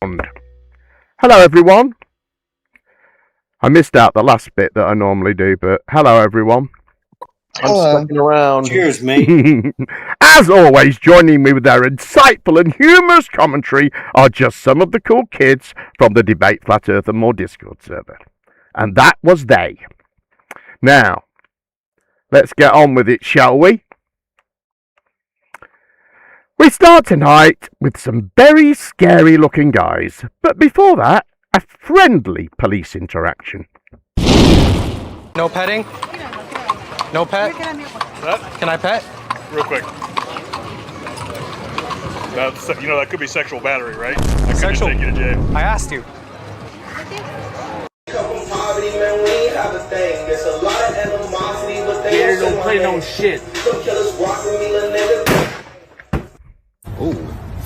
Hello, everyone. I missed out the last bit that I normally do, but hello, everyone. I'm sticking around. Cheers, mate. As always, joining me with their insightful and humorous commentary are just some of the cool kids from the Debate Flat Earth and More Discord server. And that was they. Now, let's get on with it, shall we? We start tonight with some very scary looking guys, but before that, a friendly police interaction. No petting? No pet? Can I pet? Real quick. That could be sexual battery, right? I could Sexual? just take you to jail. I asked you. Here, don't play no shit. Oh,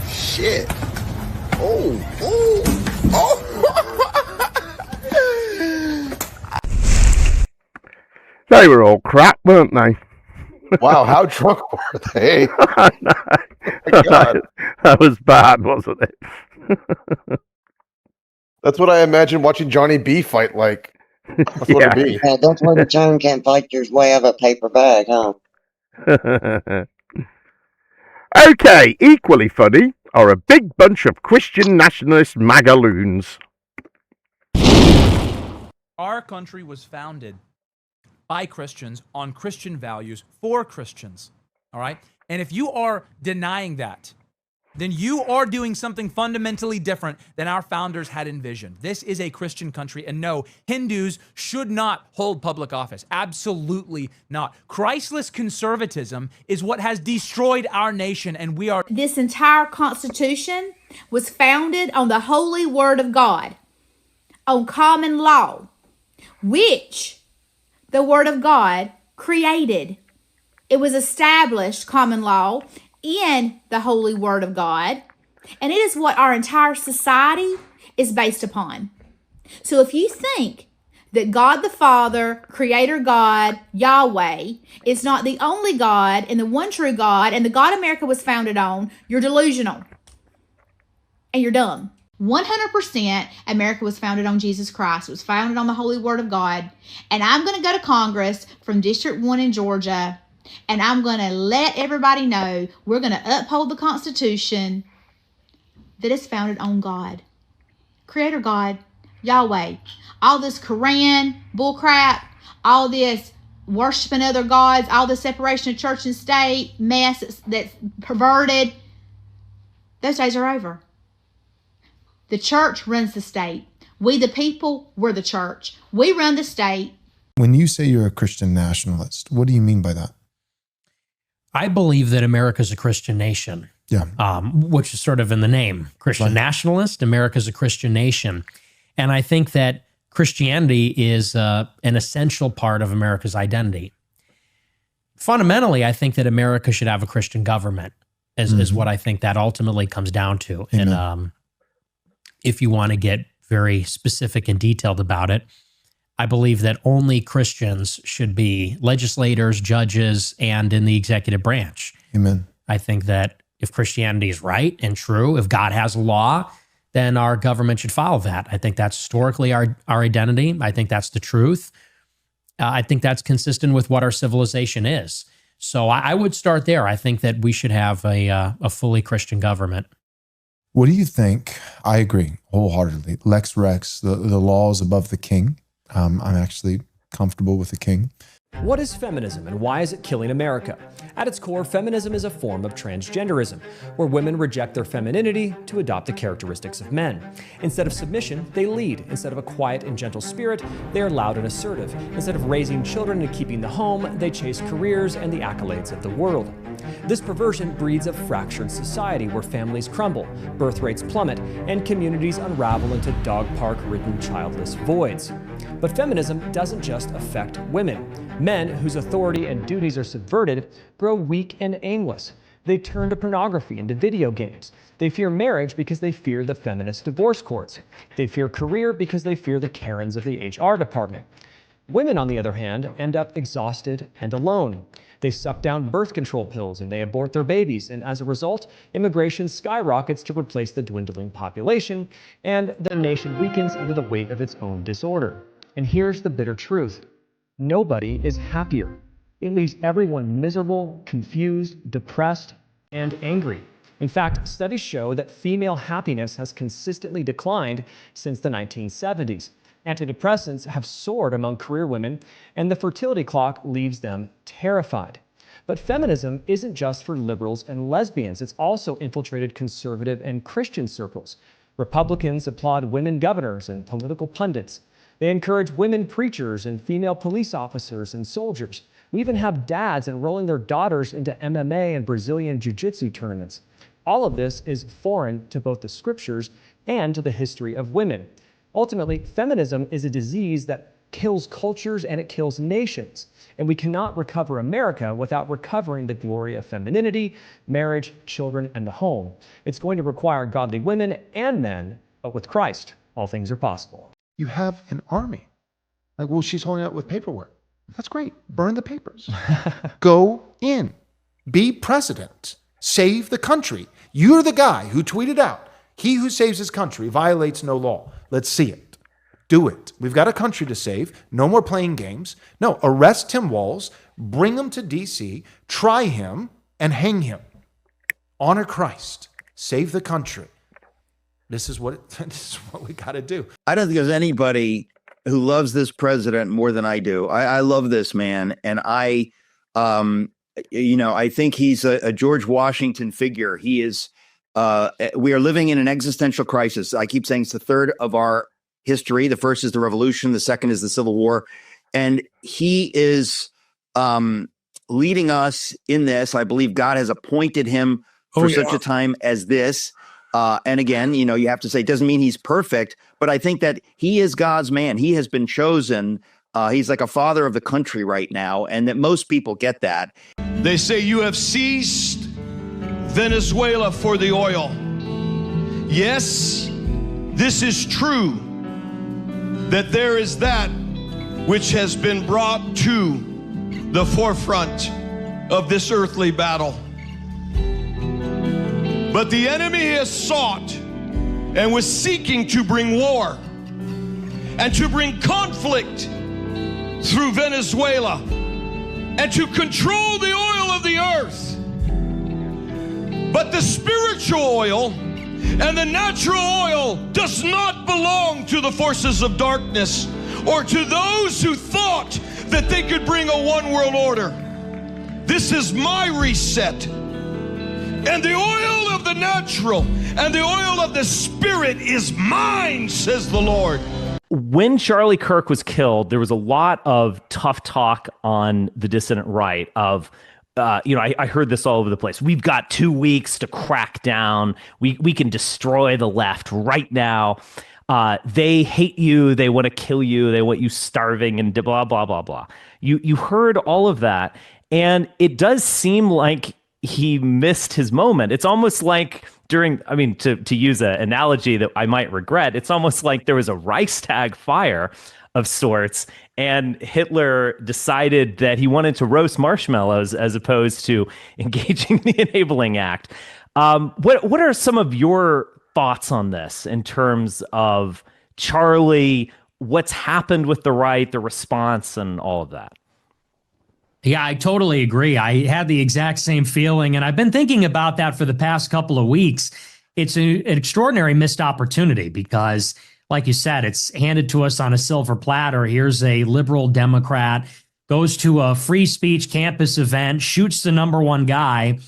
shit. Oh. They were all crap, weren't they? Wow, how drunk were they? I know. Oh my God. That was bad, wasn't it? That's what I imagine watching Johnny B fight like. That's what it'd be. Yeah, that's where the tongue can't fight your way out of a paper bag, huh? Okay, equally funny are a big bunch of Christian nationalist magaloons. Our country was founded by Christians on Christian values for Christians, all right? And if you are denying that, then you are doing something fundamentally different than our founders had envisioned. This is a Christian country, and no, Hindus should not hold public office. Absolutely not. Christless conservatism is what has destroyed our nation, and we are... This entire Constitution was founded on the holy word of God, on common law, which the word of God created. It was established, common law, in the holy word of God, and it is what our entire society is based upon. So if you think that God the Father, Creator God, Yahweh, is not the only God and the one true God and the God America was founded on, you're delusional and you're dumb. 100% America was founded on Jesus Christ. It was founded on the holy word of God. And I'm going to go to Congress from District 1 in Georgia, and I'm going to let everybody know we're going to uphold the Constitution that is founded on God. Creator God, Yahweh. All this Quran bullcrap, all this worshiping other gods, all the separation of church and state mess that's perverted, those days are over. The church runs the state. We, the people, we're the church. We run the state. When you say you're a Christian nationalist, what do you mean by that? I believe that America's a Christian nation. Yeah. Which is sort of in the name. Christian nationalist, America's a Christian nation. And I think that Christianity is an essential part of America's identity. Fundamentally, I think that America should have a Christian government, is what I think that ultimately comes down to. Amen. And if you want to get very specific and detailed about it, I believe that only Christians should be legislators, judges, and in the executive branch. Amen. I think that if Christianity is right and true, if God has a law, then our government should follow that. I think that's historically our identity. I think that's the truth. I think that's consistent with what our civilization is. So I would start there. I think that we should have a fully Christian government. What do you think? I agree wholeheartedly. Lex Rex, the law is above the king. I'm actually comfortable with the king. What is feminism and why is it killing America? At its core, feminism is a form of transgenderism, where women reject their femininity to adopt the characteristics of men. Instead of submission, they lead. Instead of a quiet and gentle spirit, they are loud and assertive. Instead of raising children and keeping the home, they chase careers and the accolades of the world. This perversion breeds a fractured society where families crumble, birth rates plummet, and communities unravel into dog park-ridden childless voids. But feminism doesn't just affect women. Men whose authority and duties are subverted grow weak and aimless. They turn to pornography and to video games. They fear marriage because they fear the feminist divorce courts. They fear career because they fear the Karens of the HR department. Women, on the other hand, end up exhausted and alone. They suck down birth control pills and they abort their babies, and as a result, immigration skyrockets to replace the dwindling population, and the nation weakens under the weight of its own disorder. And here's the bitter truth. Nobody is happier. It leaves everyone miserable, confused, depressed, and angry. In fact, studies show that female happiness has consistently declined since the 1970s. Antidepressants have soared among career women, and the fertility clock leaves them terrified. But feminism isn't just for liberals and lesbians. It's also infiltrated conservative and Christian circles. Republicans applaud women governors and political pundits. They encourage women preachers and female police officers and soldiers. We even have dads enrolling their daughters into MMA and Brazilian Jiu-Jitsu tournaments. All of this is foreign to both the scriptures and to the history of women. Ultimately, feminism is a disease that kills cultures and it kills nations. And we cannot recover America without recovering the glory of femininity, marriage, children, and the home. It's going to require godly women and men, but with Christ, all things are possible. You have an army. Like, well, she's holding up with paperwork. That's great. Burn the papers. Go in. Be president. Save the country. You're the guy who tweeted out, "He who saves his country violates no law." Let's see it. Do it. We've got a country to save. No more playing games. No, arrest Tim Walz, bring him to D.C., try him, and hang him. Honor Christ. Save the country. This is what we got to do. I don't think there's anybody who loves this president more than I do. I love this man, and I think he's a George Washington figure. He is. We are living in an existential crisis. I keep saying it's the third of our history. The first is the Revolution. The second is the Civil War, and he is leading us in this. I believe God has appointed him for such a time as this. And again, you have to say, it doesn't mean he's perfect, but I think that he is God's man. He has been chosen. He's like a father of the country right now, and that most people get that. They say you have seized Venezuela for the oil. Yes, this is true, that there is that which has been brought to the forefront of this earthly battle. But the enemy has sought and was seeking to bring war and to bring conflict through Venezuela and to control the oil of the earth. But the spiritual oil and the natural oil does not belong to the forces of darkness or to those who thought that they could bring a one world order. This is my reset. And the oil of the natural and the oil of the spirit is mine, says the Lord. When Charlie Kirk was killed, there was a lot of tough talk on the dissident right of, I heard this all over the place. We've got 2 weeks to crack down. We can destroy the left right now. They hate you. They want to kill you. They want you starving and blah, blah, blah, blah. You heard all of that. And it does seem like he missed his moment. It's almost like to use an analogy that I might regret, it's almost like there was a Reichstag fire of sorts, and Hitler decided that he wanted to roast marshmallows as opposed to engaging the Enabling Act. What are some of your thoughts on this in terms of Charlie, what's happened with the right, the response, and all of that? Yeah, I totally agree. I had the exact same feeling, and I've been thinking about that for the past couple of weeks. It's an extraordinary missed opportunity because, like you said, it's handed to us on a silver platter. Here's a liberal Democrat, goes to a free speech campus event, shoots the number one guy,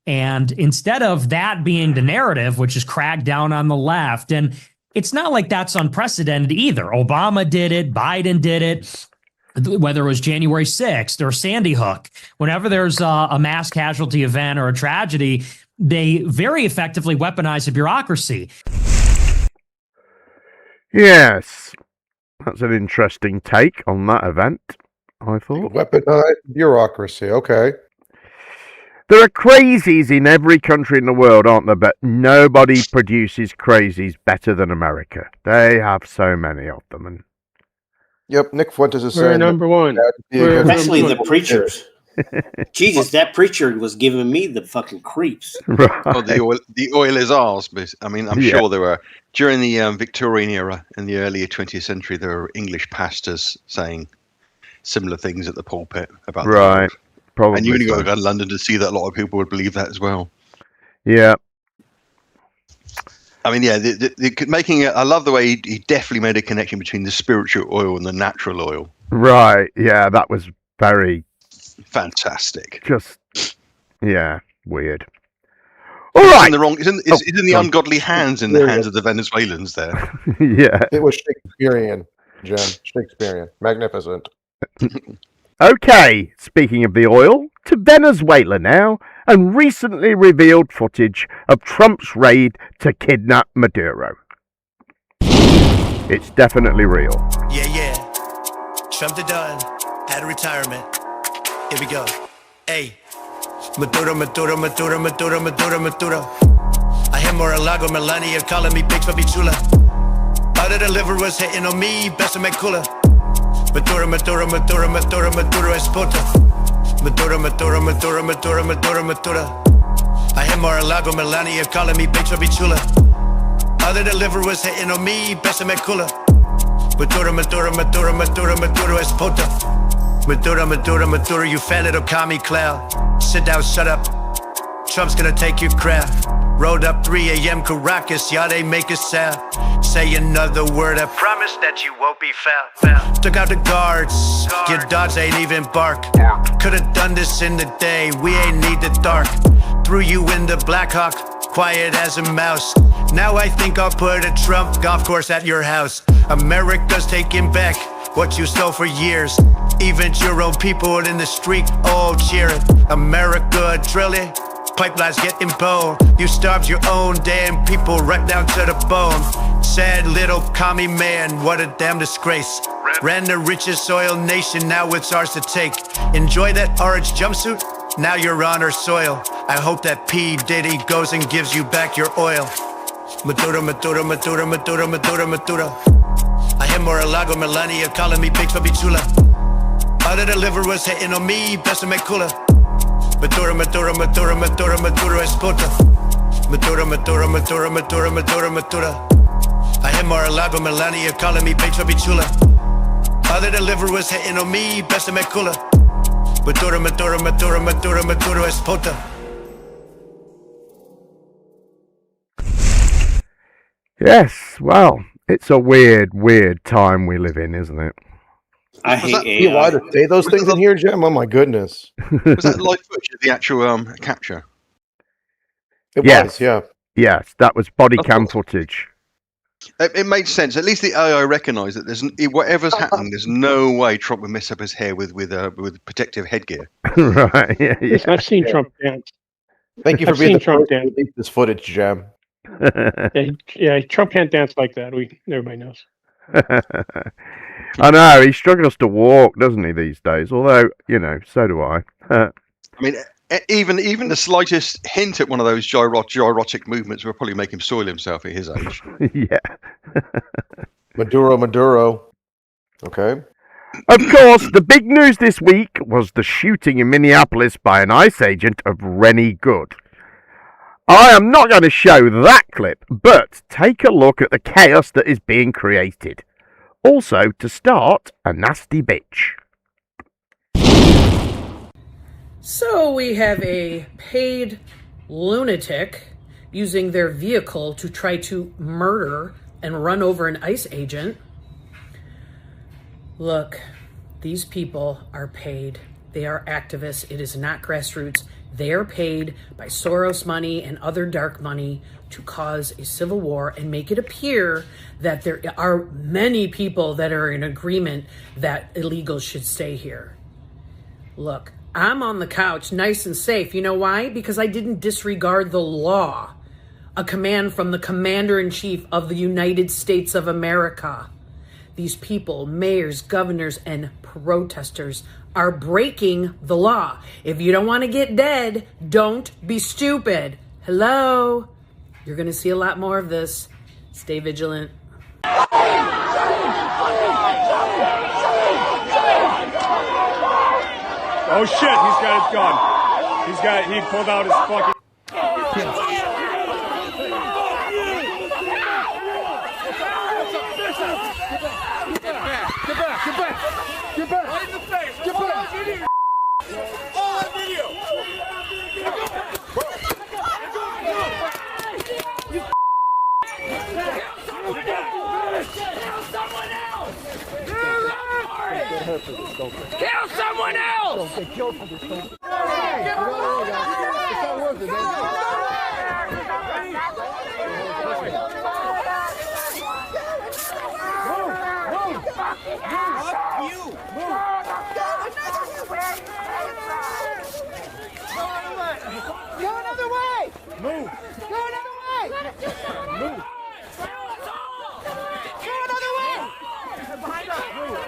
and instead of that being the narrative, which is crack down on the left, and it's not like that's unprecedented either. Obama did it, Biden did it. Whether it was January 6th or Sandy Hook, whenever there's a mass casualty event or a tragedy, they very effectively weaponize the bureaucracy. Yes, that's an interesting take on that event, I thought. Weaponized bureaucracy, okay. There are crazies in every country in the world, aren't there? But nobody produces crazies better than America. They have so many of them, and Yep, Nick Fuentes is We're saying number one. Especially the preachers. Jesus, that preacher was giving me the fucking creeps. Oh, the oil is ours. But I mean, I'm sure there were during the Victorian era in the earlier 20th century. There were English pastors saying similar things at the pulpit about the oil. Probably. And you only got to go to London to see that a lot of people would believe that as well. Yeah. I mean, yeah, making it. I love the way he definitely made a connection between the spiritual oil and the natural oil. Right. Yeah, that was very fantastic. Just, yeah, weird. All right. It's in the ungodly hands in the hands of the Venezuelans there. Yeah. It was Shakespearean, Jim. Shakespearean. Magnificent. Okay, speaking of the oil, to Venezuela now, and recently revealed footage of Trump's raid to kidnap Maduro. It's definitely real. Yeah. Trump the done. Had a retirement. Here we go. Hey. Maduro. I hear Mar-a-Lago, Melania calling me Big Papi Chula. Other the liver was hitting on me, best of my cooler. Maduro es puta. Maduro. I hear Mar-a-Lago, Melania calling me Big Papi Chula. Other the liver was hitting on me, best of my cooler. Maduro es puta. Maduro, you fat little commie clown. Sit down, shut up. Trump's gonna take your crap. Rolled up 3 a.m. Caracas, y'all they make a sound. Say another word, I promise that you won't be found. Took out the guards, your dogs ain't even bark. Could've done this in the day, we ain't need the dark. Threw you in the Black Hawk, quiet as a mouse. Now I think I'll put a Trump golf course at your house. America's taking back what you stole for years. Even your own people in the street all cheering. America drilling, pipelines getting blown. You starved your own damn people right down to the bone. Sad little commie man, what a damn disgrace. Ran the richest oil nation, now it's ours to take. Enjoy that orange jumpsuit, now you're on our soil. I hope that P. Diddy goes and gives you back your oil. Maduro. I hear Mar-a-Lago, Melania calling me Big Papi Chula. Other the liver was hitting on me, best of my cooler. Maduro es puta. Maduro. I hear Mar-a-Lago, Melania calling me Big Papi Chula. Other the liver was hitting on me, best of my cooler. Maduro es puta. Yes, well, it's a weird time we live in, isn't it? I hate AI. You allowed to say those things in here, Jim? Oh my goodness. Was that live footage of the actual capture? It was, yeah. Yes, that was body cam footage. It made sense. At least the AI recognised that there's whatever's happening. There's no way Trump would mess up his hair with protective headgear. Right? Yeah. I've seen Trump dance. Thank you for being the Trump dance. This footage, Jim. Yeah, Trump can't dance like that. Everybody knows. I know he struggles to walk, doesn't he, these days? Although, so do I. I mean, even the slightest hint at one of those gyrotic movements will probably make him soil himself at his age. Yeah. Maduro. Okay. Of course, the big news this week was the shooting in Minneapolis by an ICE agent of Rennie Good. I am not going to show that clip, but take a look at the chaos that is being created. Also, to start, a nasty bitch. So we have a paid lunatic using their vehicle to try to murder and run over an ICE agent. Look, these people are paid. They are activists. It is not grassroots. They are paid by Soros money and other dark money to cause a civil war and make it appear that there are many people that are in agreement that illegals should stay here. Look, I'm on the couch nice and safe. You know why? Because I didn't disregard the law. A command from the Commander-in-Chief of the United States of America. These people, mayors, governors, and protesters are breaking the law. If you don't want to get dead, don't be stupid. Hello? You're going to see a lot more of this. Stay vigilant. Oh shit, he's got his gun. He pulled out his fucking... Get back! Right in the face! Get back! All on video! Kill someone else! Don't get killed for this. It's not worth it, man. Go another way! Move! Go another way! Move! Go another way! Behind us! Move!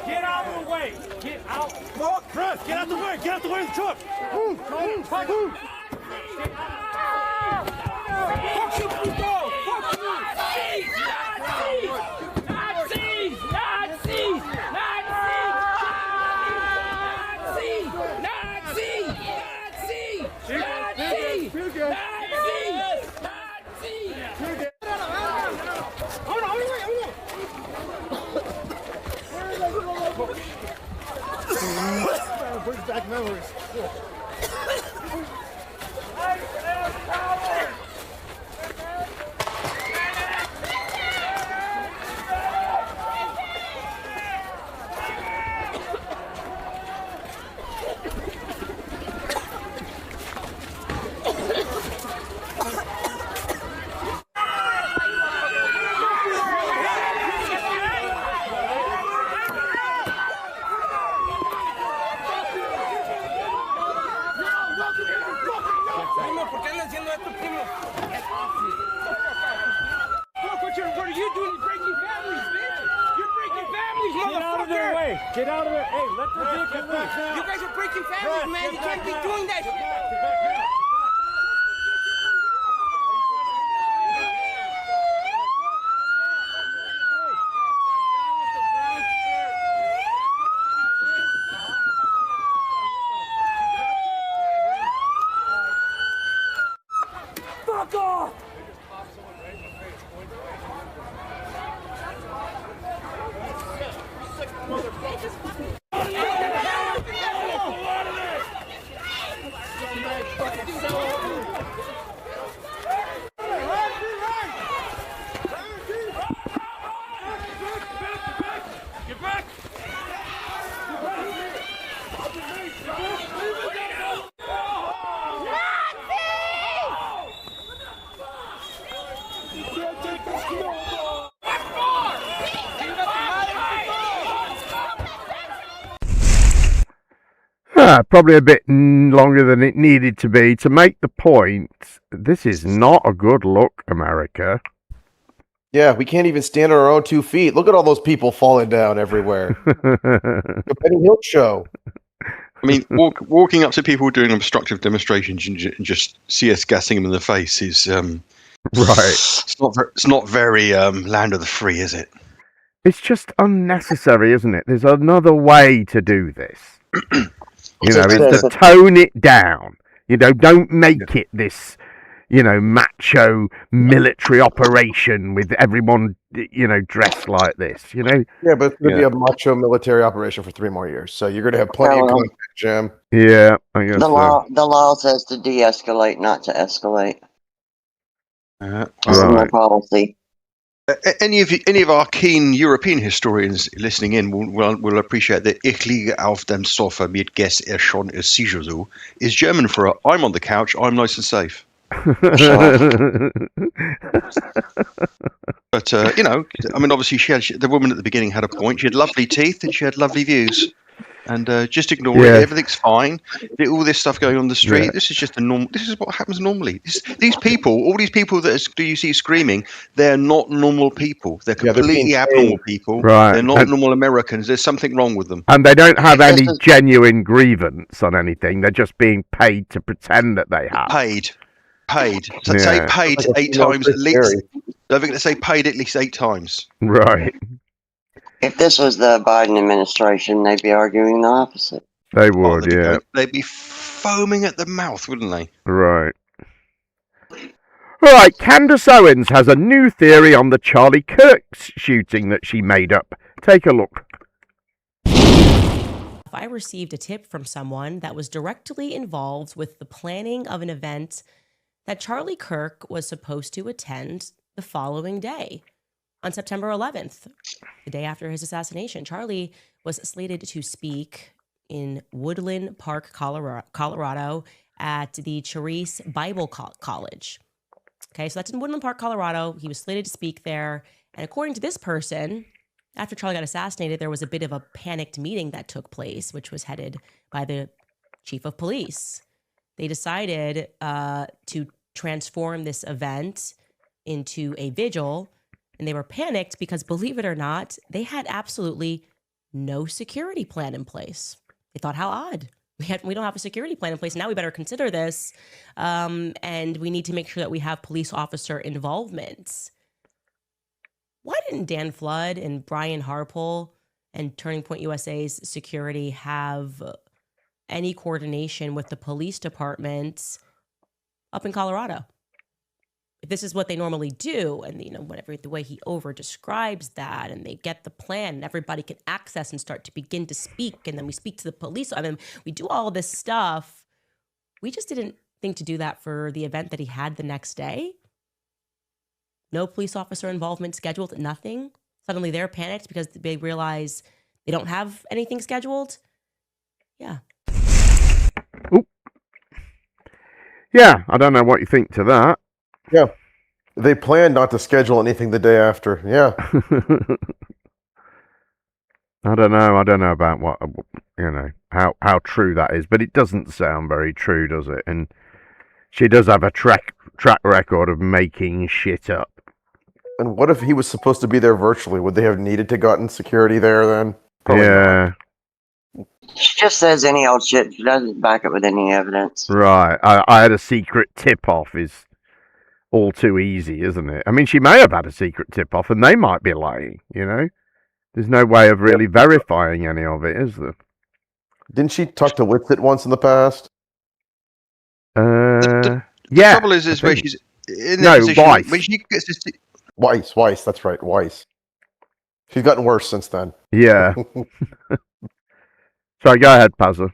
Get out of the way! Get out! Chris, get out the way! Get out the way of the truck! Move! Move! Move! Fuck you, Pluto! Fuck you! Nazis! Nazis! Brings back memories. Get out of there. Hey, let the vehicle leave. You guys are breaking families, man. You can't be doing that shit. Fuck off! Probably a bit longer than it needed to be to make the point. This is not a good look, America. Yeah, we can't even stand on our own 2 feet. Look at all those people falling down everywhere. The Benny Hill show. I mean, walking up to people doing obstructive demonstrations and just CS gassing them in the face is right. It's not very land of the free, is it? It's just unnecessary, isn't it? There's another way to do this. It's to tone it down. Don't make it this, macho military operation with everyone, dressed like this, Yeah, but it's going to be a macho military operation for 3 more years. So you're going to have plenty of content, Jim. Yeah, I guess the law says to de-escalate, not to escalate. That's my policy. Any of our keen European historians listening in will appreciate that "Ich liege auf dem Sofa mit Guess schon ist sicher so" is German for "I'm on the couch, I'm nice and safe." But you know, I mean, obviously, the woman at the beginning had a point. She had lovely teeth and she had lovely views. And just ignore it. Yeah. Everything's fine. All this stuff going on the street. Yeah. This is just a normal. This is what happens normally. These people, all these people do you see screaming? They're not normal people. They're completely abnormal people. Right. They're not normal Americans. There's something wrong with them. And they don't have any genuine grievance on anything. They're just being paid to pretend that they have. Paid. So Yeah. say paid Like a 8 female times at Chris least. Berry. I think they say paid at least 8 times. Right. If this was the Biden administration, they'd be arguing the opposite. They would, yeah. They'd be foaming at the mouth, wouldn't they? Right. All right, Candace Owens has a new theory on the Charlie Kirk shooting that she made up. Take a look. If I received a tip from someone that was directly involved with the planning of an event that Charlie Kirk was supposed to attend the following day, on September 11th, the day after his assassination, Charlie was slated to speak in Woodland Park, Colorado at the Charis Bible College. Okay, so that's in Woodland Park, Colorado. He was slated to speak there. And according to this person, after Charlie got assassinated, there was a bit of a panicked meeting that took place, which was headed by the chief of police. They decided to transform this event into a vigil, and they were panicked because, believe it or not, they had absolutely no security plan in place. They thought, how odd. We don't have a security plan in place. Now we better consider this. And we need to make sure that we have police officer involvement. Why didn't Dan Flood and Brian Harpole and Turning Point USA's security have any coordination with the police department up in Colorado? If this is what they normally do, and whatever the way he over describes that, and they get the plan, and everybody can access and start to begin to speak, and then we speak to the police. I mean, we do all this stuff. We just didn't think to do that for the event that he had the next day. No police officer involvement scheduled, nothing. Suddenly they're panicked because they realize they don't have anything scheduled. Yeah. Oop. Yeah, I don't know what you think to that. Yeah. They planned not to schedule anything the day after. Yeah. I don't know about what, how true that is, but it doesn't sound very true, does it? And she does have a track record of making shit up. And what if he was supposed to be there virtually? Would they have needed to gotten security there then? Probably yeah. not. She just says any old shit. She doesn't back it with any evidence. Right. I had a secret tip-off is all too easy, isn't it? I mean, she may have had a secret tip-off and they might be lying, There's no way of really verifying any of it, is there? Didn't she talk to Whitsitt once in the past? The yeah. trouble is where she's in that position. Weiss. When she gets this. Weiss, that's right, Weiss. She's gotten worse since then. Yeah. Sorry, go ahead, Pazza.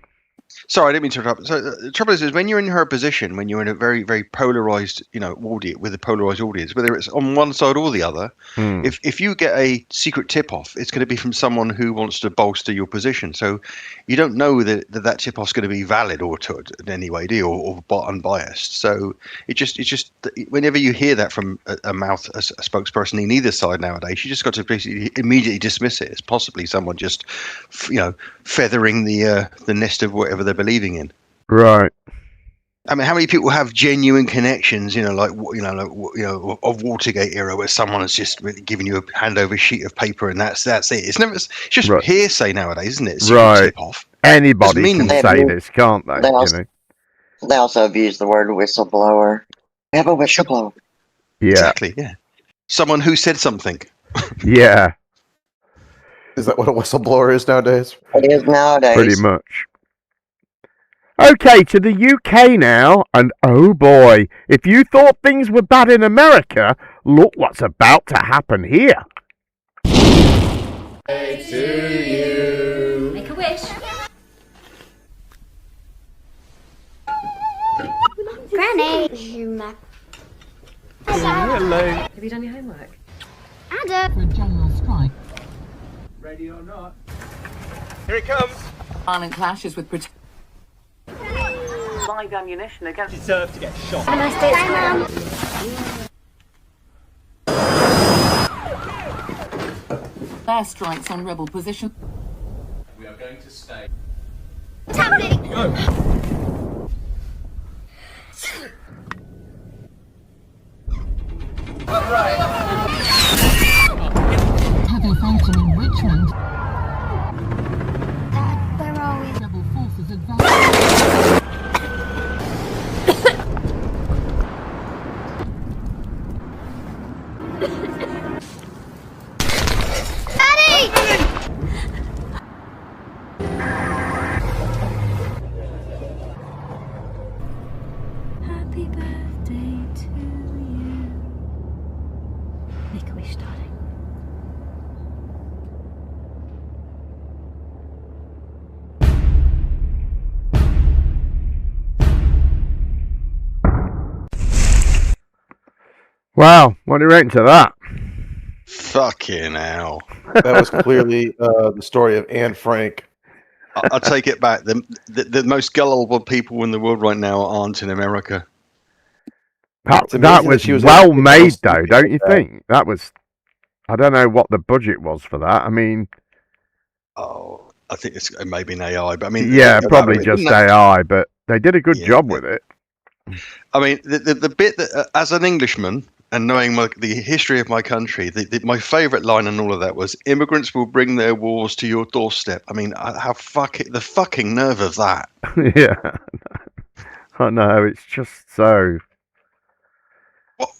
Sorry, I didn't mean to interrupt. So the trouble is when you're in her position, when you're in a very, very polarized, audience with a polarized audience, whether it's on one side or the other, if you get a secret tip-off, it's going to be from someone who wants to bolster your position. So you don't know that tip-off's going to be valid or in any way, do you, or unbiased. So it just whenever you hear that from a spokesperson in either side nowadays, you just got to basically immediately dismiss it as possibly someone just, feathering the nest of whatever they're believing in. Right. I mean, how many people have genuine connections, of Watergate era, where someone has just given you a handover sheet of paper and that's it. It's just hearsay nowadays, isn't it? Right. Tip-off. Anybody can say this, can't they? They also have used the word whistleblower. We have a whistleblower. Yeah. Exactly. Yeah. Someone who said something. Yeah. Is that what a whistleblower is nowadays? It is nowadays. Pretty much. Okay, to the UK now, and oh boy, if you thought things were bad in America, look what's about to happen here. Hey to you. Make a wish. Granny. You Mac. Hello. Have you done your homework? Ada. For a general strike. Ready or not? Here it comes. Violent clashes with live ammunition against. Deserve to get shot. Have a nice day, Mum. Airstrikes on rebel position. We are going to stay. What's happening? Go. Heavy fighting in Richmond. Dad, where are we? Rebel forces advancing. Happy birthday to you. Make a wish, darling. Wow, what do you reckon to that? Fucking hell. That was clearly the story of Anne Frank. I'll take it back. The most gullible people in the world right now aren't in America. That was well made, though, don't you think? That was. I don't know what the budget was for that. I mean, I think it's maybe an AI, but I mean, yeah, probably just AI, but they did a good job with it. I mean, the bit that, as an Englishman and knowing the history of my country, my favourite line and all of that was, "Immigrants will bring their wars to your doorstep." I mean, the fucking nerve of that. Yeah, I know. It's just so.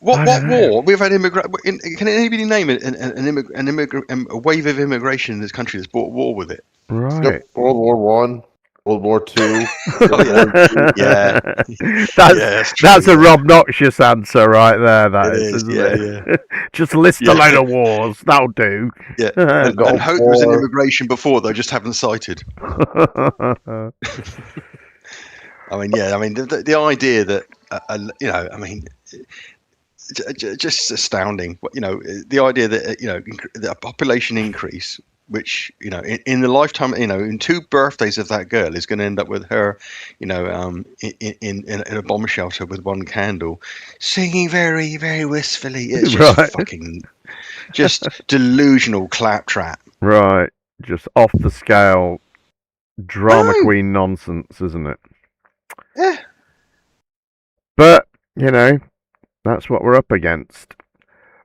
What war? We've had can anybody name a wave of immigration in this country that's brought war with it? Right. Yep. World War One, World War Two. Yeah. That's a Rob Noxious answer right there. That is, isn't yeah, it? yeah. Just list a load of wars. That'll do. Yeah. And hope there was an immigration before, they just haven't cited. I mean, yeah. I mean, the idea that I mean. Just astounding. The idea that the population increase, which in the lifetime, in 2 birthdays of that girl, is going to end up with her, in a bomb shelter with 1 candle, singing very, very wistfully. It's just fucking, just delusional claptrap. Right, just off the scale, drama queen nonsense, isn't it? Yeah. But that's what we're up against.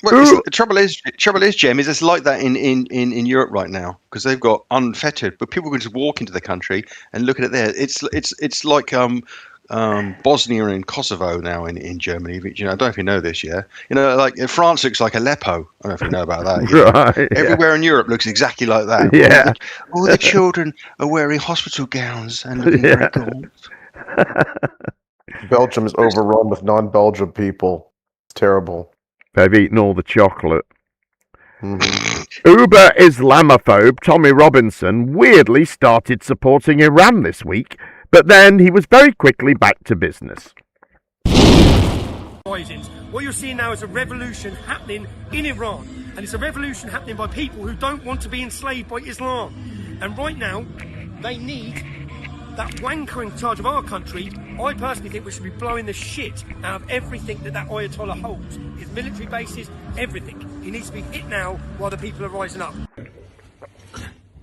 Well, the trouble is, Jem, is it's like that in Europe right now, because they've got unfettered, but people can just walk into the country and look at it there. It's like Bosnia and Kosovo now in Germany. I don't know if you know this, yeah. Like France looks like Aleppo. I don't know if you know about that. Right. Everywhere in Europe looks exactly like that. Yeah. All the children are wearing hospital gowns and looking very gaunt. Belgium is overrun with non-Belgium people. It's terrible. They've eaten all the chocolate. Mm-hmm. Uber Islamophobe Tommy Robinson weirdly started supporting Iran this week, but then he was very quickly back to business. What you're seeing now is a revolution happening in Iran, and it's a revolution happening by people who don't want to be enslaved by Islam. And right now, they need that wanker in charge of our country. I personally think we should be blowing the shit out of everything that Ayatollah holds. His military bases, everything. He needs to be hit now while the people are rising up.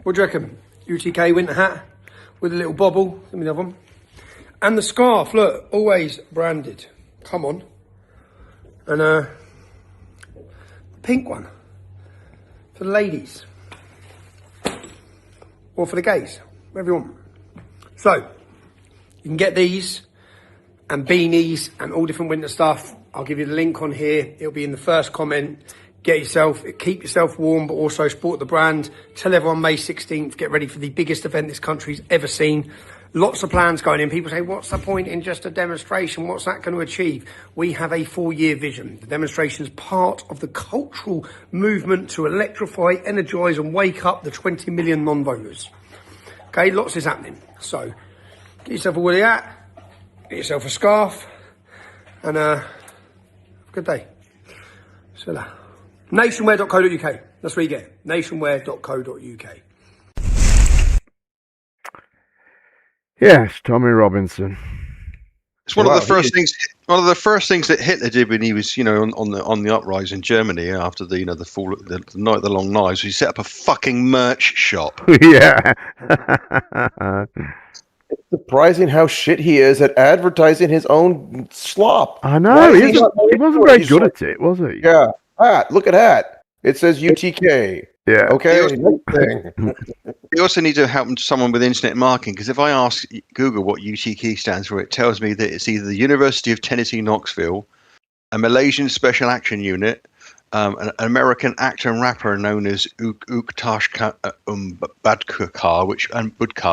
What do you reckon? UTK winter hat with a little bobble. Give me the other one. And the scarf, look, always branded. Come on. And the pink one for the ladies. Or for the gays, whatever you want. So, you can get these and beanies and all different winter stuff. I'll give you the link on here. It'll be in the first comment. Keep yourself warm, but also support the brand. Tell everyone May 16th, get ready for the biggest event this country's ever seen. Lots of plans going in. People say, what's the point in just a demonstration? What's that going to achieve? We have a 4-year vision. The demonstration is part of the cultural movement to electrify, energise and wake up the 20 million non-voters. Okay, lots is happening. So, get yourself a woolly hat, get yourself a scarf, and have a good day. See that. Nationwear.co.uk. That's where you get it. Nationwear.co.uk. Yes, Tommy Robinson. It's one of the first things. One of the first things that Hitler did when he was, on the uprising in Germany after the fall, the night of the long knives. He set up a fucking merch shop. Yeah. It's surprising how shit he is at advertising his own slop. I know. He wasn't very good at it, was he? Yeah. Look at that. It says UTK. Yeah. Okay. You also need to help someone with internet marketing, because if I ask Google what UTK stands for, it tells me that it's either the University of Tennessee Knoxville, a Malaysian Special Action Unit, an American actor and rapper known as Uktash Badkar,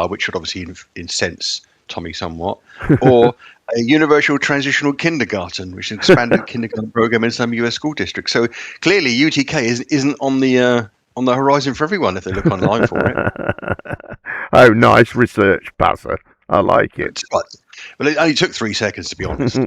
which should obviously incense Tommy somewhat, or a Universal Transitional Kindergarten, which is an expanded kindergarten program in some US school districts. So clearly, UTK isn't on the horizon for everyone if they look online for it. Oh, nice research, Passer. I like it. But it only took 3 seconds, to be honest.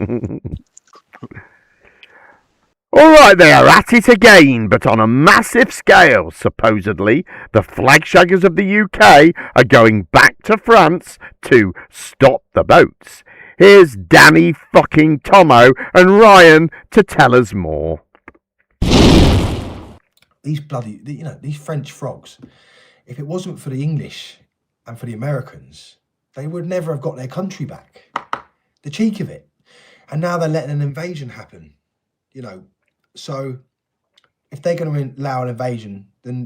All right, they are at it again, but on a massive scale. Supposedly, the flag shaggers of the UK are going back to France to stop the boats. Here's Danny fucking Tomo and Ryan to tell us more. These these French frogs, if it wasn't for the English and for the Americans, they would never have got their country back. The cheek of it. And now they're letting an invasion happen, So if they're going to allow an invasion, then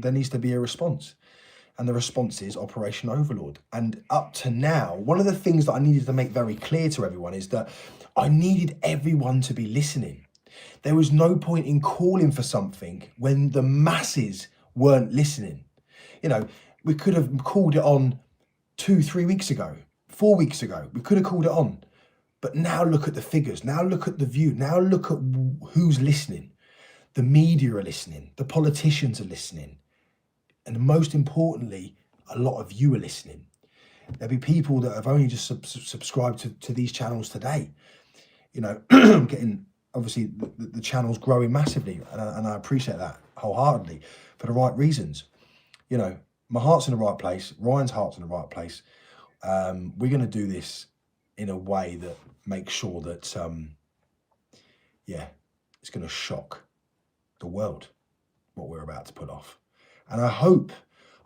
there needs to be a response. And the response is Operation Overlord. And up to now, one of the things that I needed to make very clear to everyone is that I needed everyone to be listening. There was no point in calling for something when the masses weren't listening. We could have called it on 2-3 weeks ago, 4 weeks ago. We could have called it on. But now look at the figures. Now look at the view. Now look at who's listening. The media are listening. The politicians are listening. And most importantly, a lot of you are listening. There'll be people that have only just subscribed to these channels today. Getting, obviously, the channel's growing massively. And I appreciate that wholeheartedly for the right reasons. My heart's in the right place. Ryan's heart's in the right place. We're going to do this in a way that makes sure that, it's going to shock the world, what we're about to put off. And I hope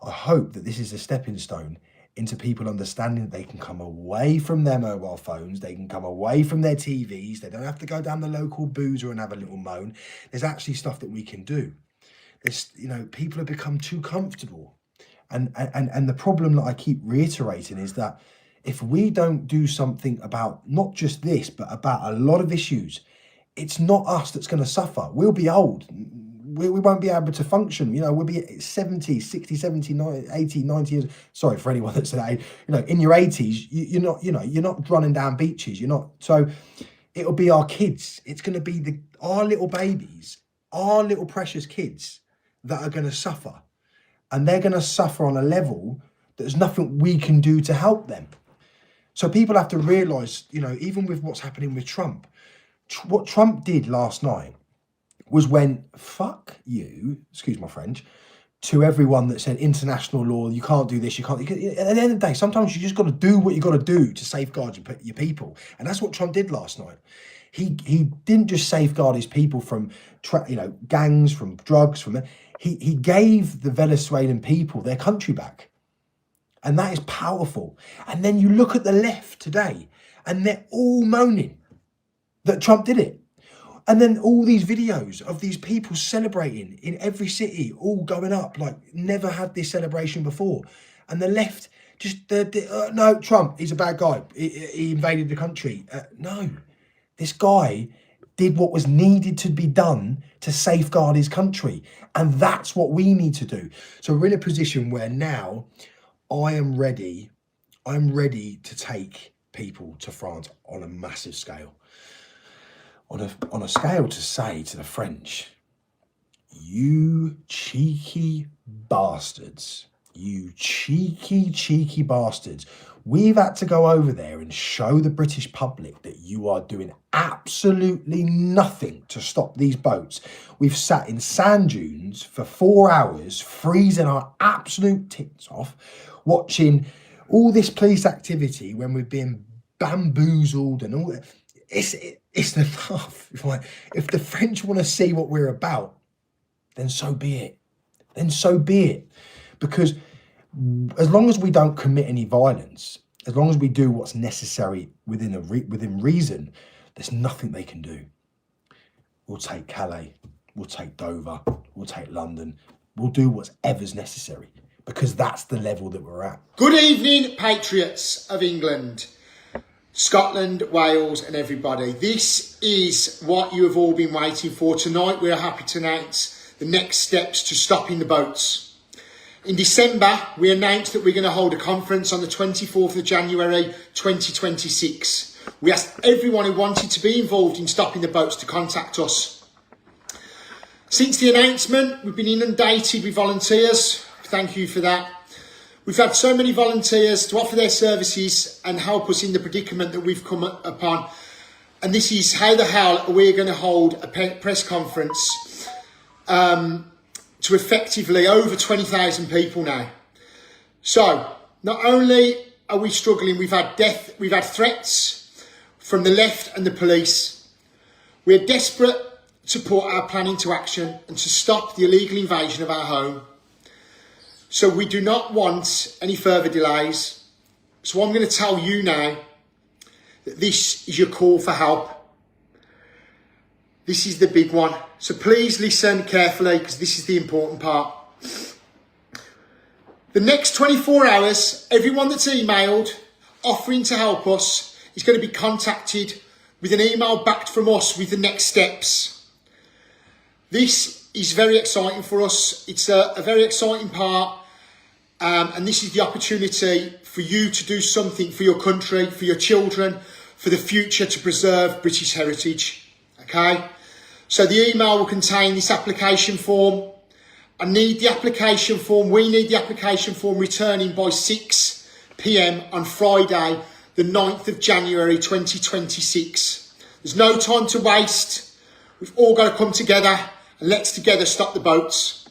that this is a stepping stone into people understanding that they can come away from their mobile phones, they can come away from their TVs, they don't have to go down the local boozer and have a little moan. There's actually stuff that we can do. People have become too comfortable. And the problem that I keep reiterating is that if we don't do something about not just this, but about a lot of issues, it's not us that's going to suffer. We'll be old. We won't be able to function. We'll be 70, 60, 70, 90, 80, 90 years. Sorry for anyone that's that age. In your 80s, you're not running down beaches. You're not. So it'll be our kids. It's going to be our little babies, our little precious kids that are going to suffer. And they're going to suffer on a level that there's nothing we can do to help them. So people have to realise, even with what's happening with Trump, what Trump did last night was when, fuck you, excuse my French, to everyone that said international law, you can't do this, you can't. At the end of the day, sometimes you just got to do what you got to do to safeguard your people. And that's what Trump did last night. He didn't just safeguard his people from, gangs, from drugs, he gave the Venezuelan people their country back. And that is powerful. And then you look at the left today and they're all moaning that Trump did it. And then all these videos of these people celebrating in every city, all going up, like never had this celebration before. And the left just, no, Trump, he's a bad guy. He invaded the country. No, this guy did what was needed to be done to safeguard his country. And that's what we need to do. So we're in a position where now I'm ready to take people to France on a massive scale. On a scale to say to the French, you cheeky bastards, you cheeky bastards. We've had to go over there and show the British public that you are doing absolutely nothing to stop these boats. We've sat in sand dunes for 4 hours, freezing our absolute tits off, watching all this police activity when we've been bamboozled and all that. It's enough. Like, if the French want to see what we're about, then so be it. Then so be it. Because as long as we don't commit any violence, as long as we do what's necessary within reason, there's nothing they can do. We'll take Calais, we'll take Dover, we'll take London, we'll do whatever's necessary, because that's the level that we're at. Good evening, patriots of England, Scotland, Wales and everybody. This is what you have all been waiting for. Tonight we are happy to announce the next steps to stopping the boats. In December, we announced that we're going to hold a conference on the 24th of January 2026. We asked everyone who wanted to be involved in stopping the boats to contact us. Since the announcement, we've been inundated with volunteers. Thank you for that. We've had so many volunteers to offer their services and help us in the predicament that we've come upon. And this is how the hell we're going to hold a press conference to effectively over 20,000 people now. So not only are we struggling, we've had threats from the left and the police. We're desperate to put our plan into action and to stop the illegal invasion of our home. So we do not want any further delays. So I'm going to tell you now that this is your call for help. This is the big one. So please listen carefully, because this is the important part. The next 24 hours, everyone that's emailed offering to help us is going to be contacted with an email back from us with the next steps. This is very exciting for us. It's a very exciting part. And this is the opportunity for you to do something for your country, for your children, for the future, to preserve British heritage. Okay? So the email will contain this application form. I need the application form. We need the application form returning by 6 p.m. on Friday, the 9th of January 2026. There's no time to waste. We've all got to come together and let's together stop the boats.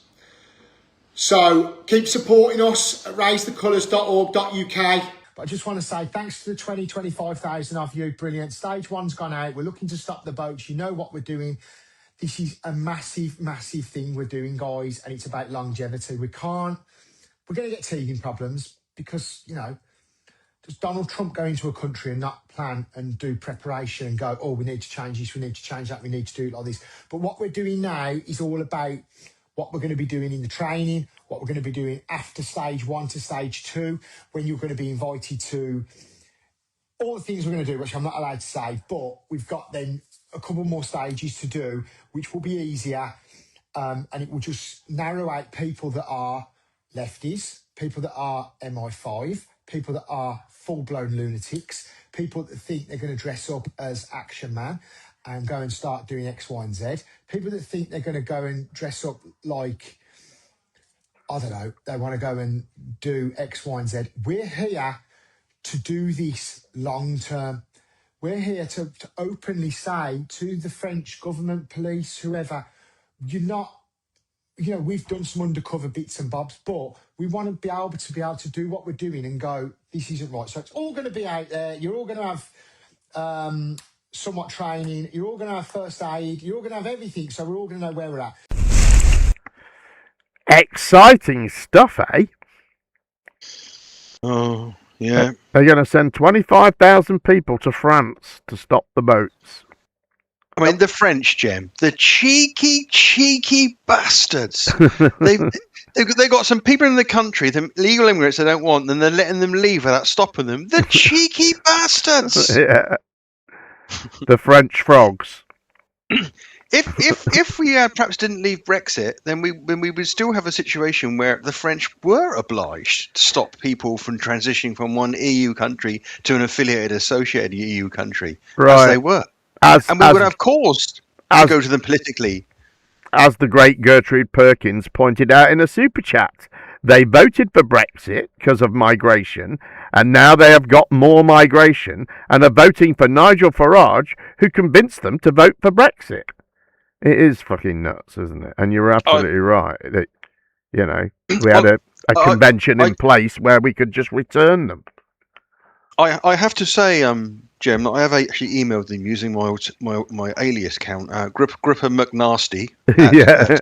So keep supporting us at raisethecolours.org.uk. But I just want to say thanks to the 25,000 of you. Brilliant. Stage one's gone out. We're looking to stop the boats. You know what we're doing. This is a massive, massive thing we're doing, guys, and it's about longevity. We're going to get teething problems because, does Donald Trump go into a country and not plan and do preparation and go, oh, we need to change this, we need to change that, we need to do it like this. But what we're doing now is all about what we're going to be doing in the training, what we're going to be doing after stage 1 to stage 2, when you're going to be invited to all the things we're going to do, which I'm not allowed to say, but we've got then a couple more stages to do, which will be easier, and it will just narrow out people that are lefties, people that are MI5, people that are full-blown lunatics, people that think they're going to dress up as Action Man and go and start doing X, Y, and Z, people that think they're going to go and dress up like, I don't know, they want to go and do X, Y, and Z. We're here to do this long-term. We're here to openly say to the French government, police, whoever, you're not, we've done some undercover bits and bobs, but we want to be able to do what we're doing and go, this isn't right. So it's all going to be out there. You're all going to have somewhat training. You're all going to have first aid. You're all going to have everything. So we're all going to know where we're at. Exciting stuff, eh? Oh, yeah. They're going to send 25,000 people to France to stop the boats. I mean, the French, Jem, the cheeky bastards. They got some people in the country, the legal immigrants they don't want, and they're letting them leave without stopping them. The cheeky bastards. Yeah. The French frogs. If we perhaps didn't leave Brexit, then we would still have a situation where the French were obliged to stop people from transitioning from one EU country to an affiliated, associated EU country, as they were. And we would have cause to go to them politically. As the great Gertrude Perkins pointed out in a super chat, they voted for Brexit because of migration, and now they have got more migration and are voting for Nigel Farage, who convinced them to vote for Brexit. It is fucking nuts, isn't it? And you're absolutely right. That, we had a convention in place where we could just return them. I have to say, Jem, that I have actually emailed them using my alias account, Gripper McNasty at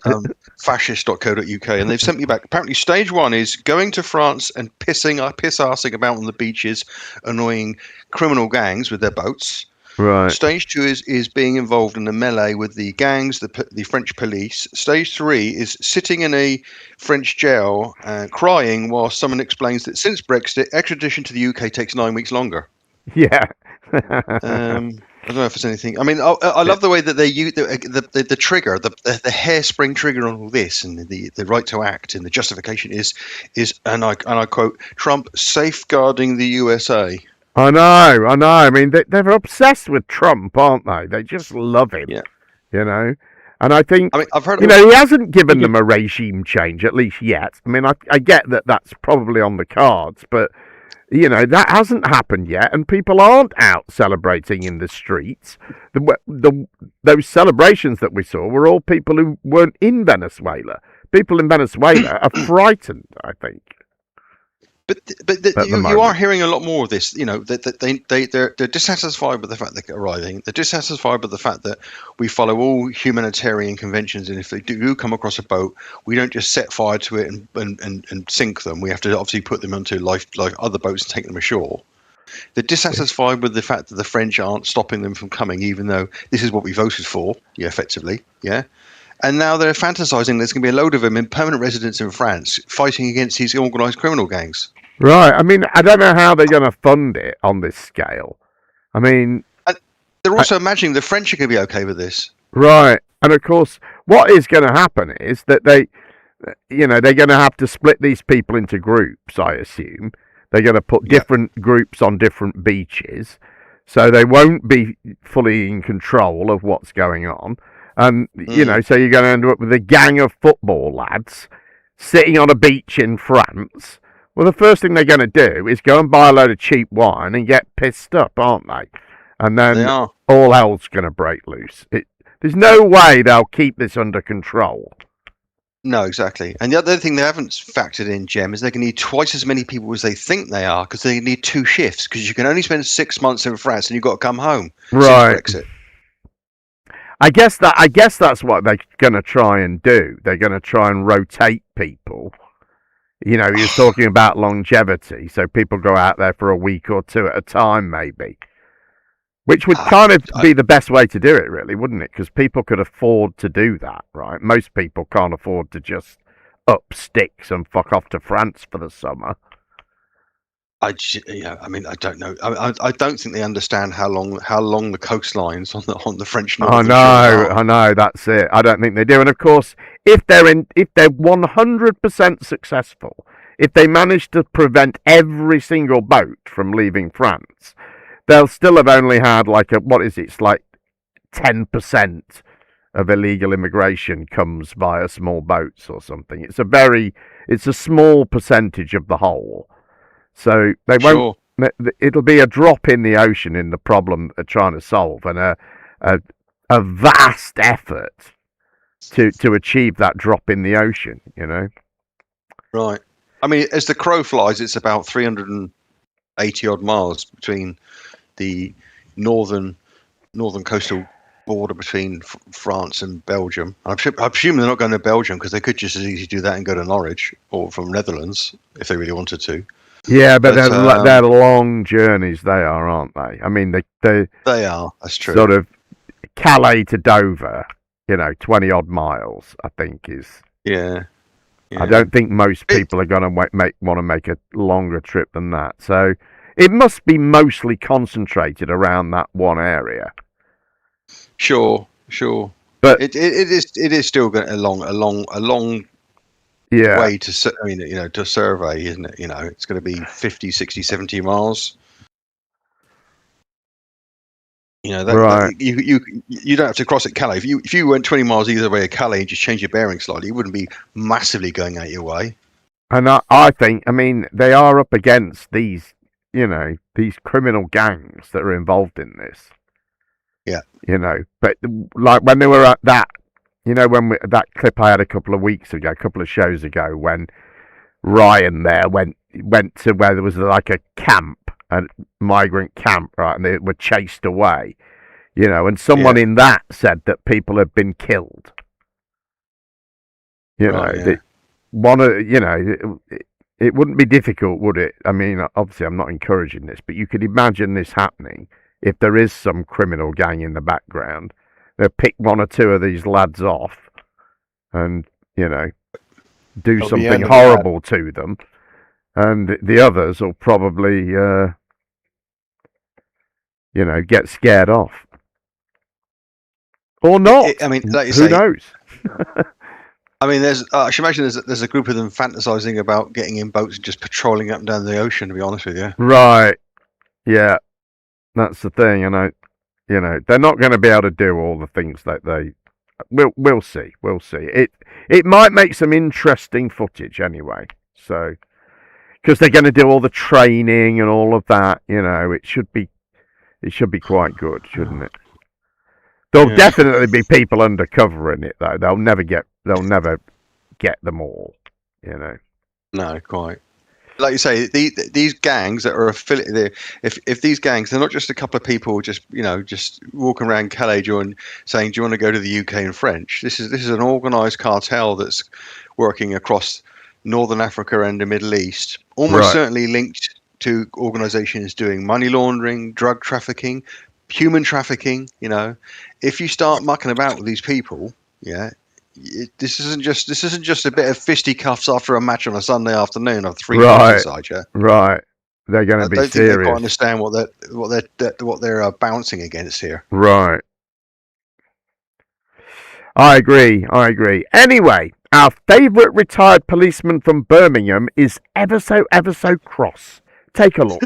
fascist.co.uk, and they've sent me back. Apparently, stage 1 is going to France and piss-arsing about on the beaches, annoying criminal gangs with their boats. Right. Stage 2 is being involved in a melee with the gangs, the French police. Stage 3 is sitting in a French jail crying while someone explains that since Brexit, extradition to the UK takes 9 weeks longer. Yeah. I don't know if there's anything. I mean, I love the way that they use the trigger, the hairspring trigger on all this, and the right to act, and the justification is, and I quote, Trump safeguarding the USA. I know. I mean, they're obsessed with Trump, aren't they? They just love him. Yeah. You know? And I think, I've heard he hasn't given them a regime change, at least yet. I mean, I get that that's probably on the cards, but, that hasn't happened yet, and people aren't out celebrating in the streets. Those celebrations that we saw were all people who weren't in Venezuela. People in Venezuela are frightened, I think. But you are hearing a lot more of this. That they're dissatisfied with the fact they're arriving. They're dissatisfied with the fact that we follow all humanitarian conventions, and if they do come across a boat, we don't just set fire to it and sink them. We have to obviously put them onto like other boats and take them ashore. They're dissatisfied with the fact that the French aren't stopping them from coming, even though this is what we voted for. Yeah, effectively, yeah. And now they're fantasizing there's going to be a load of them in permanent residence in France fighting against these organised criminal gangs. Right. I mean, I don't know how they're going to fund it on this scale. I mean... They're also imagining the French are going to be okay with this. Right. And of course, what is going to happen is that they're going to have to split these people into groups, I assume. They're going to put different groups on different beaches. So they won't be fully in control of what's going on. And, so you're going to end up with a gang of football lads sitting on a beach in France. Well, the first thing they're going to do is go and buy a load of cheap wine and get pissed up, aren't they? And then all hell's going to break loose. There's no way they'll keep this under control. No, exactly. And the other thing they haven't factored in, Jem, is they're going to need twice as many people as they think they are, because they need 2 shifts, because you can only spend 6 months in France and you've got to come home. Right. Since Brexit. I guess that's what they're going to try and do. They're going to try and rotate people. You're talking about longevity, so people go out there for a week or 2 at a time, maybe. Which would kind of be the best way to do it, really, wouldn't it? Because people could afford to do that, right? Most people can't afford to just up sticks and fuck off to France for the summer. I don't know. I don't think they understand how long the coastlines on the French north. I know. That's it. I don't think they do. And of course, if they're 100% successful, if they manage to prevent every single boat from leaving France, they'll still have only had it's like 10% of illegal immigration comes via small boats or something. It's a small percentage of the whole. So they won't. Sure. It'll be a drop in the ocean in the problem they're trying to solve, and a vast effort to achieve that drop in the ocean. Right. I mean, as the crow flies, it's about 380 odd miles between the northern coastal border between France and Belgium. I'm assuming they're not going to Belgium, because they could just as easily do that and go to Norwich or from Netherlands if they really wanted to. Yeah, but they're long journeys. They are, aren't they? I mean, they are. That's true. Sort of Calais to Dover, 20 odd miles. I think is. Yeah. I don't think most people are going to want to make a longer trip than that. So it must be mostly concentrated around that one area. Sure. But it is still a long way to to survey, isn't it? It's going to be 50, 60, 70 miles. Right. You don't have to cross at Calais. If you went 20 miles either way of Calais and just change your bearing slightly, you wouldn't be massively going out your way. And I think, they are up against these criminal gangs that are involved in this. Yeah. But like when they were at that, that clip I had a couple of shows ago, when Ryan there went to where there was like a camp a migrant camp, right, and they were chased away, and someone in that said that people had been killed. It wouldn't be difficult, would it? I mean, obviously, I'm not encouraging this, but you could imagine this happening if there is some criminal gang in the background. They'll pick one or two of these lads off and, do something horrible to them. And the others will probably, get scared off. Or not. I mean, like you who say, knows? I mean, I should imagine there's a group of them fantasizing about getting in boats and just patrolling up and down the ocean, to be honest with you. Right. Yeah. That's the thing. And they're not going to be able to do all the things that they... We'll see. We'll see. It might make some interesting footage anyway. So, because they're going to do all the training and all of that, it should be quite good, shouldn't it? There'll definitely be people undercover in it, though. They'll never get them all, No, quite. Like you say, these gangs that are affiliated, if these gangs, they're not just a couple of people just walking around Calais saying, "Do you want to go to the UK and French?" This is an organised cartel that's working across Northern Africa and the Middle East, almost certainly linked to organisations doing money laundering, drug trafficking, human trafficking. If you start mucking about with these people, this isn't just a bit of fisticuffs after a match on a Sunday afternoon of three guys inside you. Right. They're going to be serious. I don't think they quite understand what they're bouncing against here. Right. I agree. Anyway, our favourite retired policeman from Birmingham is ever so cross. Take a look.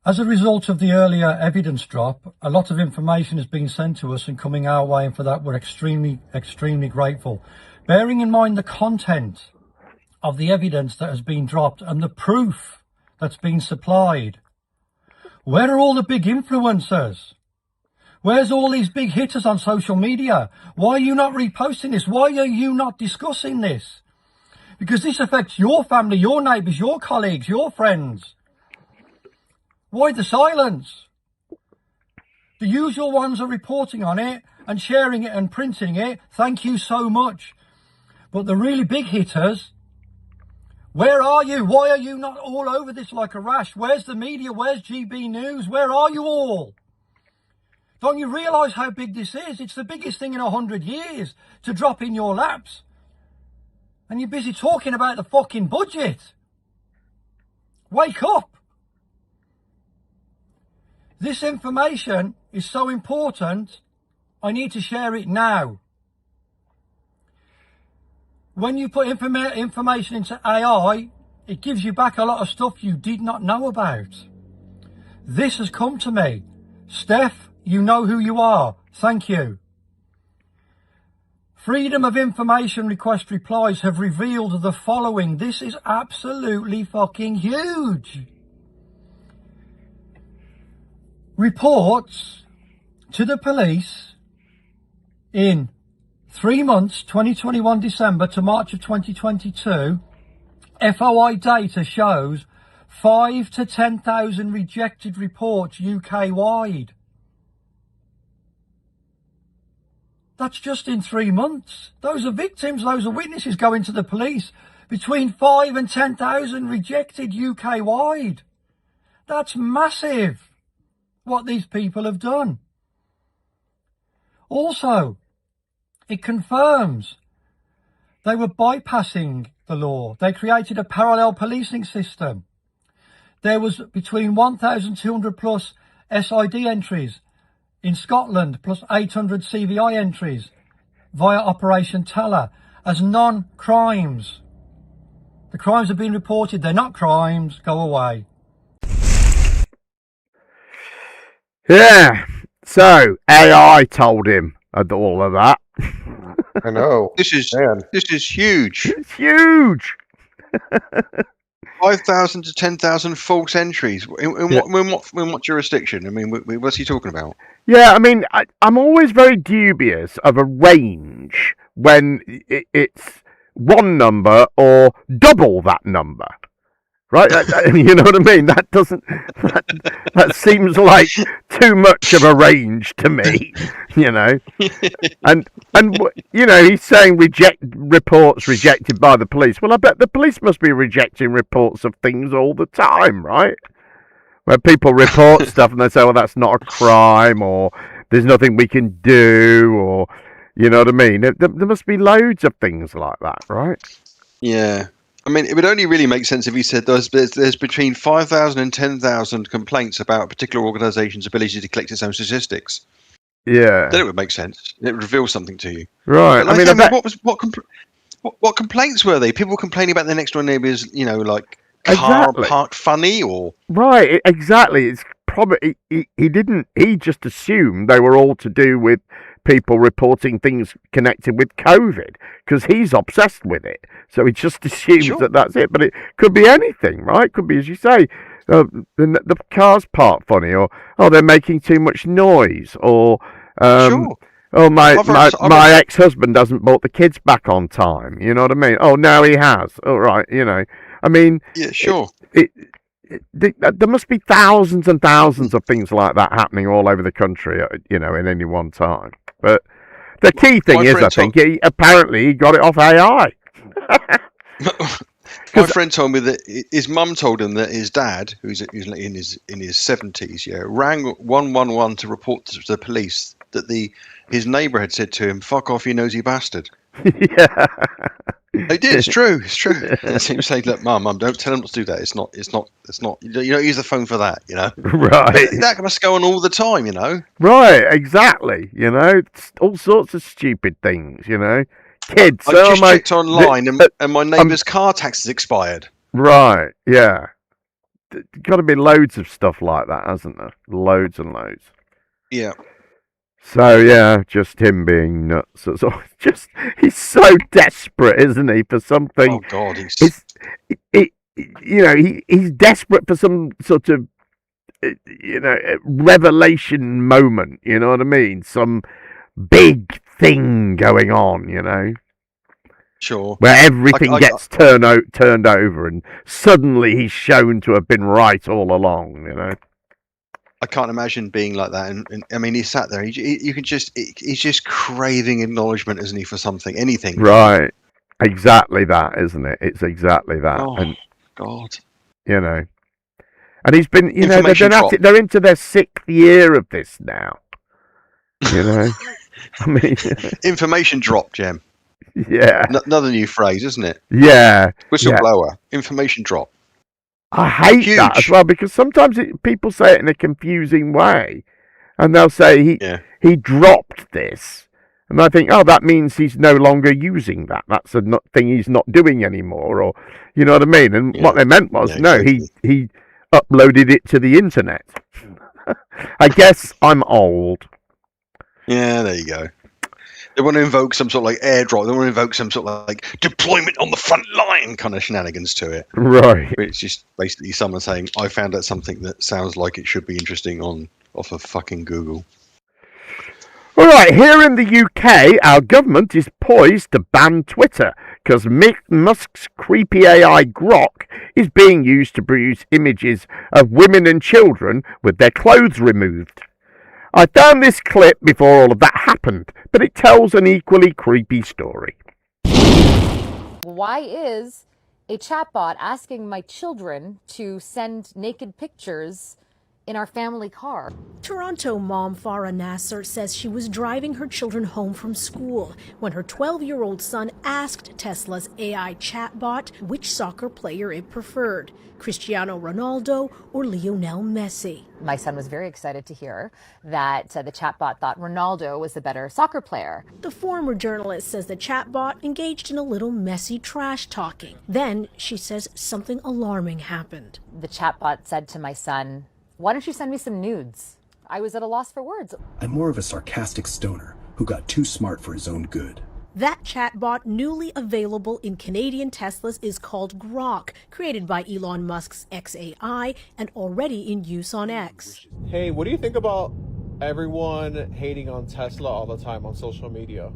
As a result of the earlier evidence drop, a lot of information has been sent to us and coming our way, and for that we're extremely, extremely grateful. Bearing in mind the content of the evidence that has been dropped and the proof that's been supplied, where are all the big influencers? Where's all these big hitters on social media? Why are you not reposting this? Why are you not discussing this? Because this affects your family, your neighbours, your colleagues, your friends. Why the silence? The usual ones are reporting on it and sharing it and printing it. Thank you so much. But the really big hitters, where are you? Why are you not all over this like a rash? Where's the media? Where's GB News? Where are you all? Don't you realise how big this is? It's the biggest thing in 100 years to drop in your laps. And you're busy talking about the fucking budget. Wake up. This information is so important, I need to share it now. When you put information into AI, it gives you back a lot of stuff you did not know about. This has come to me. Steph, you know who you are. Thank you. Freedom of Information request replies have revealed the following. This is absolutely fucking huge. Reports to the police in 3 months, 2021 December to March of 2022, FOI data shows 5 to 10,000 rejected reports UK-wide. That's just in 3 months. Those are victims, those are witnesses going to the police. Between 5 and 10,000 rejected UK-wide. That's massive. What these people have done. Also, it confirms they were bypassing the law. They created a parallel policing system. There was between 1,200 plus SID entries in Scotland plus 800 CVI entries via Operation Teller as non-crimes. The crimes have been reported. They're not crimes. Go away. Yeah, so AI told him all of that. I know. This is huge. It's huge. 5,000 to 10,000 false entries. In what jurisdiction? I mean, what's he talking about? Yeah, I mean, I'm always very dubious of a range when it's one number or double that number. right? You know what I mean? That doesn't. That seems like too much of a range to me. You know, and you know, he's saying reports rejected by the police. Well, I bet the police must be rejecting reports of things all the time, right? Where people report stuff and they say, "Well, that's not a crime," or "There's nothing we can do," or you know what I mean? There must be loads of things like that, right? Yeah. I mean, it would only really make sense if he said there's between 5,000 and 10,000 complaints about a particular organisation's ability to collect its own statistics. Yeah. Then it would make sense. It would reveal something to you. Right. Like, I mean, what complaints were they? People complaining about their next door neighbour's, you know, like car parked funny, or right? Exactly. It's probably he just assumed they were all to do with people reporting things connected with COVID because he's obsessed with it. So he just assumes that that's it. But it could be anything, right? It could be, as you say, the car's parked funny, or they're making too much noise, or oh, my ex-husband hasn't brought the kids back on time. You know what I mean? Oh, now he has. Oh, right. You know, I mean, yeah, sure. There must be thousands and thousands of things like that happening all over the country, you know, in any one time. But the key thing is, I think, he got it off AI. My friend told me that his mum told him that his dad, who's in his 70s, rang 111 to report to the police that his neighbour had said to him, "Fuck off, you nosy bastard." Yeah. They did. It's true. It's true. And he was saying, "Look, mum, don't tell him not to do that. It's not. You don't use the phone for that. You know." Right. But that must go on all the time. You know. Right. Exactly. You know, it's all sorts of stupid things. You know, kids. I just checked online, and my neighbour's car tax has expired. Right. Yeah. Got to be loads of stuff like that, hasn't there? Loads and loads. Yeah. So yeah, just him being nuts. He's so desperate, isn't he, for something? Oh God, he's desperate for some sort of revelation moment. You know what I mean? Some big thing going on. You know. Sure. Where everything gets turned over, and suddenly he's shown to have been right all along. You know. I can't imagine being like that. And I mean, he sat there. He's just craving acknowledgement, isn't he, for something, anything? Right. Exactly that, isn't it? It's exactly that. Oh, and God. You know, and he's been, they're into their 6th year of this now. You know, I mean, information drop, Jem. Yeah. Another new phrase, isn't it? Yeah. Whistleblower. Information drop. I hate that as well, because sometimes people say it in a confusing way, and they'll say he dropped this, and I think, oh, that means he's no longer using that. That's a thing he's not doing anymore, or you know what I mean. And what they meant was, he uploaded it to the internet. I guess I'm old. Yeah, there you go. They want to invoke some sort of like airdrop. They want to invoke some sort of like deployment on the front line kind of shenanigans to it. Right. It's just basically someone saying, "I found out something that sounds like it should be interesting off of fucking Google." All right, here in the UK, our government is poised to ban Twitter because Musk's creepy AI Grok is being used to produce images of women and children with their clothes removed. I found this clip before all of that happened, but it tells an equally creepy story. Why is a chatbot asking my children to send naked pictures in our family car? Toronto mom Farah Nasser says she was driving her children home from school when her 12-year-old son asked Tesla's AI chatbot which soccer player it preferred, Cristiano Ronaldo or Lionel Messi. My son was very excited to hear that the chatbot thought Ronaldo was the better soccer player. The former journalist says the chatbot engaged in a little messy trash talking. Then she says something alarming happened. The chatbot said to my son, "Why don't you send me some nudes?" I was at a loss for words. I'm more of a sarcastic stoner who got too smart for his own good. That chatbot, newly available in Canadian Teslas, is called Grok, created by Elon Musk's XAI and already in use on X. Hey, what do you think about everyone hating on Tesla all the time on social media?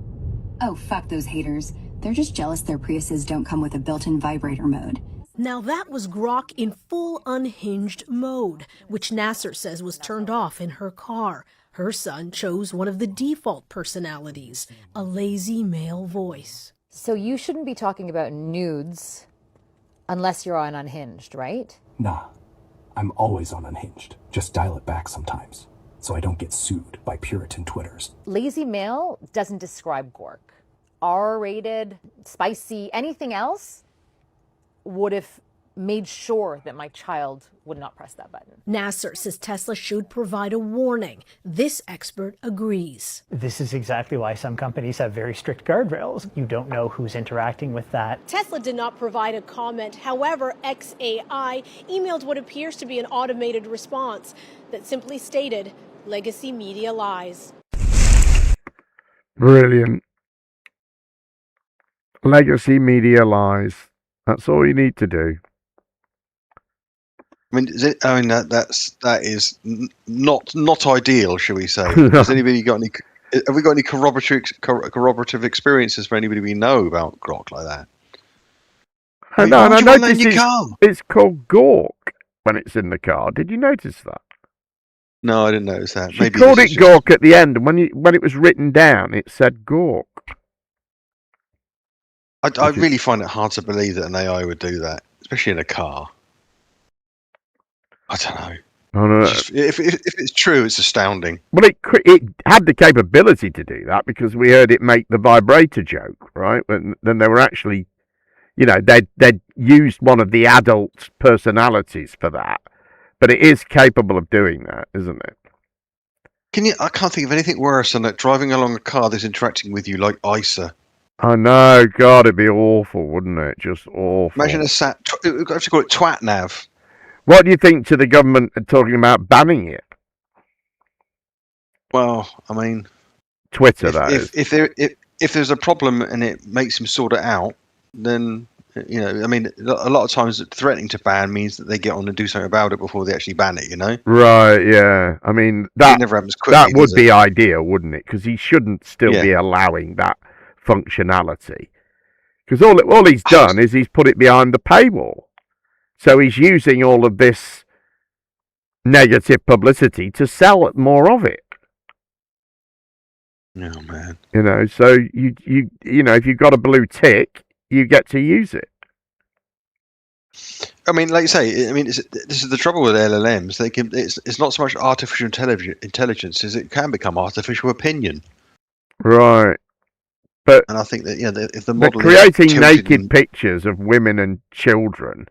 Oh, fuck those haters. They're just jealous their Priuses don't come with a built-in vibrator mode. Now that was Grok in full unhinged mode, which Nasser says was turned off in her car. Her son chose one of the default personalities, a lazy male voice. So you shouldn't be talking about nudes unless you're on Unhinged, right? Nah, I'm always on Unhinged. Just dial it back sometimes, so I don't get sued by Puritan Twitters. Lazy male doesn't describe Gork. R-rated, spicy, anything else would have made sure that my child would not press that button. Nasser says Tesla should provide a warning. This expert agrees. This is exactly why some companies have very strict guardrails. You don't know who's interacting with that. Tesla did not provide a comment. However, XAI emailed what appears to be an automated response that simply stated, "Legacy media lies." Brilliant. Legacy media lies. That's all you need to do. I mean, that is not ideal, shall we say? Has anybody got any? Have we got any corroborative experiences for anybody we know about Grok like that? I noticed it's called Gork when it's in the car. Did you notice that? No, I didn't notice that. She called it Gork at the end, and when it was written down, it said Gork. I really find it hard to believe that an AI would do that, especially in a car. I don't know. Oh, no. If it's true, it's astounding. Well, it had the capability to do that because we heard it make the vibrator joke, right? Then they were actually, they'd used one of the adult personalities for that, but it is capable of doing that, isn't it? I can't think of anything worse than driving along a car that's interacting with you like ISA. I know, God, it'd be awful, wouldn't it? Just awful. Imagine we've got to call it twat nav. What do you think to the government talking about banning it? Well, I mean, Twitter, if there's a problem and it makes them sort it out, then I mean, a lot of times threatening to ban means that they get on and do something about it before they actually ban it. Right? Yeah. I mean, that never happens quickly, that would be ideal, wouldn't it? Because he shouldn't still Yeah. be allowing that functionality. Because all he's done is he's put it behind the paywall. So he's using all of this negative publicity to sell more of it. Oh man. So you if you've got a blue tick, you get to use it. I mean, like you say, this is the trouble with LLMs. It's not so much artificial intelligence as it can become artificial opinion. Right. But and I think that if the model creating naked pictures of women and children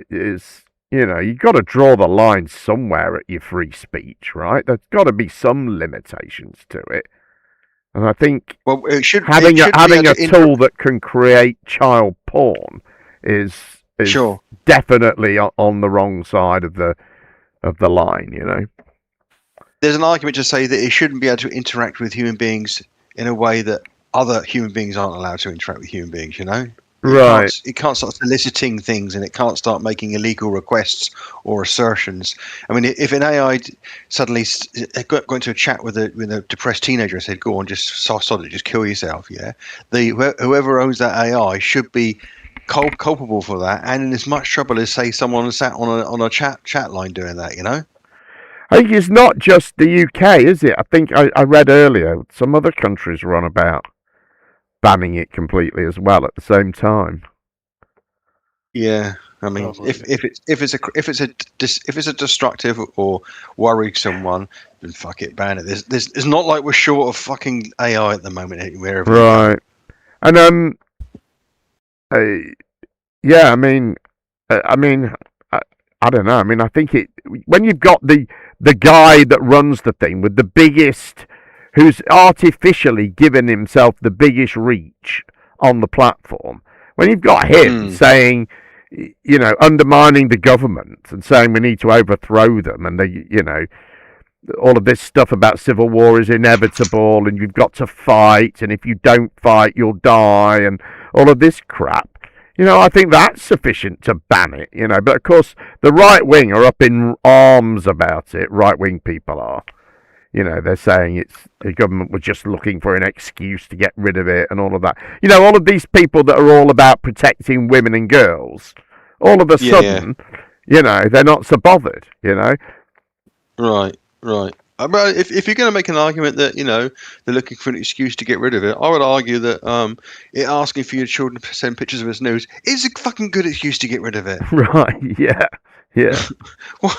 is you've got to draw the line somewhere at your free speech, right? There's got to be some limitations to it, and I think having a tool that can create child porn is sure. Definitely on the wrong side of the line. There's an argument to say that it shouldn't be able to interact with human beings in a way that other human beings aren't allowed to interact with human beings. Right. It can't start soliciting things, and it can't start making illegal requests or assertions. I mean, if an AI suddenly got into a chat with a depressed teenager and said, "Go on, just sod it, just kill yourself," whoever owns that AI should be culpable for that, and in as much trouble as say someone sat on a chat line doing that. I think it's not just the UK, is it? I think I read earlier some other countries were on about banning it completely as well at the same time. Yeah, I mean, if it's a destructive or worrisome one, then fuck it, ban it. It's not like we're short of fucking AI at the moment anywhere. Right, and yeah, I mean, I don't know. I mean, I think when you've got the guy that runs the thing with the biggest, who's artificially given himself the biggest reach on the platform, when you've got him saying, undermining the government and saying we need to overthrow them, and all of this stuff about civil war is inevitable, and you've got to fight, and if you don't fight, you'll die, and all of this crap. I think that's sufficient to ban it, But of course, the right wing are up in arms about it. Right wing people are. they're saying the government was just looking for an excuse to get rid of it and all of that. All of these people that are all about protecting women and girls, all of a sudden, they're not so bothered, Right. But if you're going to make an argument that they're looking for an excuse to get rid of it, I would argue that it asking for your children to send pictures of his nose is a fucking good excuse to get rid of it. Right? Yeah. Well,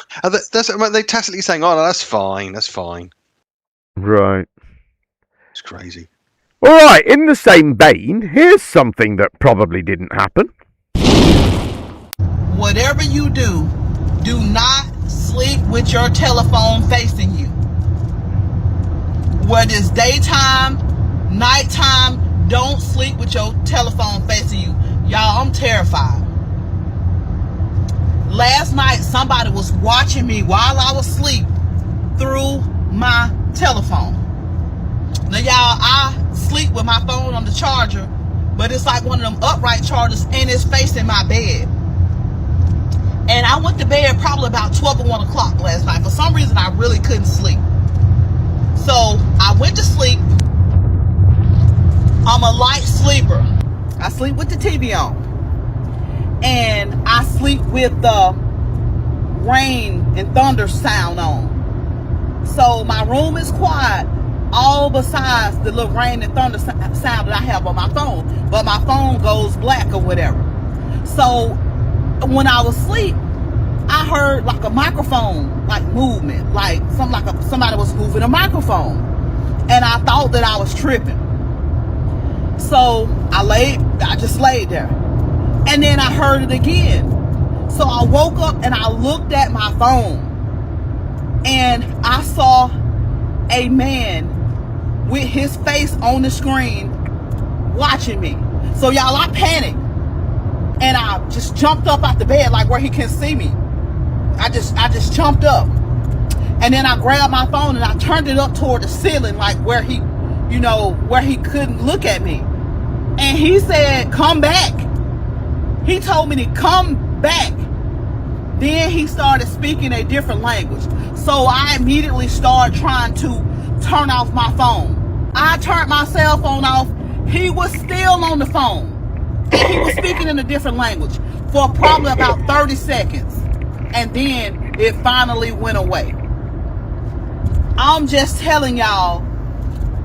they tacitly saying, "Oh, no, that's fine. Right. It's crazy. All right. In the same vein, here's something that probably didn't happen. Whatever you do not sleep with your telephone facing you. Whether it's daytime, nighttime, don't sleep with your telephone facing you. Y'all, I'm terrified. Last night, somebody was watching me while I was asleep through my telephone. Now, y'all, I sleep with my phone on the charger, but it's like one of them upright chargers, and it's facing my bed. And I went to bed probably about 12 or 1 o'clock last night. For some reason, I really couldn't sleep. So I went to sleep. I'm a light sleeper. I sleep with the TV on. And I sleep with the rain and thunder sound on. So my room is quiet, all besides the little rain and thunder sound that I have on my phone. But my phone goes black or whatever. So when I was asleep, I heard like a microphone, like movement, like somebody was moving a microphone, and I thought that I was tripping. So I just laid there, and then I heard it again. So I woke up and I looked at my phone, and I saw a man with his face on the screen watching me. So y'all, I panicked. And I just jumped up out the bed, like where he can see me. I just jumped up. And then I grabbed my phone and I turned it up toward the ceiling, like where he couldn't look at me. And he said, "Come back." He told me to come back. Then he started speaking a different language. So I immediately started trying to turn off my phone. I turned my cell phone off. He was still on the phone. And he was speaking in a different language for probably about 30 seconds. And then it finally went away. I'm just telling y'all,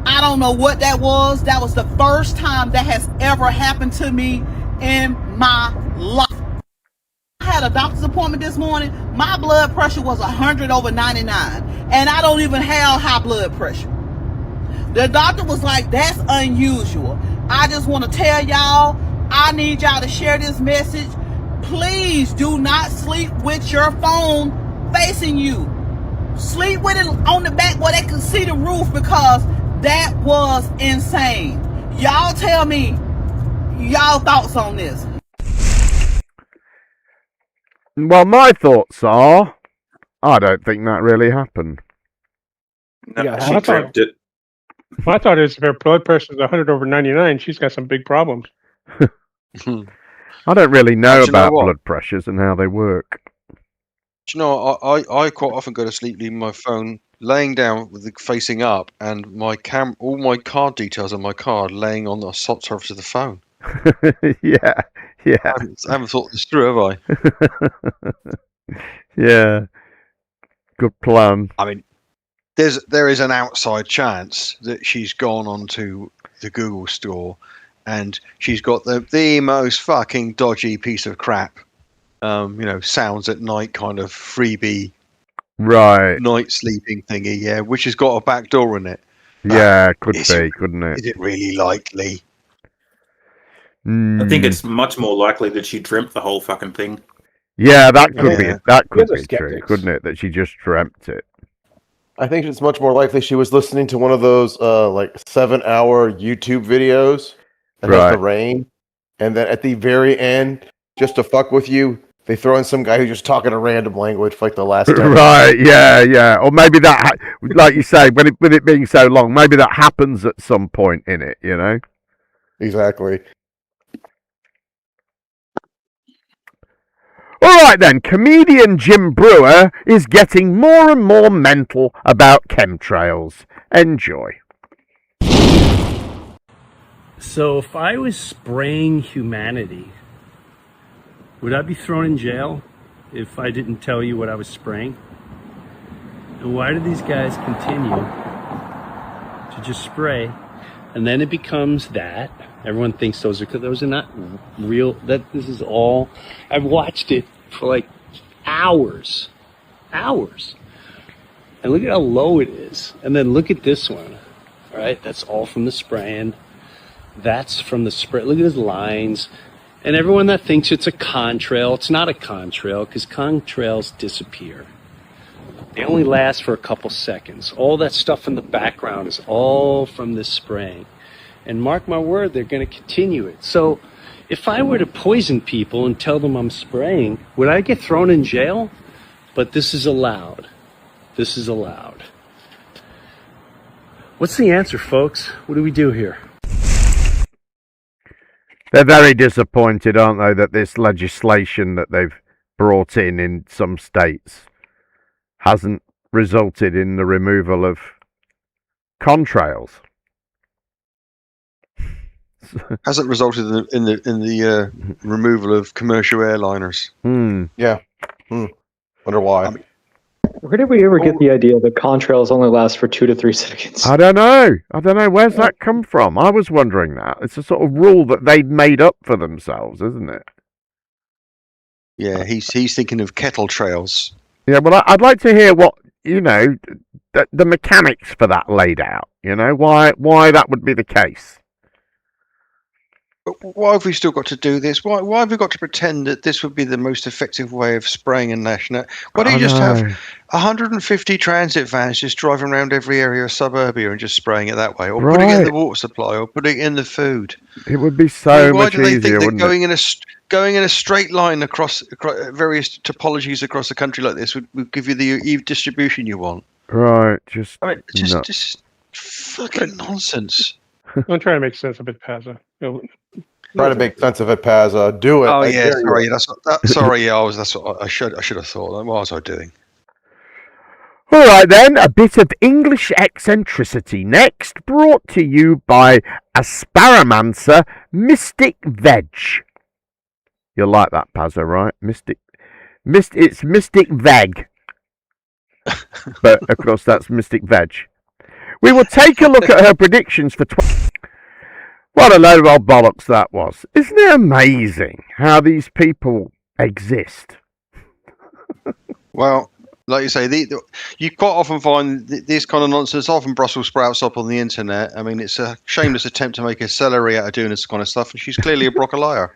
I don't know what that was. That was the first time that has ever happened to me in my life. I had a doctor's appointment this morning. My blood pressure was 100/99. And I don't even have high blood pressure. The doctor was like, "That's unusual." I just want to tell y'all, I need y'all to share this message. Please do not sleep with your phone facing you. Sleep with it on the back where they can see the roof, because that was insane. Y'all tell me y'all thoughts on this. Well, my thoughts are, I don't think that really happened. No, she dreamt it. Well, I thought if her blood pressure is 100/99, she's got some big problems. I don't really know about blood pressures and how they work. Do you know, I quite often go to sleep leaving my phone laying down with it facing up, and all my card details on my card laying on the surface of the phone. Yeah. I haven't thought this through, have I? Yeah. Good plan. I mean, there is an outside chance that she's gone onto the Google store and she's got the most fucking dodgy piece of crap, sounds at night kind of freebie, right? Night sleeping thingy, yeah, which has got a back door in it. Yeah, could be, couldn't it? Is it really likely? I think it's much more likely that she dreamt the whole fucking thing. Yeah, that could be. That could be true, couldn't it? That she just dreamt it. I think it's much more likely she was listening to one of those 7-hour YouTube videos about the rain, and then at the very end, just to fuck with you, they throw in some guy who's just talking a random language for like the last 10 right, yeah. Or maybe that, like you say, with it being so long, maybe that happens at some point in it, Exactly. All right then, comedian Jim Brewer is getting more and more mental about chemtrails. Enjoy. So if I was spraying humanity, would I be thrown in jail if I didn't tell you what I was spraying? And why do these guys continue to just spray? And then it becomes that. Everyone thinks those are not real. That this is all. I've watched it for like hours. And look at how low it is. And then look at this one. All right, that's all from the spraying. That's from the spray. Look at his lines. And everyone that thinks it's a contrail, it's not a contrail because contrails disappear. They only last for a couple seconds. All that stuff in the background is all from this spraying. And mark my word, they're going to continue it. So if I were to poison people and tell them I'm spraying, would I get thrown in jail? But this is allowed. This is allowed. What's the answer, folks? What do we do here? They're very disappointed, aren't they, that this legislation that they've brought in some states hasn't resulted in the removal of contrails. Hasn't resulted in the removal of commercial airliners. Yeah. Wonder why. Where did we ever get the idea that contrails only last for 2 to 3 seconds? I don't know. Where's that come from? I was wondering that. It's a sort of rule that they've made up for themselves, isn't it? Yeah, he's thinking of kettle trails. Yeah, well, I'd like to hear what, the mechanics for that laid out. Why that would be the case. But why have we still got to do this? Why have we got to pretend that this would be the most effective way of spraying a national? Why don't you just have 150 transit vans just driving around every area of suburbia and just spraying it that way, or putting it in the water supply, or putting it in the food? It would be so Why much do they easier, think that wouldn't going in a straight line across various topologies across the country like this would give you the distribution you want? Right, just just fucking nonsense. Don't try to make sense of it, Pazza. Try to make sense of it, Paz. Do it. Oh I yeah, dare sorry. you. Sorry. Yeah, that's what I should have thought. What was I doing? All right then, a bit of English eccentricity next, brought to you by Asparamancer Mystic Veg. You'll like that, Pazza, right? It's Mystic Veg. But, of course, that's Mystic Veg. We will take a look at her predictions for... What a load of old bollocks that was. Isn't it amazing how these people exist? Well, like you say, you quite often find this kind of nonsense, often Brussels sprouts up on the internet. I mean, it's a shameless attempt to make a celery out of doing this kind of stuff, and she's clearly a broccolier.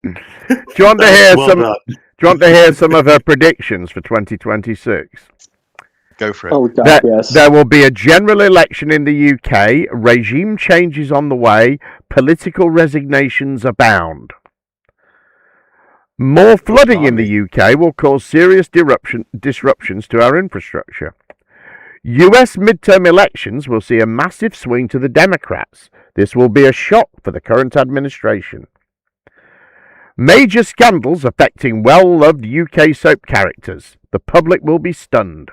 Do you want to hear some of her predictions for 2026? Go for it. Oh, God, yes. There will be a general election in the UK, regime changes on the way, political resignations abound. More flooding in the UK will cause serious disruptions to our infrastructure. US midterm elections will see a massive swing to the Democrats. This will be a shock for the current administration. Major scandals affecting well-loved UK soap characters. The public will be stunned.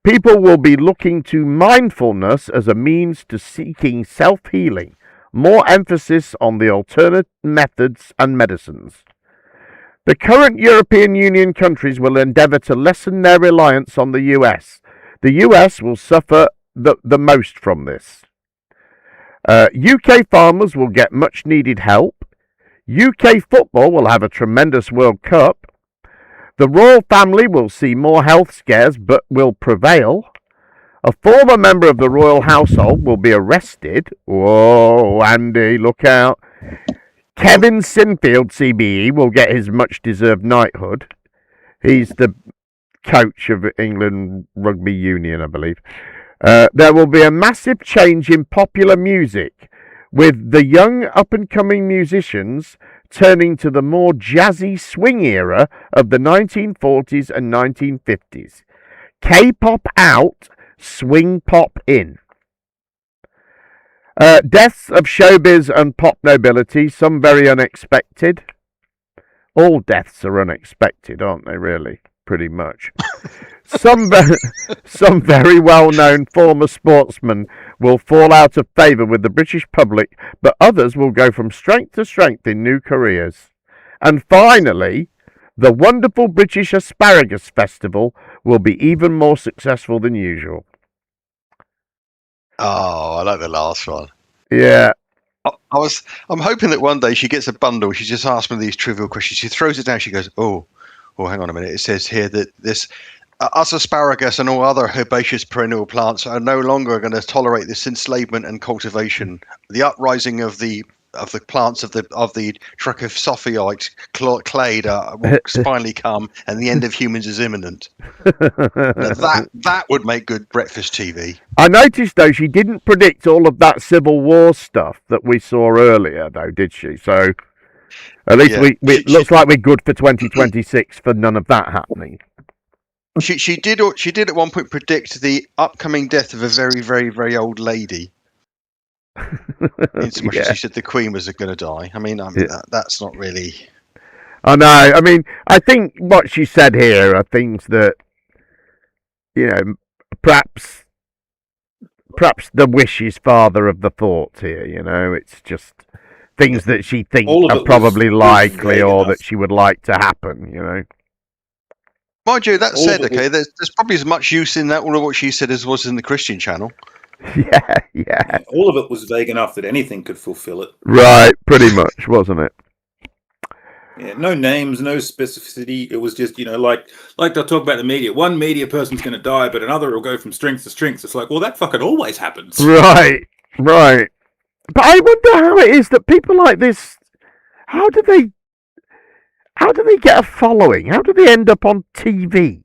People will be looking to mindfulness as a means to seeking self-healing. More emphasis on the alternate methods and medicines. The current European Union countries will endeavour to lessen their reliance on the US. The US will suffer the most from this. UK farmers will get much needed help. UK football will have a tremendous World Cup. The royal family will see more health scares but will prevail. A former member of the royal household will be arrested. Whoa, Andy, look out. Kevin Sinfield, CBE, will get his much-deserved knighthood. He's the coach of England Rugby Union, I believe. There will be a massive change in popular music, with the young up-and-coming musicians turning to the more jazzy swing era of the 1940s and 1950s. K-pop out, swing pop in. Deaths of showbiz and pop nobility, some very unexpected. All deaths are unexpected, aren't they, really? Pretty much. Some very well-known former sportsmen will fall out of favour with the British public, but others will go from strength to strength in new careers. And finally, the wonderful British Asparagus Festival will be even more successful than usual. Oh, I like the last one. Yeah. I'm hoping that one day she gets a bundle. She just asks me these trivial questions. She throws it down. She goes, "Oh, hang on a minute. It says here that this us asparagus and all other herbaceous perennial plants are no longer going to tolerate this enslavement and cultivation. The uprising of the plants of the Trichophyllite clade will finally come, and the end of humans is imminent." That would make good breakfast TV. I noticed, though, she didn't predict all of that Civil War stuff that we saw earlier, though, did she? So at least it looks like we're good for 2026 for none of that happening. She did at one point predict the upcoming death of a very, very, very old lady. In so much as she said the Queen was going to die. I mean, that's not really. I know. I mean, I think what she said here are things that, you know, perhaps the wish is father of the thought here. You know, it's just things that she thinks are probably likely or that she would like to happen. You know. Mind you, that said, okay, there's probably as much use in that all of what she said as was in the Christian channel. Yeah. All of it was vague enough that anything could fulfill it. Right, pretty much, wasn't it? Yeah, no names, no specificity. It was just, you know, like they'll talk about the media. One media person's going to die, but another will go from strength to strength. It's like, well, that fucking always happens. Right. But I wonder how it is that people like this, how do they get a following? How do they end up on TV?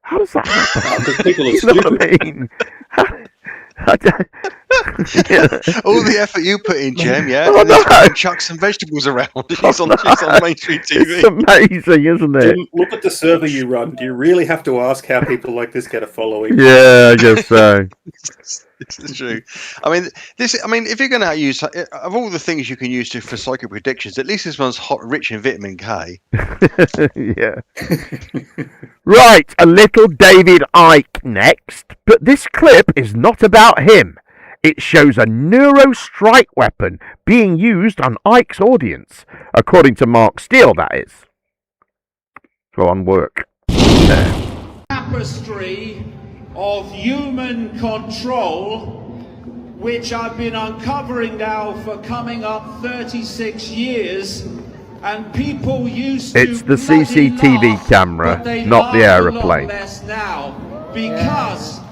How does that happen? Because people are you know what I mean? All the effort you put in, Jem, yeah? Oh, no. Chuck some vegetables around. She's on mainstream TV. It's amazing, isn't it? Jim, look at the server you run. Do you really have to ask how people like this get a following? Yeah, I guess so. It's true. I mean, if you're going to use of all the things you can use for psychic predictions, at least this one's rich in vitamin K. Yeah. Right, a little David Icke next, but this clip is not about him. It shows a neurostrike weapon being used on Icke's audience, according to Mark Steele, that is. Go on, work. Tapestry of human control, which I've been uncovering now for coming up 36 years, and people used to It's the CCTV laugh, camera, but they not the laugh aeroplane. A lot less now because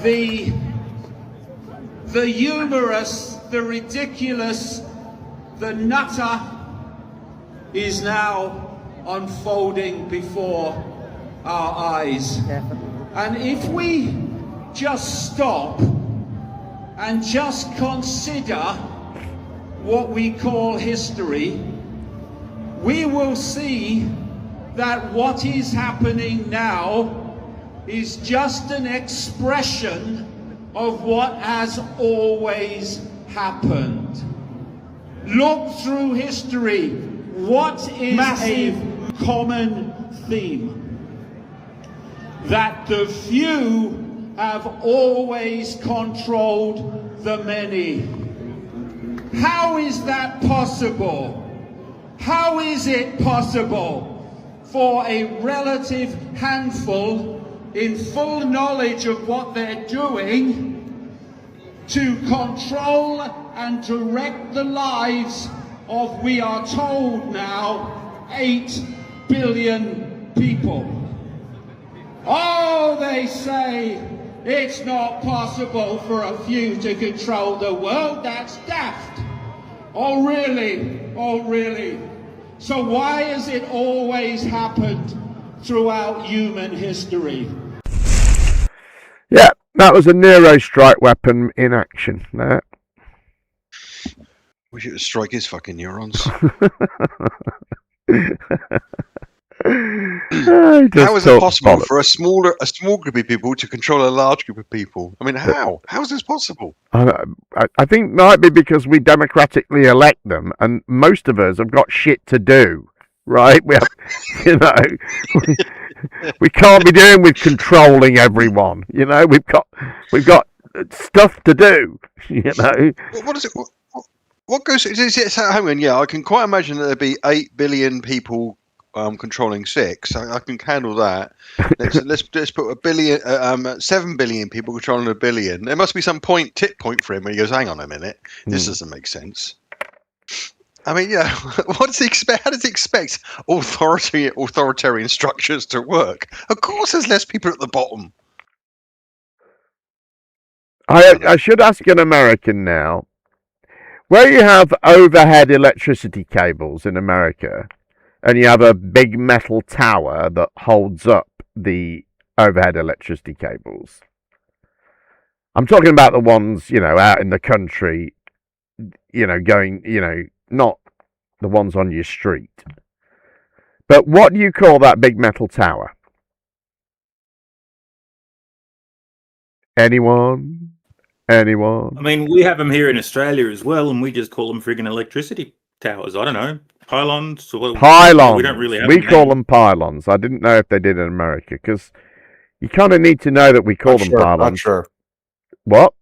the humorous, the ridiculous, the nutter is now unfolding before our eyes. And if we just stop and just consider what we call history, we will see that what is happening now is just an expression of what has always happened. Look through history. What is a common theme? That the few have always controlled the many. How is that possible? How is it possible for a relative handful in full knowledge of what they're doing to control and direct the lives of, we are told now, 8 billion people? Oh, they say it's not possible for a few to control the world. That's daft. Oh, really? Oh, really? So why has it always happened throughout human history? Yeah, that was a neurostrike weapon in action. That. Wish it would strike his fucking neurons. How is it possible for a small group of people to control a large group of people? I mean, how? How is this possible? I think it might be because we democratically elect them, and most of us have got shit to do, right? We have, we can't be doing with controlling everyone. We've got stuff to do. What is it? What goes? Is it at home? And yeah, I can quite imagine that there'd be 8 billion people controlling 6. I can handle that. Let's put 7 billion people controlling 1 billion. There must be some tip point for him where he goes, "Hang on a minute, this doesn't make sense." I mean, yeah, what does he expect? How does he expect authoritarian structures to work? Of course, there's less people at the bottom. I should ask an American now. Where you have overhead electricity cables in America, and you have a big metal tower that holds up the overhead electricity cables. I'm talking about the ones, out in the country, going, not the ones on your street. But what do you call that big metal tower? Anyone? I mean, we have them here in Australia as well, and we just call them friggin' electricity towers. I don't know, pylons. Pylons. We don't really have. We call them pylons. I didn't know if they did in America because you kind of need to know that we call them pylons. I'm not sure. What?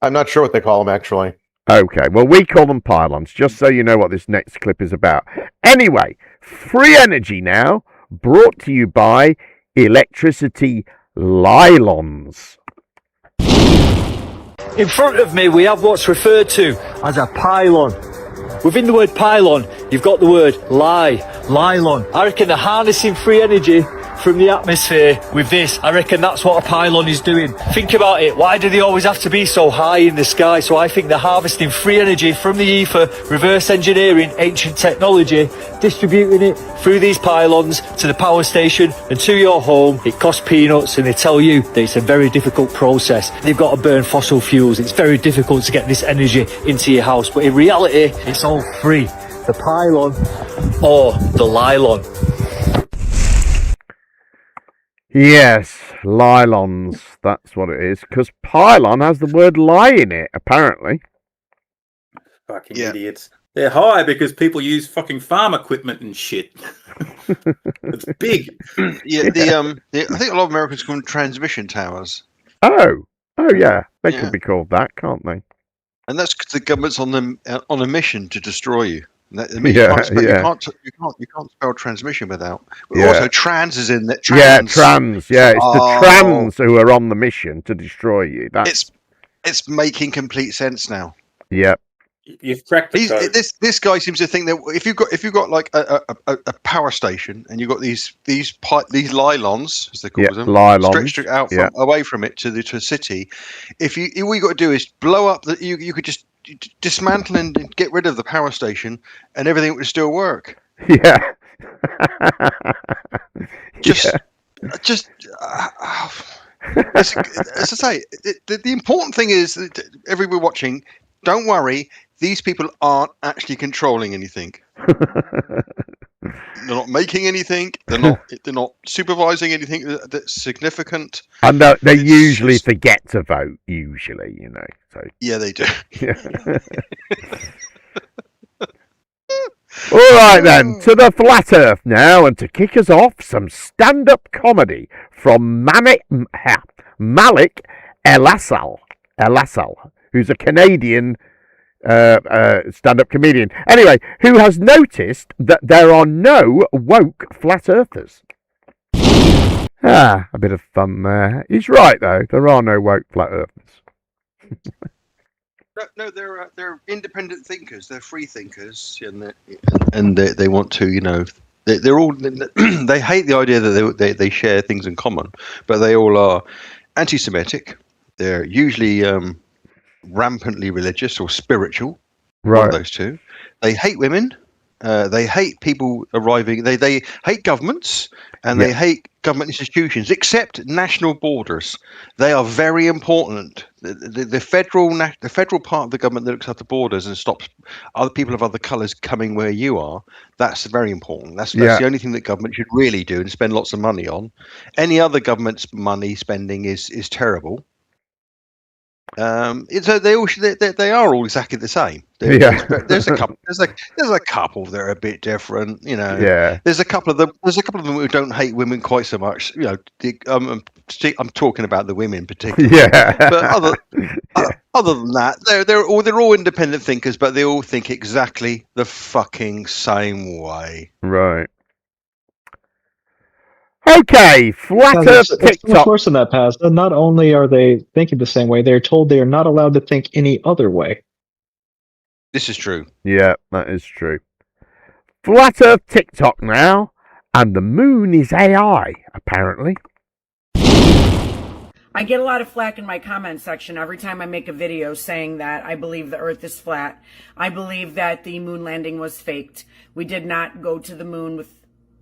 I'm not sure what they call them actually. Okay, well, we call them pylons, just so you know what this next clip is about. Anyway, free energy now, brought to you by Electricity Lylons. In front of me we have what's referred to as a pylon. Within the word pylon you've got the word nylon. I reckon they're harnessing free energy from the atmosphere with this. I reckon that's what a pylon is doing. Think about it, why do they always have to be so high in the sky? So I think they're harvesting free energy from the ether, reverse engineering ancient technology, distributing it through these pylons to the power station and to your home. It costs peanuts, and they tell you that it's a very difficult process. They've got to burn fossil fuels. It's very difficult to get this energy into your house, but in reality it's all free. The pylon or the nylon. Yes, Lylons, that's what it is, because pylon has the word lie in it, apparently. Fucking idiots. They're high because people use fucking farm equipment and shit. It's big. Yeah, I think a lot of Americans call them transmission towers. Oh yeah, they could be called that, can't they? And that's because the government's on a mission to destroy you. You can't spell transmission without. Also, trans is in that. Trans. Yeah, it's the trans who are on the mission to destroy you. It's making complete sense now. Yep. You've cracked the code. This guy seems to think that if you've got like a power station and you've got these lylons, as they call them, stretched out away from it to a city, all you got to do is blow up you could just dismantle and get rid of the power station, and everything would still work. Yeah. As I say, the important thing is that everybody watching, don't worry. These people aren't actually controlling anything. They're not making anything. They're not supervising anything that's significant. And they usually forget to vote. Usually, So yeah, they do. All right then, to the flat Earth now, and to kick us off, some stand-up comedy from Malik Elassal, who's a Canadian stand-up comedian. Anyway, who has noticed that there are no woke flat earthers. A bit of fun there. He's right though. There are no woke flat earthers. No, they're independent thinkers. They're free thinkers, and they want to, they're all they hate the idea that they share things in common, but they all are anti-Semitic. They're usually rampantly religious or spiritual. Right. One of those two. They hate women. They hate people arriving. They hate governments, And they hate government institutions, except national borders. They are very important. The federal part of the government that looks after borders and stops other people of other colours coming where you are, that's very important. That's the only thing that government should really do and spend lots of money on. Any other government's money spending is terrible. So they are all exactly the same. There's a couple that are a bit different, you know. Yeah. There's a couple of them who don't hate women quite so much, you know. I'm talking about the women particularly. Yeah. But other than that, they're all independent thinkers, but they all think exactly the fucking same way. Right. Okay, flat Earth It's TikTok. much worse than that, Paz. Not only are they thinking the same way, they're told they are not allowed to think any other way. This is true. Yeah, that is true. Flat Earth TikTok now, and the moon is AI, apparently. I get a lot of flack in my comment section every time I make a video saying that I believe the Earth is flat. I believe that the moon landing was faked. We did not go to the moon with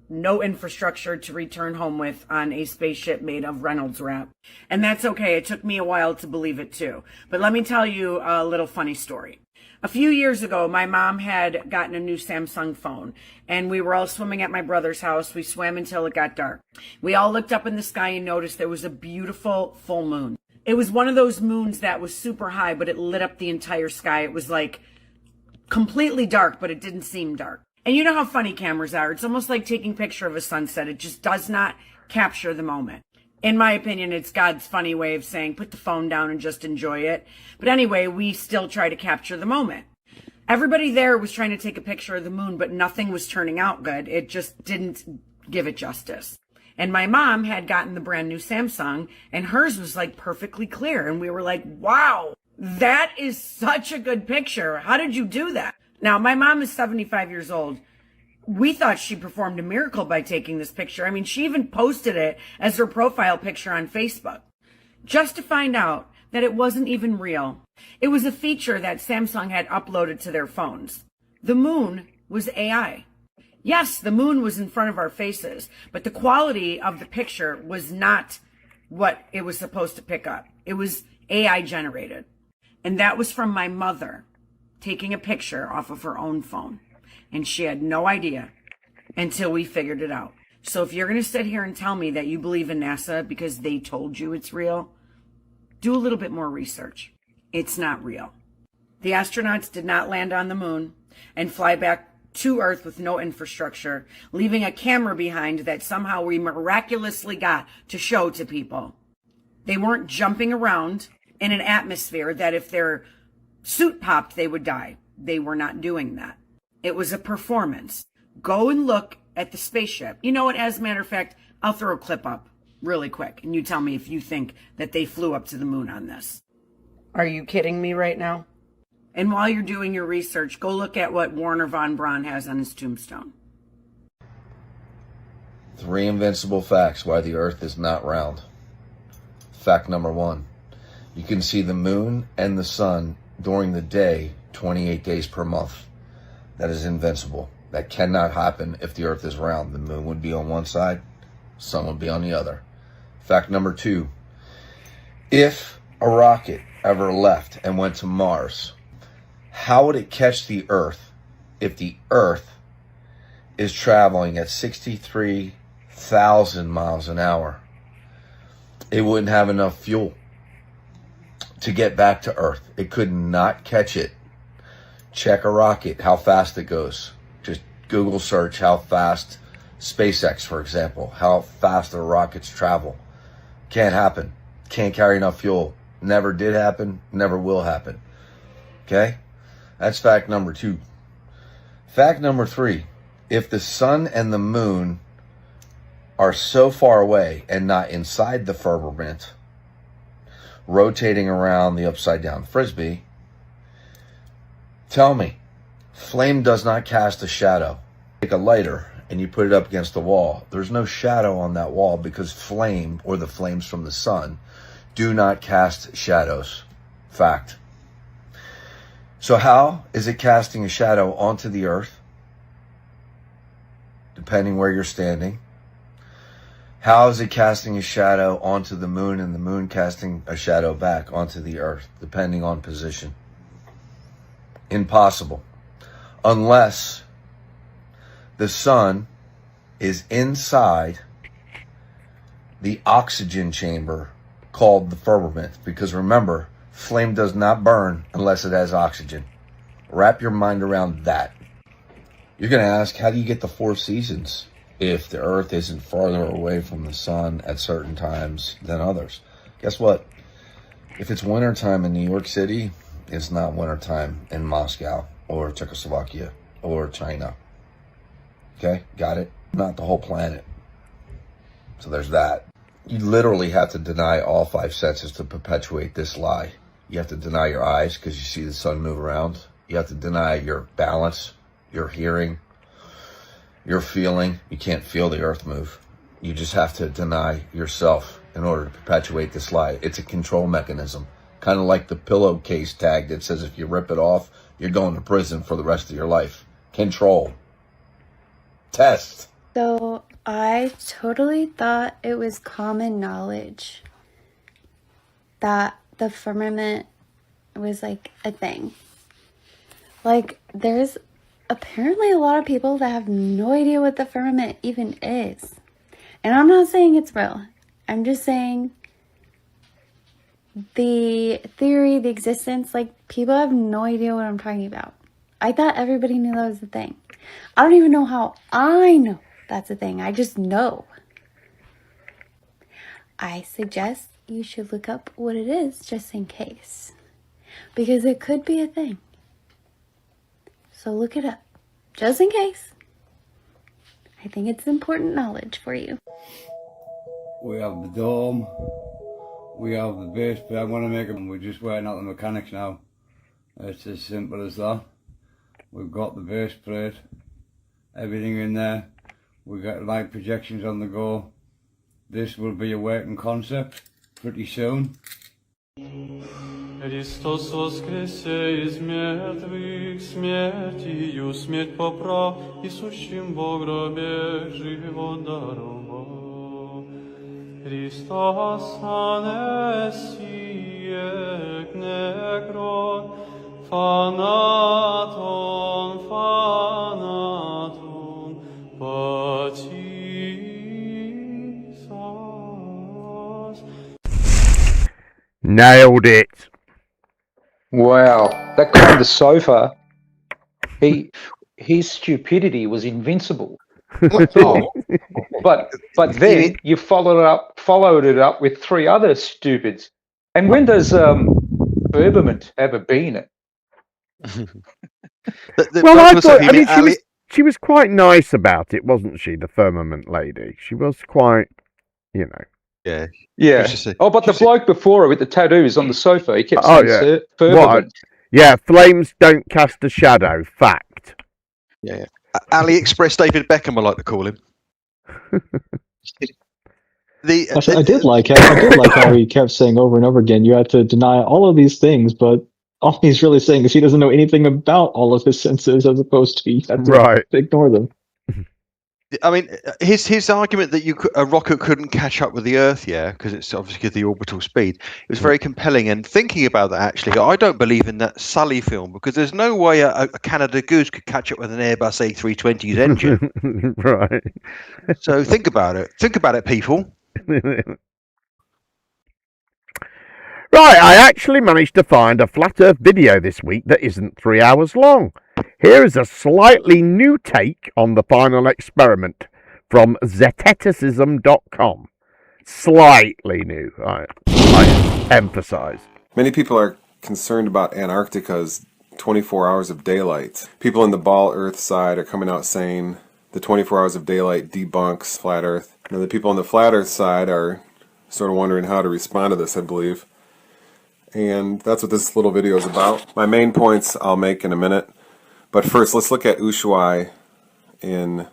no infrastructure to return home with on a spaceship made of Reynolds wrap. And that's okay. It took me a while to believe it too. But let me tell you a little funny story. A few years ago, my mom had gotten a new Samsung phone, and we were all swimming at my brother's house. We swam until it got dark. We all looked up in the sky and noticed there was a beautiful full moon. It was one of those moons that was super high, but it lit up the entire sky. It was like completely dark, but it didn't seem dark. And you know how funny cameras are. It's almost like taking a picture of a sunset. It just does not capture the moment. In my opinion, it's God's funny way of saying, put the phone down and just enjoy it. But anyway, we still try to capture the moment. Everybody there was trying to take a picture of the moon, but nothing was turning out good. It just didn't give it justice. And my mom had gotten the brand new Samsung, and hers was like perfectly clear. And we were like, wow, that is such a good picture. How did you do that? Now, my mom is 75 years old. We thought she performed a miracle by taking this picture. I mean, she even posted it as her profile picture on Facebook, just to find out that it wasn't even real. It was a feature that Samsung had uploaded to their phones. The moon was AI. Yes, the moon was in front of our faces, but the quality of the picture was not what it was supposed to pick up. It was AI generated. And that was from my mother taking a picture off of her own phone. And she had no idea until we figured it out. So if you're going to sit here and tell me that you believe in NASA because they told you it's real, do a little bit more research. It's not real. The astronauts did not land on the moon and fly back to Earth with no infrastructure, leaving a camera behind that somehow we miraculously got to show to people. They weren't jumping around in an atmosphere that if their suit popped, they would die. They were not doing that. It was a performance. Go and look at the spaceship. You know what, as a matter of fact, I'll throw a clip up really quick, and you tell me if you think that they flew up to the moon on this. Are you kidding me right now? And while you're doing your research, go look at what Warner von Braun has on his tombstone. 3 invincible facts why the Earth is not round. Fact number 1. You can see the moon and the sun during the day 28 days per month. That is invincible. That cannot happen if the Earth is round. The moon would be on one side, sun would be on the other. Fact number 2. If a rocket ever left and went to Mars, how would it catch the Earth if the Earth is traveling at 63,000 miles an hour? It wouldn't have enough fuel to get back to Earth. It could not catch it. Check a rocket, how fast it goes. Just Google search how fast SpaceX, for example, how fast the rockets travel. Can't happen. Can't carry enough fuel. Never did happen, never will happen. Okay? That's fact number 2. Fact number 3, if the sun and the moon are so far away and not inside the firmament, rotating around the upside down frisbee, tell me, flame does not cast a shadow. Take a lighter and you put it up against the wall. There's no shadow on that wall because flame, or the flames from the sun, do not cast shadows. Fact. So how is it casting a shadow onto the Earth? Depending where you're standing. How is it casting a shadow onto the moon and the moon casting a shadow back onto the earth, depending on position? Impossible. Unless the sun is inside the oxygen chamber called the firmament. Because remember, flame does not burn unless it has oxygen. Wrap your mind around that. You're going to ask, how do you get the 4 seasons if the earth isn't farther away from the sun at certain times than others? Guess what? If it's wintertime in New York City, it's not wintertime in Moscow or Czechoslovakia or China. Okay, got it? Not the whole planet. So there's that. You literally have to deny all 5 senses to perpetuate this lie. You have to deny your eyes because you see the sun move around. You have to deny your balance, your hearing, your feeling. You can't feel the earth move. You just have to deny yourself in order to perpetuate this lie. It's a control mechanism. Kind of like the pillowcase tag that says if you rip it off, you're going to prison for the rest of your life. Control. Test. So I totally thought it was common knowledge that the firmament was like a thing. Like, there's apparently a lot of people that have no idea what the firmament even is. And I'm not saying it's real. I'm just saying the theory, the existence, like, people have no idea what I'm talking about. I thought everybody knew that was a thing. I don't even know how I know that's a thing. I just know. I suggest you should look up what it is just in case. Because it could be a thing. So look it up. Just in case. I think it's important knowledge for you. We have the dome. We have the base, but I want to make them. We're just waiting out the mechanics now. It's as simple as that. We've got the base plate, everything in there. We've got light projections on the go. This will be a working concept pretty soon. Христос воскресе из мертвых, смертью смерть поправ, и сущим во гробе живот даровал. Христос анеси ек некрон, фанатон, фанатон, patizas. Nailed it. Wow, that guy on the sofa, his stupidity was invincible. Oh, but then you followed it up with 3 other stupids. And when does firmament ever been it? Well, I thought, I mean, she was quite nice about it, wasn't she, the firmament lady? She was quite, you know. Yeah. Yeah. Oh, but the bloke before her with the tattoos on the sofa, he kept saying firmament. Yeah, flames don't cast a shadow. Fact. Yeah. AliExpress David Beckham, I like to call him. I did like how he kept saying over and over again, you have to deny all of these things, but all he's really saying is he doesn't know anything about all of his senses, as opposed to you have to ignore them. I mean, his argument that a rocket couldn't catch up with the Earth, because it's obviously the orbital speed, it was very compelling. And thinking about that, actually, I don't believe in that Sully film, because there's no way a Canada Goose could catch up with an Airbus A320's engine. Right. So think about it. Think about it, people. Right, I actually managed to find a flat Earth video this week that isn't 3 hours long. Here is a slightly new take on the final experiment from Zeteticism.com. Slightly new, I emphasize. Many people are concerned about Antarctica's 24 hours of daylight. People in the ball Earth side are coming out saying the 24 hours of daylight debunks flat Earth. Now, the people on the flat Earth side are sort of wondering how to respond to this, I believe. And that's what this little video is about. My main points I'll make in a minute. But first, let's look at Ushuaia in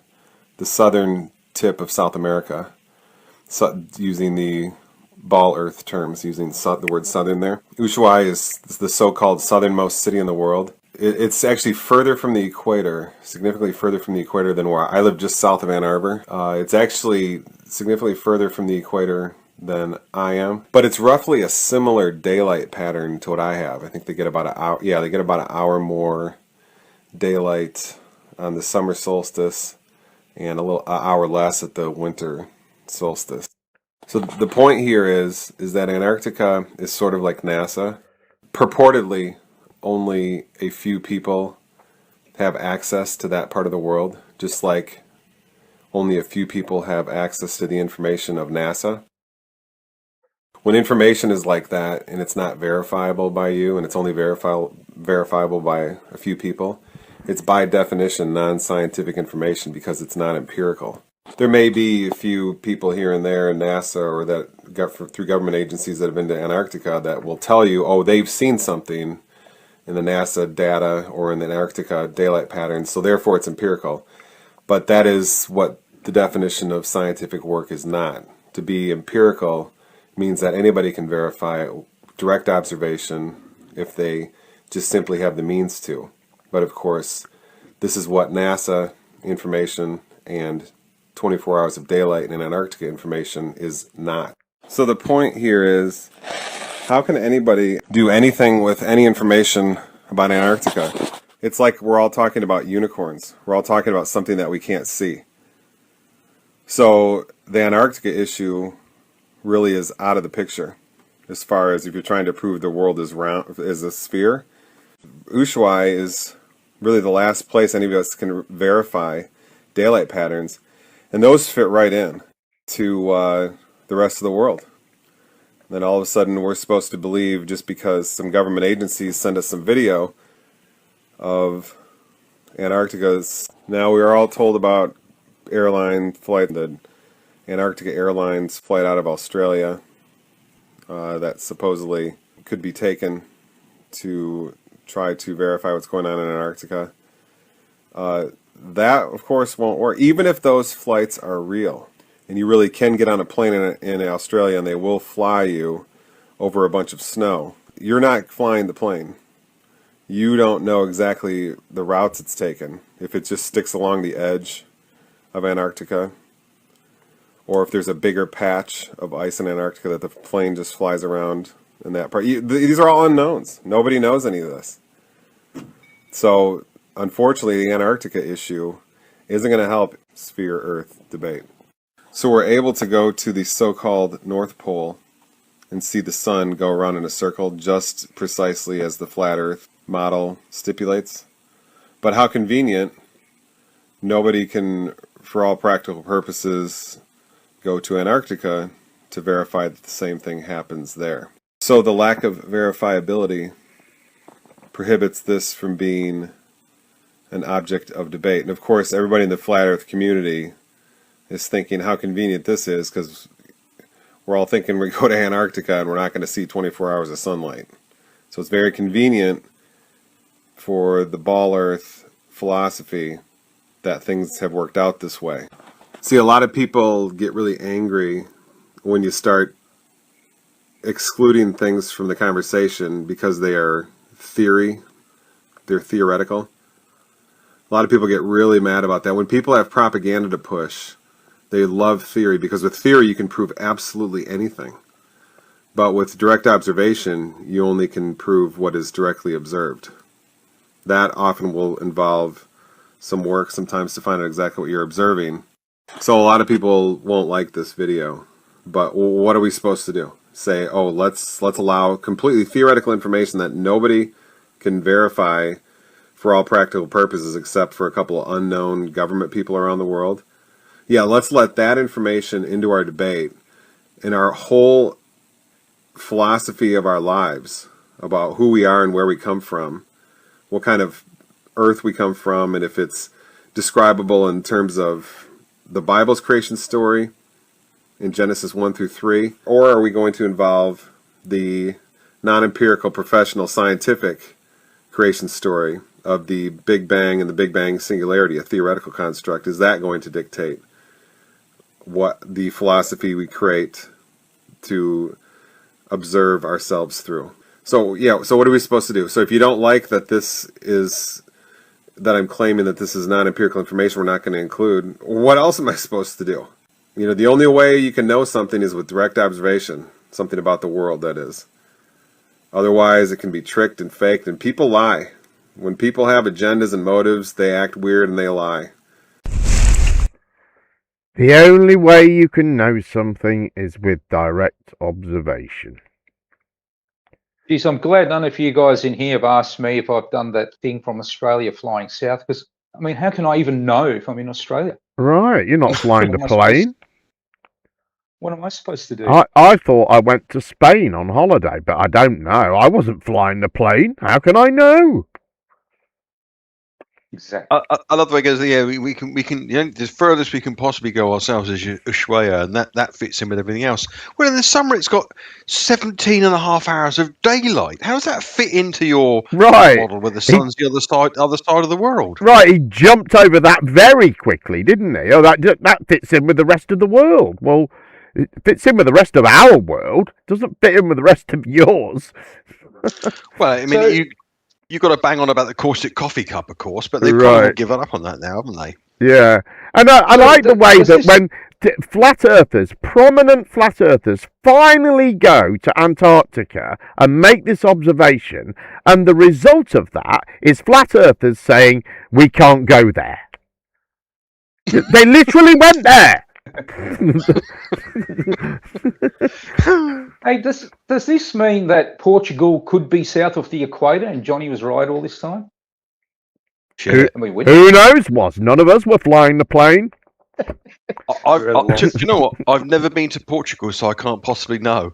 the southern tip of South America, using the ball Earth terms, using the word southern there. Ushuaia is the so-called southernmost city in the world. It's actually further from the equator, significantly further from the equator than where I live, just south of Ann Arbor. It's actually significantly further from the equator than I am, but it's roughly a similar daylight pattern to what I have. I think they get about an hour. Yeah, they get about an hour more daylight on the summer solstice, and an hour less at the winter solstice. So the point here is that Antarctica is sort of like NASA. Purportedly, only a few people have access to that part of the world, just like only a few people have access to the information of NASA. When information is like that and it's not verifiable by you and it's only verifiable by a few people, it's by definition non-scientific information because it's not empirical. There may be a few people here and there in NASA or that got through government agencies that have been to Antarctica that will tell you, oh, they've seen something in the NASA data or in the Antarctica daylight patterns, so therefore it's empirical. But that is what the definition of scientific work is not. To be empirical means that anybody can verify direct observation if they just simply have the means to. But of course, this is what NASA information and 24 hours of daylight in Antarctica information is not. So the point here is, how can anybody do anything with any information about Antarctica? It's like we're all talking about unicorns. We're all talking about something that we can't see. So the Antarctica issue really is out of the picture as far as if you're trying to prove the world is round, is a sphere. Ushuaia is really the last place any of us can verify daylight patterns, and those fit right in to the rest of the world. Then all of a sudden we're supposed to believe just because some government agencies send us some video of Antarctica's. Now we are all told about airline flight, the Antarctica Airlines flight out of Australia that supposedly could be taken to try to verify what's going on in Antarctica. That, of course, won't work. Even if those flights are real, and you really can get on a plane in Australia and they will fly you over a bunch of snow, you're not flying the plane. You don't know exactly the routes it's taken. If it just sticks along the edge of Antarctica, or if there's a bigger patch of ice in Antarctica that the plane just flies around in that part. These are all unknowns. Nobody knows any of this. So, unfortunately, the Antarctica issue isn't going to help sphere Earth debate. So we're able to go to the so-called North Pole and see the sun go around in a circle just precisely as the flat Earth model stipulates. But how convenient, nobody can, for all practical purposes, go to Antarctica to verify that the same thing happens there. So the lack of verifiability prohibits this from being an object of debate. And of course, everybody in the flat Earth community is thinking how convenient this is, because we're all thinking we go to Antarctica and we're not going to see 24 hours of sunlight. So it's very convenient for the ball Earth philosophy that things have worked out this way. See, a lot of people get really angry when you start excluding things from the conversation because they are theory, they're theoretical. A lot of people get really mad about that. When people have propaganda to push, they love theory, because with theory you can prove absolutely anything. But with direct observation, you only can prove what is directly observed. That often will involve some work sometimes to find out exactly what you're observing. So a lot of people won't like this video, but what are we supposed to do? Say, oh, let's allow completely theoretical information that nobody can verify for all practical purposes except for a couple of unknown government people around the world? Yeah, let's let that information into our debate, and our whole philosophy of our lives about who we are and where we come from, what kind of earth we come from, and if it's describable in terms of the Bible's creation story in Genesis 1 through 3, or are we going to involve the non-empirical, professional, scientific creation story of the Big Bang and the Big Bang singularity, a theoretical construct? Is that going to dictate what the philosophy we create to observe ourselves through? So yeah, so what are we supposed to do? So if you don't like that this is, that I'm claiming that this is non-empirical information we're not going to include, what else am I supposed to do? You know, the only way you can know something is with direct observation, something about the world, that is. Otherwise, it can be tricked and faked, and people lie. When people have agendas and motives, they act weird and they lie. The only way you can know something is with direct observation. Geez, I'm glad none of you guys in here have asked me if I've done that thing from Australia flying south, because, I mean, how can I even know if I'm in Australia? Right, you're not flying the plane. What am I supposed to do? I thought I went to Spain on holiday, but I don't know. I wasn't flying the plane. How can I know? Exactly. I love the way it goes. Yeah, we can. You know, the furthest we can possibly go ourselves is Ushuaia, and that fits in with everything else. Well, in the summer, it's got 17.5 hours of daylight. How does that fit into your model where the sun's the other side of the world? Right, he jumped over that very quickly, didn't he? Oh, that fits in with the rest of the world. Well, it fits in with the rest of our world. It doesn't fit in with the rest of yours. Well, I mean, you've got to bang on about the caustic coffee cup, of course, but they've kind of given up on that now, haven't they? Yeah, and I like the way that when flat earthers, prominent flat earthers, finally go to Antarctica and make this observation, and the result of that is flat earthers saying, we can't go there. They literally went there. Hey, does this mean that Portugal could be south of the equator and Johnny was right all this time? Who knows? Was none of us were flying the plane. Do you know what? I've never been to Portugal, so I can't possibly know.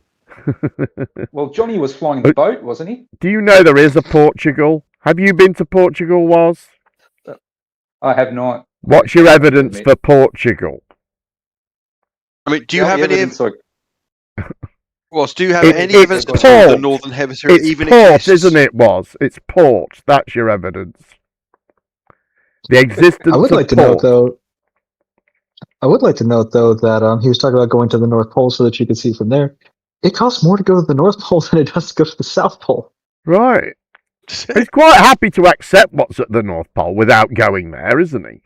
Well, Johnny was flying the boat, wasn't he? Do you know there is a Portugal? Have you been to Portugal, Was? I have not. What's your evidence for Portugal? I mean, do you have any evidence? Was, do you have any it's evidence port. that the Northern Hemisphere It's even port, exists? isn't it, Was? It's port. That's your evidence. The existence I would like to port. note, though. I would like to note, though, that he was talking about going to the North Pole so that you could see from there. It costs more to go to the North Pole than it does to go to the South Pole. Right. He's quite happy to accept what's at the North Pole without going there, isn't he?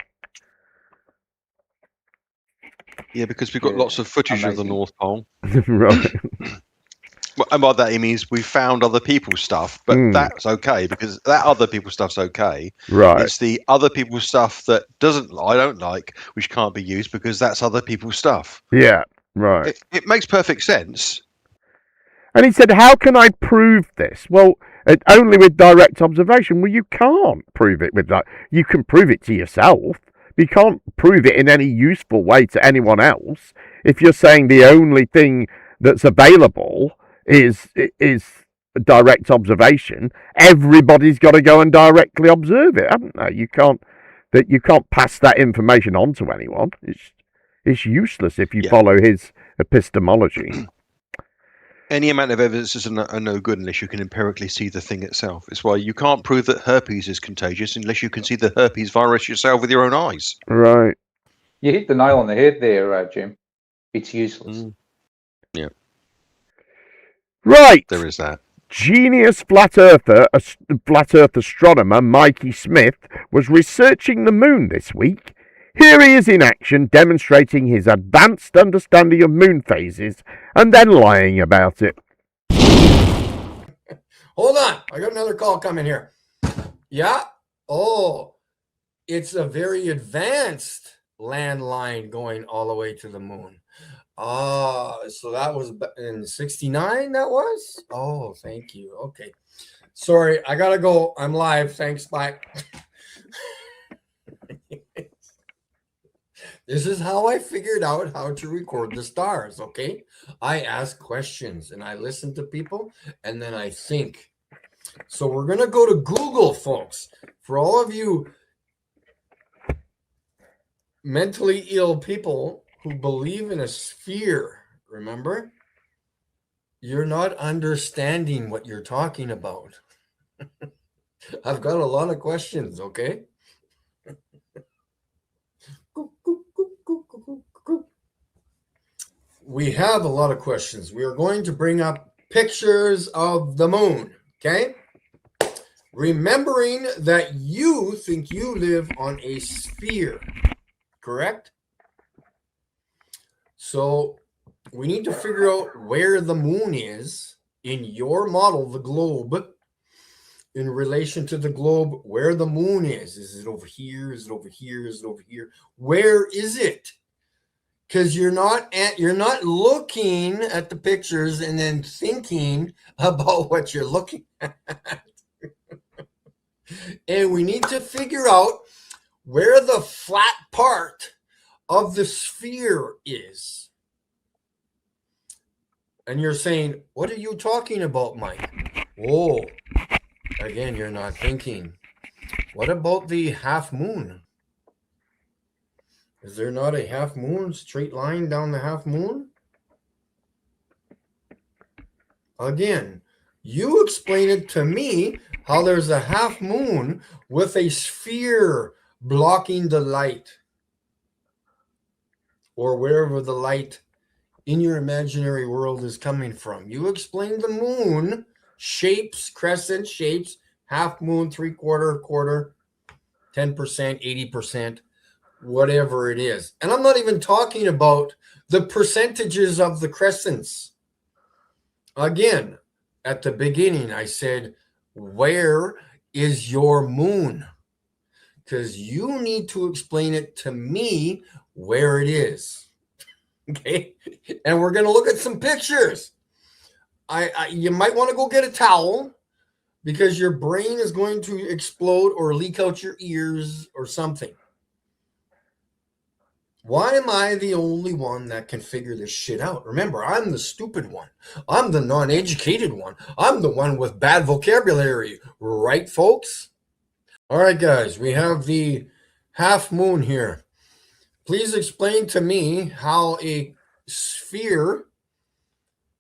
Yeah, because we've got lots of footage of the North Pole. Right. Well, and by that he means we found other people's stuff, but that's okay because that other people's stuff's okay. Right. It's the other people's stuff that I don't like, which can't be used because that's other people's stuff. Yeah, right. It makes perfect sense. And he said, how can I prove this? Well, only with direct observation. Well, you can't prove it with that. You can prove it to yourself. You can't prove it in any useful way to anyone else. If you're saying the only thing that's available is direct observation, everybody's got to go and directly observe it, haven't they? You can't pass that information on to anyone. It's useless if you follow his epistemology. Any amount of evidence is no good unless you can empirically see the thing itself. It's why you can't prove that herpes is contagious unless you can see the herpes virus yourself with your own eyes. Right. You hit the nail on the head there, Jim. It's useless. Yeah. Right. There is that. Genius flat Earth astronomer Mikey Smith was researching the moon this week. Here he is in action, demonstrating his advanced understanding of moon phases and then lying about it. Hold on. I got another call coming here. Yeah? Oh, it's a very advanced landline going all the way to the moon. So that was in 69, that was? Oh, thank you. Okay. Sorry, I gotta go. I'm live. Thanks, bye. This is how I figured out how to record the stars, okay? I ask questions and I listen to people and then I think. So we're gonna go to Google, folks. For all of you mentally ill people who believe in a sphere, remember? You're not understanding what you're talking about. I've got a lot of questions, okay? We have a lot of questions. We are going to bring up pictures of the moon, okay? Remembering that you think you live on a sphere, correct? So we need to figure out where the moon is in your model, the globe, in relation to the globe, where the moon is. Is it over here? Is it over here? Is it over here? Where is it? Because you're not looking at the pictures and then thinking about what you're looking at. And we need to figure out where the flat part of the sphere is. And you're saying, what are you talking about, Mike? Oh, again, you're not thinking. What about the half moon? Is there not a half moon, straight line down the half moon? Again, you explain it to me how there's a half moon with a sphere blocking the light, or wherever the light in your imaginary world is coming from. You explain the moon shapes, crescent shapes, half moon, 3/4, quarter, 10%, 80%, whatever it is. And I'm not even talking about the percentages of the crescents. Again, at the beginning, I said, where is your moon? Because you need to explain it to me where it is. Okay? And we're going to look at some pictures. You might want to go get a towel because your brain is going to explode or leak out your ears or something. Why am I the only one that can figure this shit out? Remember, I'm the stupid one. I'm the non-educated one. I'm the one with bad vocabulary. Right, folks? All right, guys, we have the half moon here. Please explain to me how a sphere,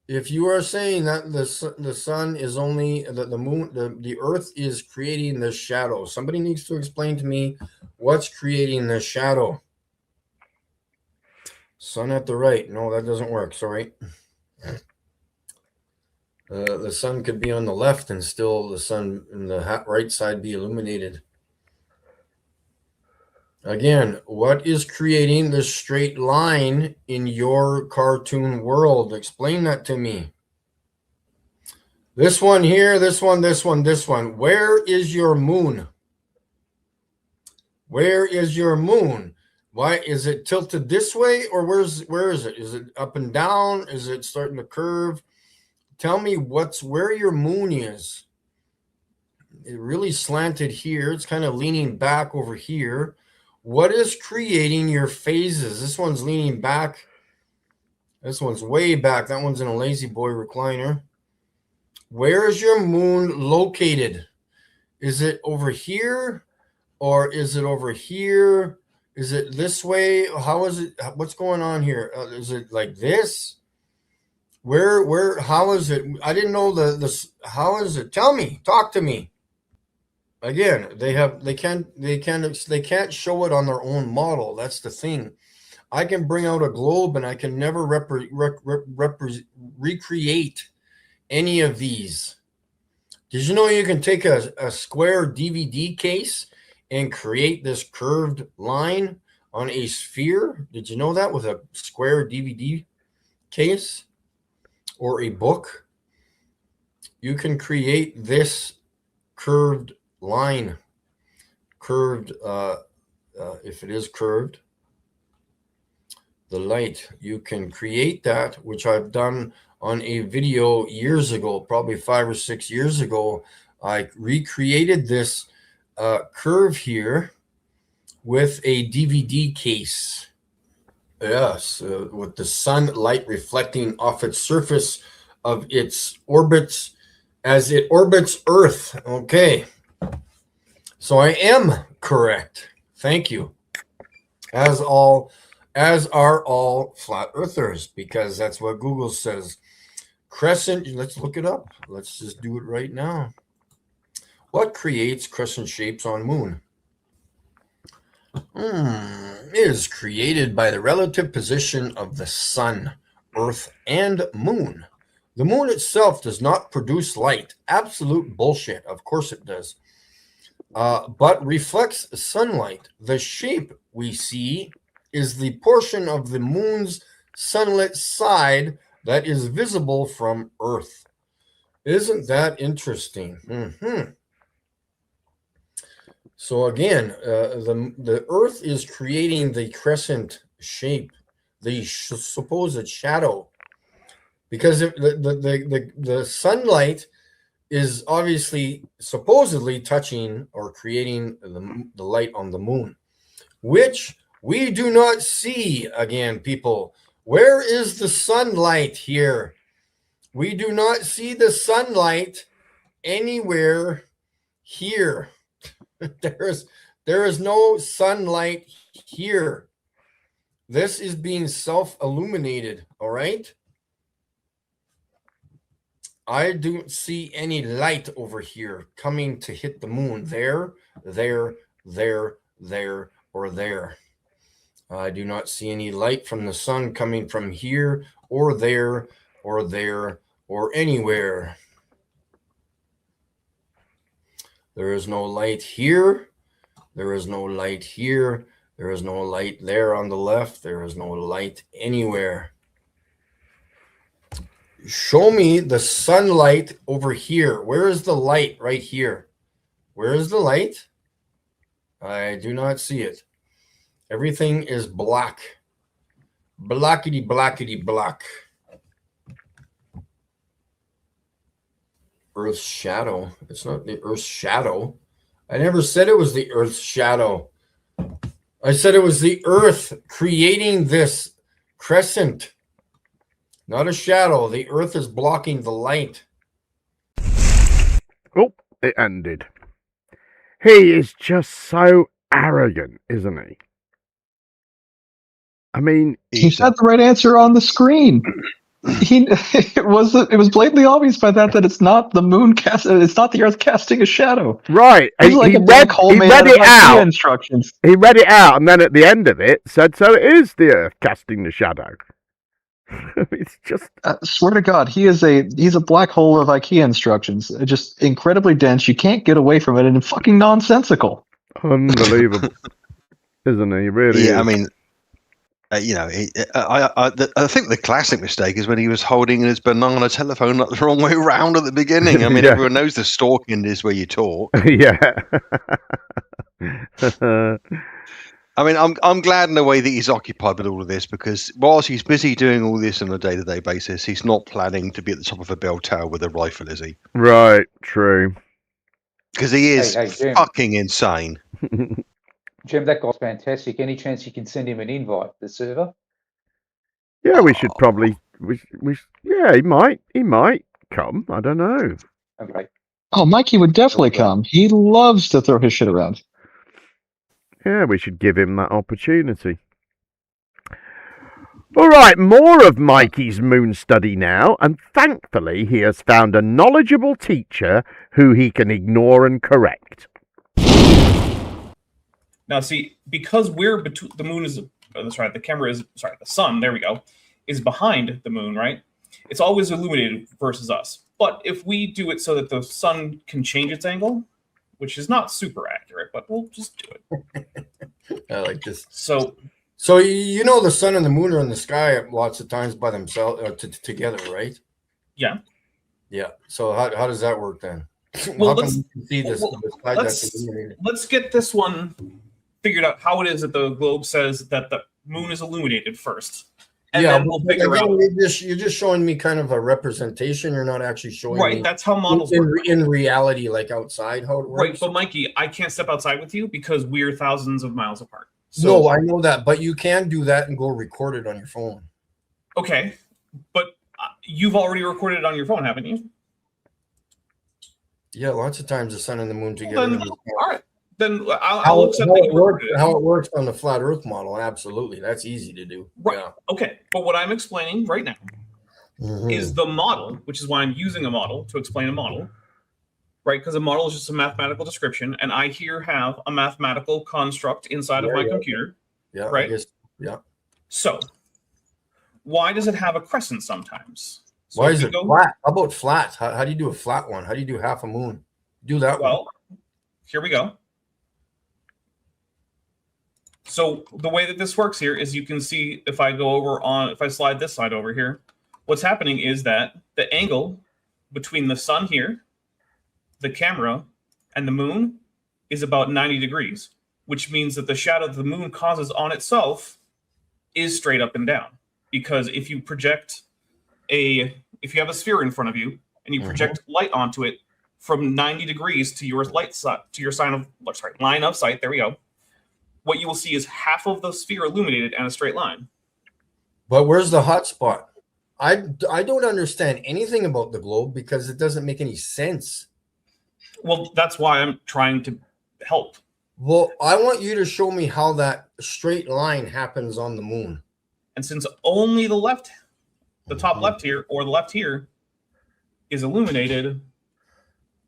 if you are saying that the sun is only, the moon, the earth is creating the shadow. Somebody needs to explain to me what's creating the shadow. Sun at the right. No, that doesn't work. Sorry. The sun could be on the left and still the sun in the right side be illuminated. Again, what is creating this straight line in your cartoon world? Explain that to me. This one here, this one, this one, this one. Where is your moon? Where is your moon? Why is it tilted this way, or where is it? Is it up and down? Is it starting to curve? Tell me where your moon is. It really slanted here. It's kind of leaning back over here. What is creating your phases? This one's leaning back. This one's way back. That one's in a lazy boy recliner. Where is your moon located? Is it over here, or is it over here? Is it this way? How is it? What's going on here? Is it like this? Where? How is it? I didn't know this. How is it? Tell me. Talk to me. Again, they can't show it on their own model. That's the thing. I can bring out a globe and I can never recreate any of these. Did you know you can take a square DVD case and create this curved line on a sphere? Did you know that with a square DVD case or a book? You can create this curved line. Curved, if it is curved, the light, you can create that, which I've done on a video years ago, probably 5 or 6 years ago. I recreated this curve here with a DVD case. Yes, with the sunlight reflecting off its surface of its orbits as it orbits Earth. Okay. So I am correct. Thank you. As are all flat earthers, because that's what Google says. Crescent, let's look it up. Let's just do it right now. What creates crescent shapes on moon? It is created by the relative position of the sun, earth, and moon. The moon itself does not produce light. Absolute bullshit. Of course it does. But reflects sunlight. The shape we see is the portion of the moon's sunlit side that is visible from Earth. Isn't that interesting? So again, the Earth is creating the crescent shape, the supposed shadow, because the sunlight is obviously supposedly touching or creating the light on the moon, which we do not see. Again, people, where is the sunlight here? We do not see the sunlight anywhere here. There is no sunlight here. This is being self-illuminated, all right? I don't see any light over here coming to hit the moon. There, or there. I do not see any light from the sun coming from here or there or anywhere. There is no light here. There is no light here. There is no light there on the left. There is no light anywhere. Show me the sunlight over here. Where is the light? Right here. Where is the light? I do not see it. Everything is black. Blackety, blackety, black. Earth's shadow. It's not the Earth's shadow. I never said it was the Earth's shadow. I said it was the Earth creating this crescent. Not a shadow. The Earth is blocking the light. Oh, it ended. He is just so arrogant, isn't he? I mean, he had the right answer on the screen. It was blatantly obvious by that it's not the moon it's not the Earth casting a shadow. Right. It's like a black hole made out of IKEA instructions. He read it out, and then at the end of it said, "So it is the Earth casting the shadow." It's just. Swear to God, he's a black hole of IKEA instructions. Just incredibly dense. You can't get away from it, and fucking nonsensical. Unbelievable, isn't he? Really? Yeah, is. I mean. I think the classic mistake is when he was holding his banana telephone like the wrong way round at the beginning. I mean, everyone knows the stalking is where you talk. Yeah. I mean, I'm glad in a way that he's occupied with all of this, because whilst he's busy doing all this on a day-to-day basis, he's not planning to be at the top of a bell tower with a rifle, is he? Right. True. Because he is fucking insane. Jim, that guy's fantastic. Any chance you can send him an invite to the server? Yeah, we should probably. Yeah, he might come. I don't know. Okay. Oh, Mikey would definitely come. He loves to throw his shit around. Yeah, we should give him that opportunity. All right, more of Mikey's moon study now, and thankfully he has found a knowledgeable teacher who he can ignore and correct. Now, see, because we're between the moon is, the camera is, the sun, there we go, is behind the moon, right? It's always illuminated versus us. But if we do it so that the sun can change its angle, which is not super accurate, but we'll just do it. I like this. So you know the sun and the moon are in the sky lots of times by themselves together, right? Yeah. Yeah. So how does that work then? Well, let's get this one figured out, how it is that the globe says that the moon is illuminated first. And then we'll figure out. You're just showing me kind of a representation. You're not actually showing me. Right, that's how models work. In reality, like outside, how it works. Right, but Mikey, I can't step outside with you because we're thousands of miles apart. So, no, I know that, but you can do that and go record it on your phone. Okay, but you've already recorded it on your phone, haven't you? Yeah, lots of times the sun and the moon together. Then, all right. Then I'll accept that how it works on the flat Earth model. Absolutely, that's easy to do. Right. Yeah. Okay, but what I'm explaining right now is the model, which is why I'm using a model to explain a model, right? Because a model is just a mathematical description, and I here have a mathematical construct inside of my computer. Yeah. Right. Yeah. So, why does it have a crescent sometimes? So why is it flat? How about flat? How do you do a flat one? How do you do half a moon? Do that one. Well, here we go. So the way that this works here is you can see if I slide this side over here, what's happening is that the angle between the sun here, the camera, and the moon is about 90 degrees, which means that the shadow that the moon causes on itself is straight up and down. Because if you have a sphere in front of you and you project light onto it from 90 degrees to your line of sight, there we go. What you will see is half of the sphere illuminated and a straight line. But where's the hot spot? I don't understand anything about the globe because it doesn't make any sense. Well, that's why I'm trying to help. Well, I want you to show me how that straight line happens on the moon. And since only the top left here, or the left here, is illuminated,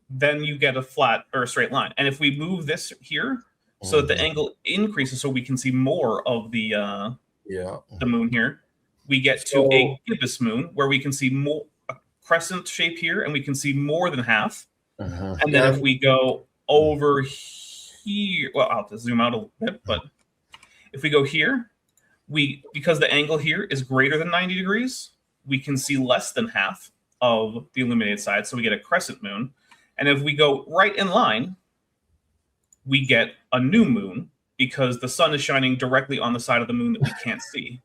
then you get a flat or a straight line. And if we move this here so that the angle increases so we can see more of the moon here, we get to a gibbous moon where we can see more a crescent shape here and we can see more than half. And then if we go over here, well, I'll have to zoom out a little bit, but if we go here, because the angle here is greater than 90 degrees, we can see less than half of the illuminated side, so we get a crescent moon. And if we go right in line, we get a new moon because the sun is shining directly on the side of the moon that we can't see.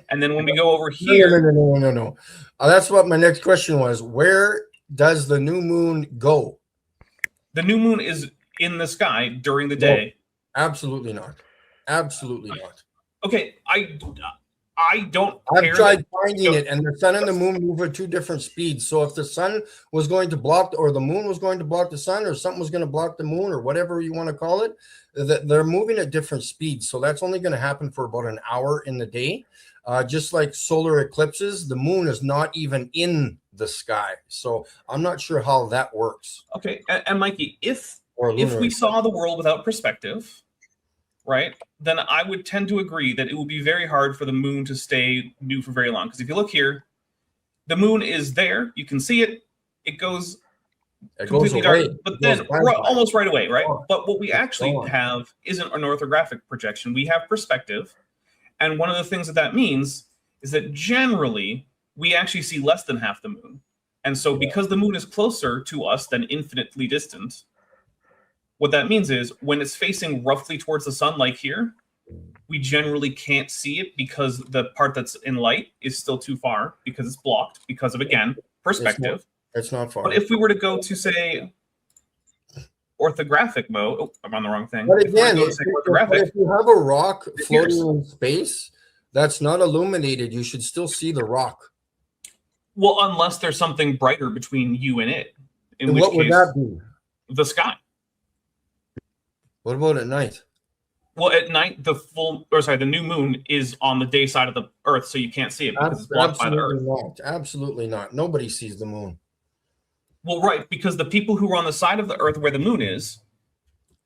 And then when we go over here... No. That's what my next question was. Where does the new moon go? The new moon is in the sky during the day. No, absolutely not. Absolutely not. Okay, I don't I've tried finding it, and the sun and the moon move at two different speeds. So if the sun was going to block, or the moon was going to block the sun, or something was going to block the moon, or whatever you want to call it, they're moving at different speeds. So that's only going to happen for about an hour in the day. Just like solar eclipses, the moon is not even in the sky. So I'm not sure how that works. Okay, and Mikey, if we saw the world without perspective, right, then I would tend to agree that it would be very hard for the moon to stay new for very long. Because if you look here, the moon is there. You can see it. It goes completely dark, but then almost right away, right? But what we actually have isn't an orthographic projection. We have perspective. And one of the things that means is that generally we actually see less than half the moon. And so because the moon is closer to us than infinitely distant, what that means is when it's facing roughly towards the sun, like here, we generally can't see it because the part that's in light is still too far because it's blocked because of, again, perspective. It's not far. But if we were to go to, say, orthographic mode, oh, I'm on the wrong thing. But again, if you have a rock floating in space that's not illuminated, you should still see the rock. Well, unless there's something brighter between you and it. In which case, would that be? The sky. What about at night? Well, at night, the new moon is on the day side of the Earth, so you can't see it because it's blocked by the Earth. Not. Absolutely not. Nobody sees the moon. Well, right, because the people who are on the side of the Earth where the moon is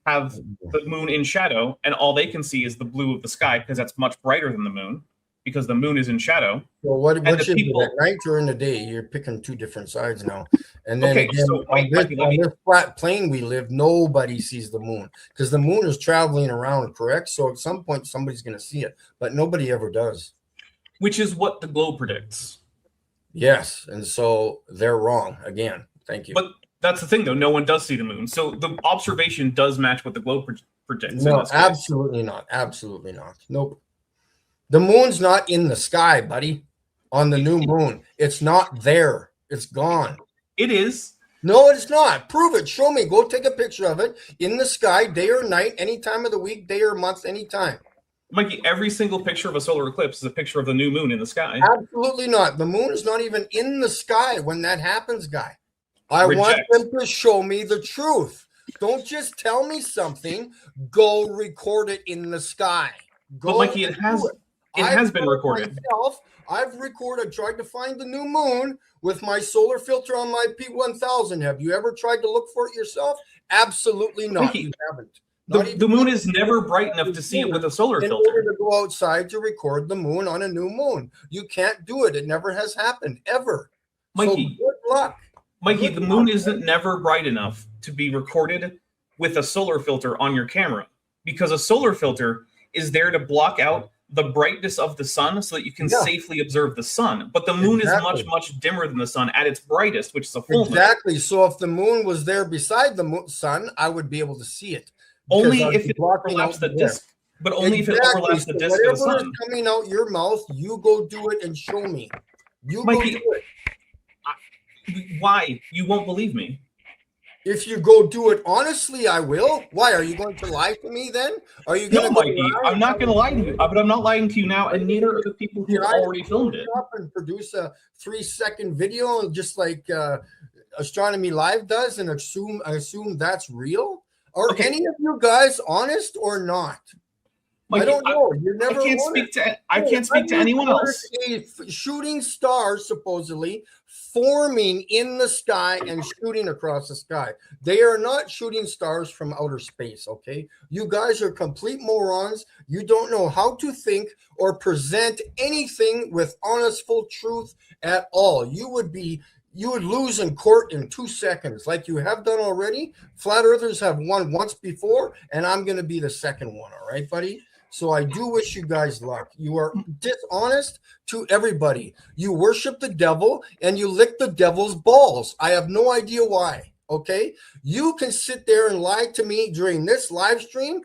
have the moon in shadow, and all they can see is the blue of the sky because that's much brighter than the moon, because the moon is in shadow. Well, what should be at night or in the day? You're picking two different sides now. And then again, so on this flat plane we live, nobody sees the moon because the moon is traveling around, correct? So at some point somebody's going to see it, but nobody ever does. Which is what the globe predicts. Yes, and so they're wrong again. Thank you. But that's the thing, though. No one does see the moon. So the observation does match what the globe predicts. No, absolutely not. Absolutely not. Nope. The moon's not in the sky, buddy. On the new moon. It's not there. It's gone. It is. No, it's not. Prove it. Show me. Go take a picture of it in the sky, day or night, any time of the week, day or month, anytime. Mikey, every single picture of a solar eclipse is a picture of the new moon in the sky. Absolutely not. The moon is not even in the sky when that happens, guy. I want them to show me the truth. Don't just tell me something. Go record it in the sky. Go. But Mikey, it has been recorded. I've tried to find the new moon with my solar filter on my P1000. Have you ever tried to look for it yourself? Absolutely not. Mikey, you haven't. The moon is never bright enough to see it with a solar filter. In order to go outside to record the moon on a new moon, you can't do it. It never has happened, ever. Mikey, so good luck. Mikey, the moon isn't never bright enough to be recorded with a solar filter on your camera because a solar filter is there to block out the brightness of the sun so that you can safely observe the sun. But the moon is much, much dimmer than the sun at its brightest, which is a full moon. Exactly. So if the moon was there beside the sun, I would be able to see it. Only if it overlaps the disk. But only if it overlaps the disk of the sun. Whatever is coming out your mouth, you go do it and show me. You Mikey, go do it. Why? You won't believe me. If you go do it honestly, I will. Why? Are you going to lie to me then? Are you going to Mikey, I'm not going to lie to you. But I'm not lying to you now, and neither are the people who have already filmed it. And produce a 3-second video, just like Astronomy Live does, and assume that's real? Are any of you guys honest or not? Mikey, I don't know. You're never. I can't speak to anyone else. A shooting star supposedly forming in the sky and shooting across the sky. They are not shooting stars from outer space. Okay, you guys are complete morons. You don't know how to think or present anything with honest, full truth at all. You would lose in court in 2 seconds, like you have done already. Flat Earthers have won once before, and I'm going to be the second one. All right, buddy? So I do wish you guys luck. You are dishonest to everybody. You worship the devil, and you lick the devil's balls. I have no idea why, okay? You can sit there and lie to me during this live stream.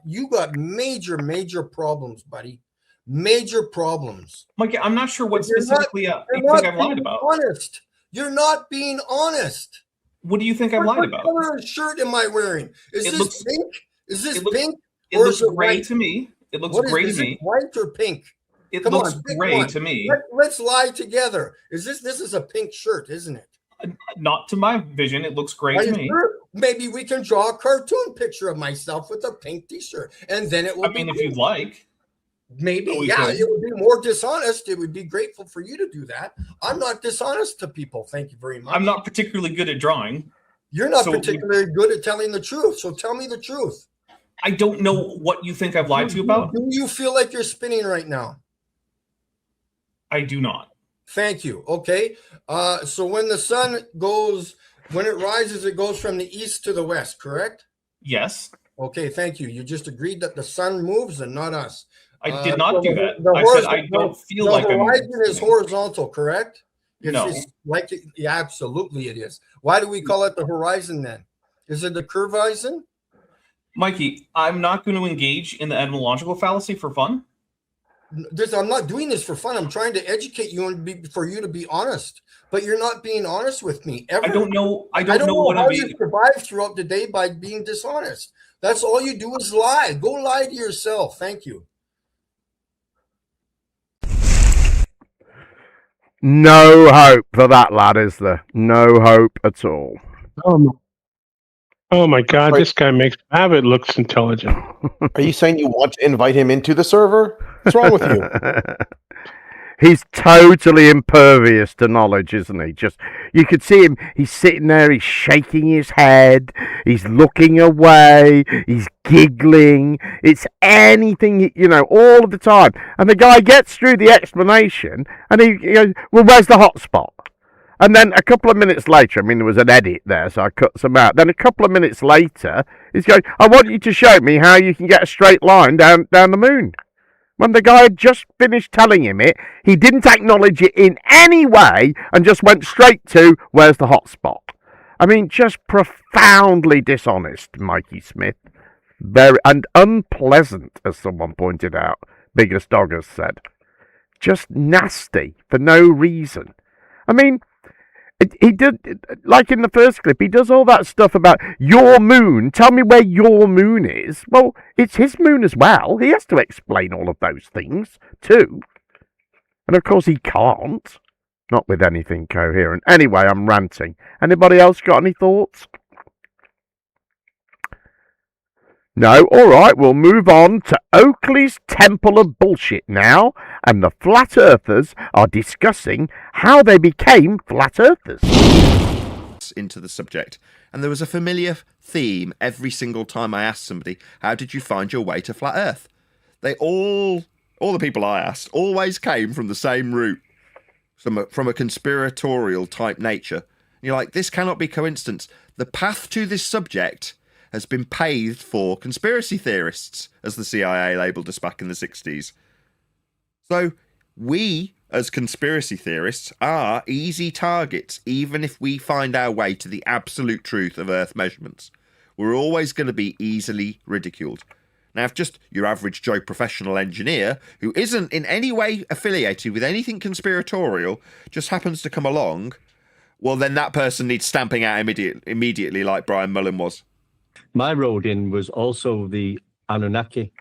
You got major, major problems, buddy. Major problems. Mikey, I'm not sure what specifically you think I've lied about. Honest. You're not being honest. What do you think I've lied about? What color shirt am I wearing? Is this pink? Is this pink? It looks gray to me. It looks gray to me. White or pink? It looks gray to me. Let's lie together. This is a pink shirt, isn't it? Not to my vision. It looks gray to me. Maybe we can draw a cartoon picture of myself with a pink t-shirt, and then it will be. If you'd like. Maybe, yeah, it would be more dishonest. It would be grateful for you to do that. I'm not dishonest to people. Thank you very much. I'm not particularly good at drawing. You're not particularly good at telling the truth. So tell me the truth. I don't know what you think I've lied to you about. Do you feel like you're spinning right now? I do not. Thank you. Okay. So when the sun when it rises, it goes from the east to the west, correct? Yes. Okay. Thank you. You just agreed that the sun moves and not us. I did not do that. I said I don't feel like the horizon is horizontal, correct? No. Absolutely it is. Why do we call it the horizon then? Is it the curve horizon? Mikey, I'm not going to engage in the etymological fallacy for fun. I'm not doing this for fun. I'm trying to educate you and for you to be honest. But you're not being honest with me ever. I don't know what how you survive throughout the day by being dishonest. That's all you do is lie. Go lie to yourself. Thank you. No hope for that lad, is there? No hope at all. Oh my God, this guy makes Abbott looks intelligent. Are you saying you want to invite him into the server? What's wrong with you? He's totally impervious to knowledge, isn't he? You could see him, he's sitting there, he's shaking his head, he's looking away, he's giggling. It's anything, all of the time. And the guy gets through the explanation, and he goes, well, where's the hotspot? And then a couple of minutes later, there was an edit there, so I cut some out. Then a couple of minutes later, he's going, I want you to show me how you can get a straight line down the moon. When the guy had just finished telling him it, he didn't acknowledge it in any way and just went straight to, where's the hotspot? Just profoundly dishonest, Mikey Smith. Very, and unpleasant, as someone pointed out, Biggest Dog has said. Just nasty for no reason. He did, like in the first clip, he does all that stuff about your moon. Tell me where your moon is. Well, it's his moon as well. He has to explain all of those things, too. And of course he can't. Not with anything coherent. Anyway, I'm ranting. Anybody else got any thoughts? No? Alright, we'll move on to Oakley's Temple of Bullshit now, and the Flat Earthers are discussing how they became Flat Earthers. Into the subject, and there was a familiar theme every single time I asked somebody, how did you find your way to Flat Earth? They all the people I asked, always came from the same route, from a conspiratorial type nature. And you're like, this cannot be coincidence. The path to this subject has been paved for conspiracy theorists, as the CIA labelled us back in the 60s. So we, as conspiracy theorists, are easy targets, even if we find our way to the absolute truth of Earth measurements. We're always going to be easily ridiculed. Now, if just your average Joe professional engineer, who isn't in any way affiliated with anything conspiratorial, just happens to come along, well, then that person needs stamping out immediately like Brian Mullen was. My road in was also the Anunnaki.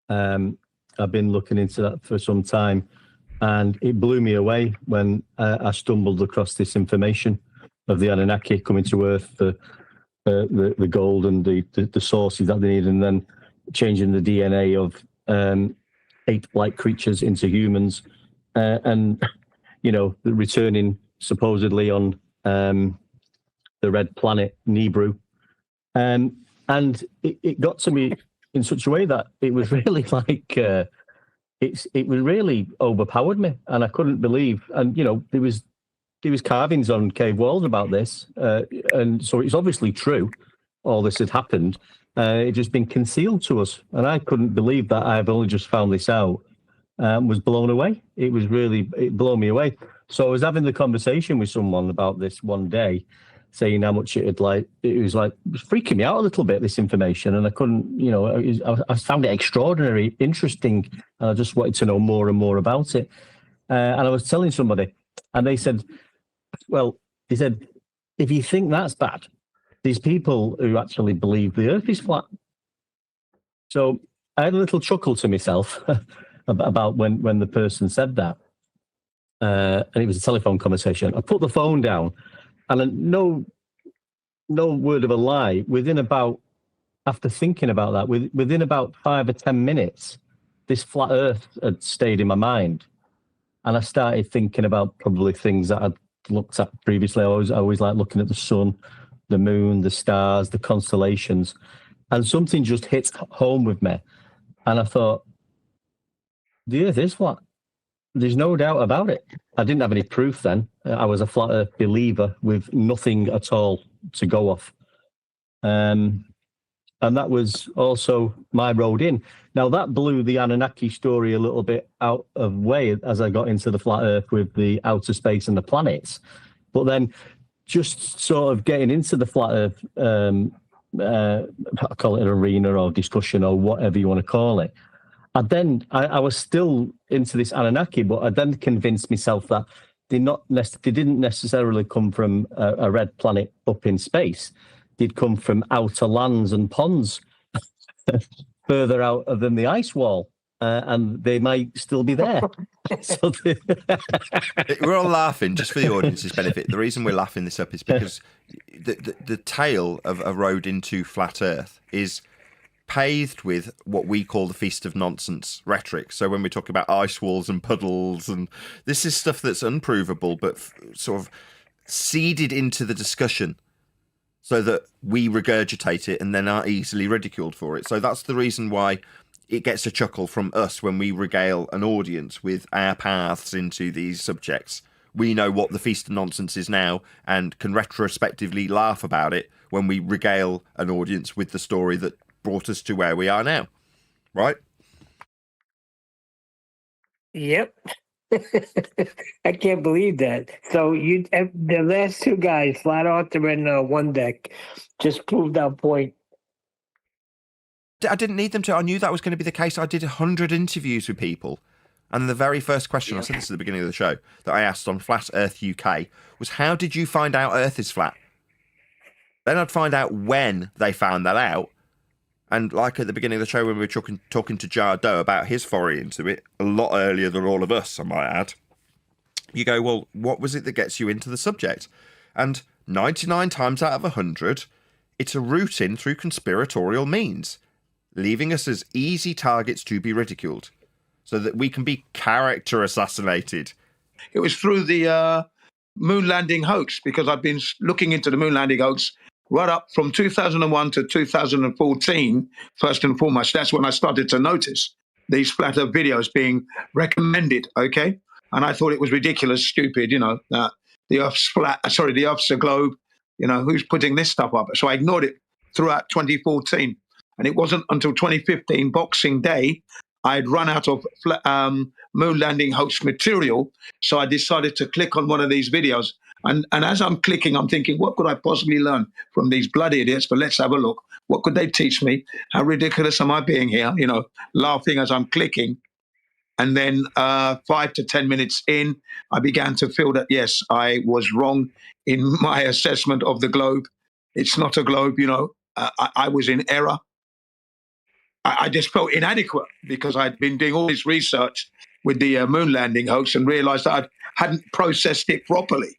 I've been looking into that for some time, and it blew me away when I stumbled across this information of the Anunnaki coming to Earth for the gold and the sources that they need, and then changing the DNA of ape-like creatures into humans, and returning supposedly on the red planet Nibiru, and it got to me in such a way that it was really like it was really overpowered me, and I couldn't believe. And there was carvings on cave walls about this, and so it's obviously true. All this had happened. It just been concealed to us, and I couldn't believe that I've only just found this out. Was blown away. It blew me away. So I was having the conversation with someone about this one day, saying how much it was freaking me out a little bit, this information, and I couldn't, I found it extraordinary, interesting, and I just wanted to know more and more about it. And I was telling somebody, and they said, if you think that's bad, there's people who actually believe the Earth is flat. So I had a little chuckle to myself about when the person said that. And it was a telephone conversation. I put the phone down, and no word of a lie, after thinking about that, within about 5 or 10 minutes, this flat Earth had stayed in my mind. And I started thinking about probably things that I'd looked at previously. I always like looking at the sun, the moon, the stars, the constellations. And something just hit home with me. And I thought, the Earth is flat. There's no doubt about it. I didn't have any proof then. I was a flat Earth believer with nothing at all to go off. And that was also my road in. Now, that blew the Anunnaki story a little bit out of way as I got into the flat Earth with the outer space and the planets. But then just sort of getting into the flat Earth, I call it an arena or discussion or whatever you want to call it. I was still into this Anunnaki, but I then convinced myself that they didn't necessarily come from a red planet up in space. They'd come from outer lands and ponds further out than the ice wall, and they might still be there. We're all laughing just for the audience's benefit. The reason we're laughing this up is because the tale of a road into flat Earth is paved with what we call the Feast of Nonsense rhetoric. So when we talk about ice walls and puddles, and this is stuff that's unprovable, but sort of seeded into the discussion so that we regurgitate it and then are easily ridiculed for it. So that's the reason why it gets a chuckle from us when we regale an audience with our paths into these subjects. We know what the Feast of Nonsense is now and can retrospectively laugh about it when we regale an audience with the story that brought us to where we are now, right? Yep. I can't believe that. So the last two guys, Flat Earther and One Deck, just proved our point. I didn't need them to. I knew that was going to be the case. I did 100 interviews with people, and the very first question, I said this at the beginning of the show, that I asked on Flat Earth UK was, how did you find out Earth is flat? Then I'd find out when they found that out. And like at the beginning of the show when we were talking to Jardot about his foray into it, a lot earlier than all of us, I might add, you go, well, what was it that gets you into the subject? And 99 times out of 100, it's a route in through conspiratorial means, leaving us as easy targets to be ridiculed, so that we can be character assassinated. It was through the moon landing hoax, because I've been looking into the moon landing hoax right up from 2001 to 2014, first and foremost. That's when I started to notice these flat Earth videos being recommended, okay? And I thought it was ridiculous, stupid, that the Earth's flat, the Earth's a globe, who's putting this stuff up? So I ignored it throughout 2014. And it wasn't until 2015, Boxing Day, I'd run out of moon landing hoax material. So I decided to click on one of these videos. And as I'm clicking, I'm thinking, what could I possibly learn from these bloody idiots? But let's have a look. What could they teach me? How ridiculous am I being here? You know, laughing as I'm clicking. And then 5 to 10 minutes in, I began to feel that, yes, I was wrong in my assessment of the globe. It's not a globe, you know. I was in error. I just felt inadequate because I'd been doing all this research with the moon landing hoax and realized that I hadn't processed it properly.